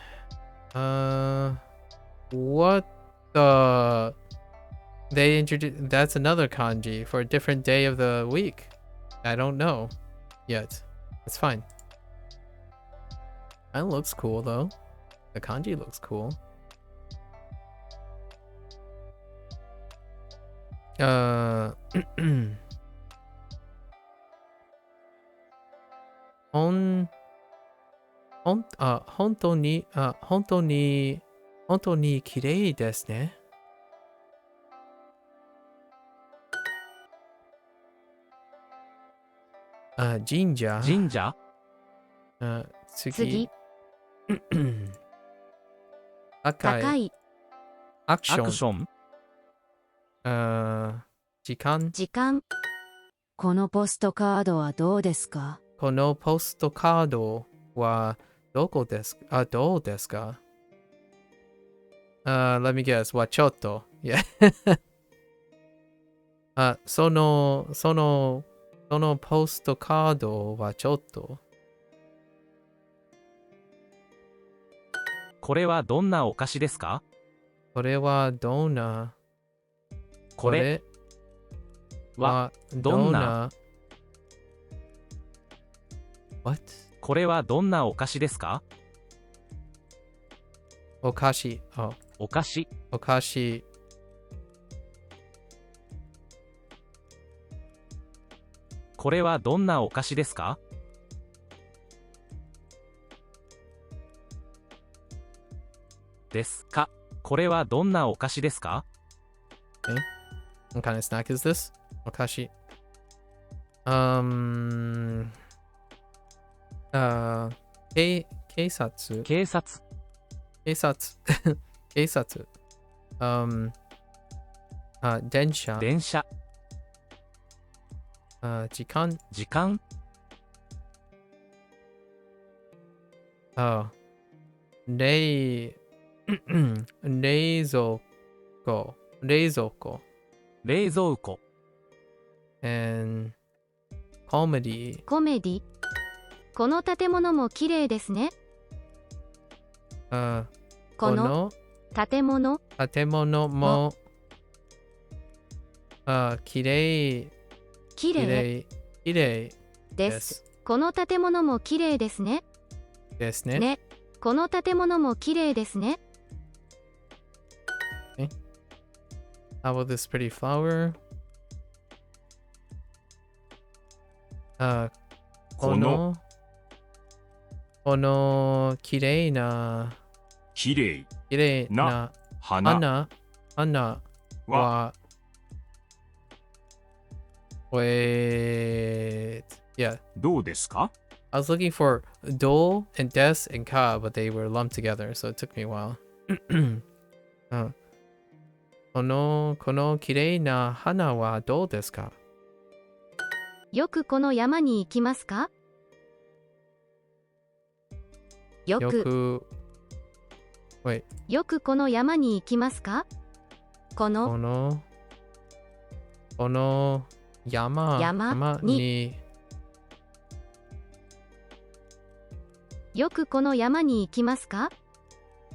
What the... They introduced... That's another kanji for a different day of the week. I don't know yet. It's fine. That looks cool though. The kanji looks cool. 本当に綺麗ですね。神社次高いアクション時間このポストカードはどうですか？このポストカードはどうですか？ Let me guess. はちょっと。Yeah. そのポストカードはちょっと。これはどんなお菓子ですか？これはどんなこれはどんな What? これはどんなお菓子ですか？お菓子。お菓子。これはどんなお菓子ですか？ですか。これはどんなお菓子ですか？ What kind of snack is this? お菓子。警察。電車。電車。時間。時間。冷蔵庫。冷蔵庫。冷蔵庫。and comedy。コメディ。この建物も綺麗ですね。この建物も綺麗です。この建物も綺麗ですね。ですね。ね。この建物も綺麗ですね。How about this pretty flower? この綺麗な花はWait. Yeah. どうですか? I was looking for do and des and ka, but they were lumped together, so it took me a while. この綺麗な花はどうですか? よくこの山に行きますか? よく Wait. よくこの山に行きますか? この山によくこの山に行きますか?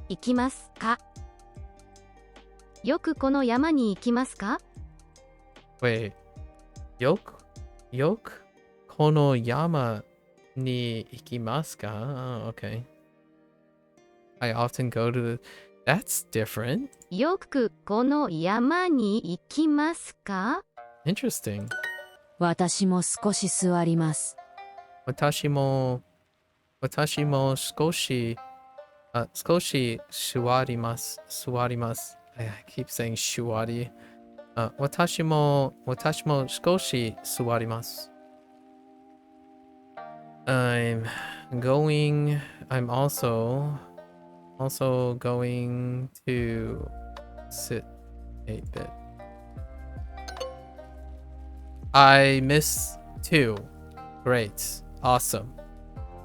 行きますか? よくこの山に行きますか? Wait. よくこの山に行きますか? Okay. I often go to the... That's different. よくこの山に行きますか? Interesting. 私も少し座ります。私も少し座ります。I keep saying 座り。私も少し座ります。I'm also going to sit a bit. I missed 2. Great. Awesome.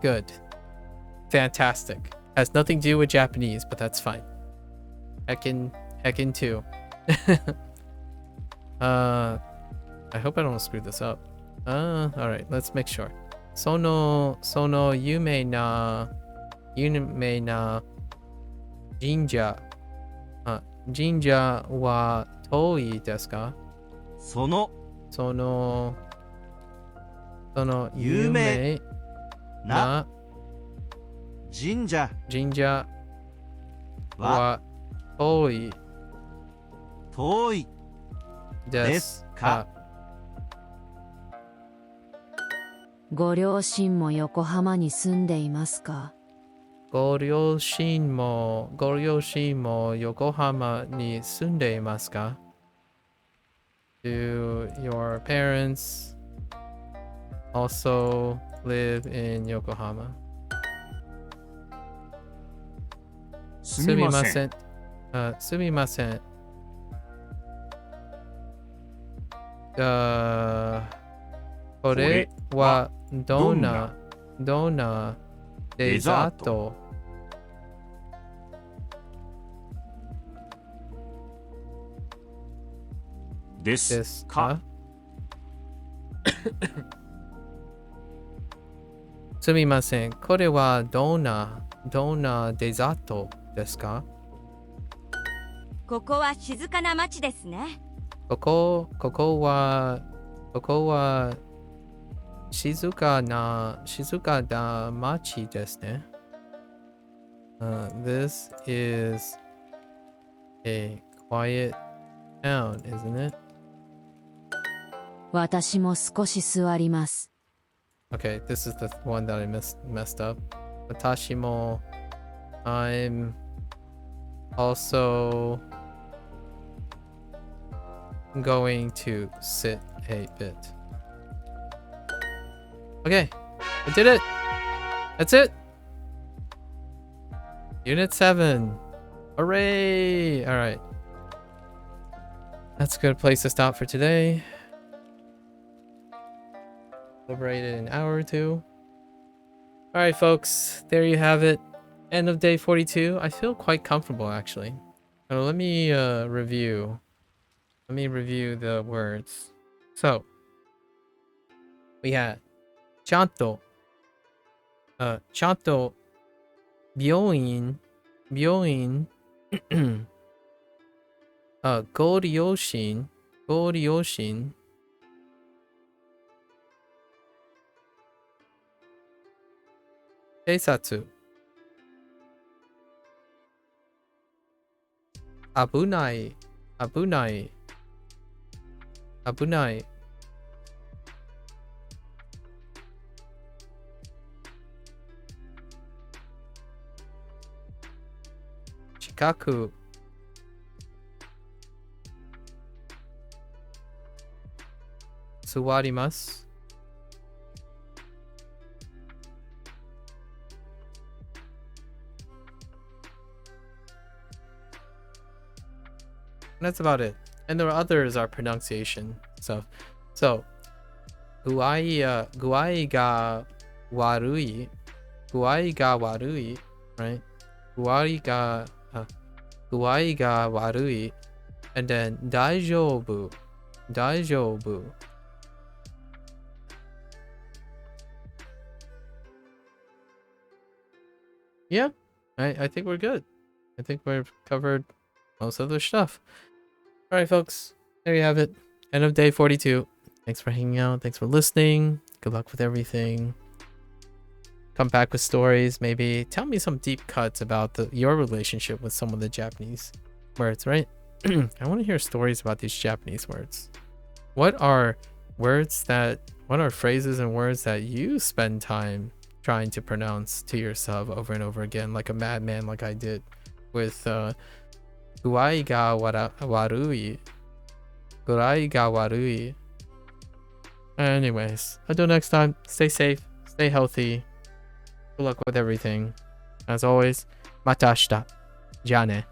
Good. Fantastic. Has nothing to do with Japanese, but that's fine. Heckin 2. I hope I don't screw this up. Alright, let's make sure. その有名な神社は遠いですか? その有名な神社は遠いですか? ご両親も横浜に住んでいますか? ご両親も横浜に住んでいますか? Do your parents also live in Yokohama? すみません。すみません。これはどんなデザートですか? すみません。これはどんなデザートですか? ここは静かな町ですね。ここは静かな町ですね。This is a quiet town, isn't it? 私も少し座ります。Okay, this is the one that I messed up. 私も I'm also going to sit a bit. Okay, I did it! That's it! Unit 7. Hooray! Alright. That's a good place to stop for today. Liberated in an hour or two. Alright, folks. There you have it. End of day 42. I feel quite comfortable, actually. So let me review. Let me review the words. So, we had ちゃんと ちゃんと病院ご両親警察危ない近く座ります。That's about it. And the others are pronunciation stuff. So, 具合が悪い right? 具合が悪い and then 大丈夫 Yeah, I think we're good. I think we've covered most of the stuff. Alright, folks, there you have it. End of day 42. Thanks for hanging out. Thanks for listening. Good luck with everything. Come back with stories. Maybe tell me some deep cuts about your relationship with some of the Japanese words, right? I want to hear stories about these Japanese words. What are phrases and words that you spend time trying to pronounce to yourself over and over again, like a madman, like I did with 具合が悪い Anyways, until next time, stay safe, stay healthy. Good luck with everything. As always, また明日。じゃあね。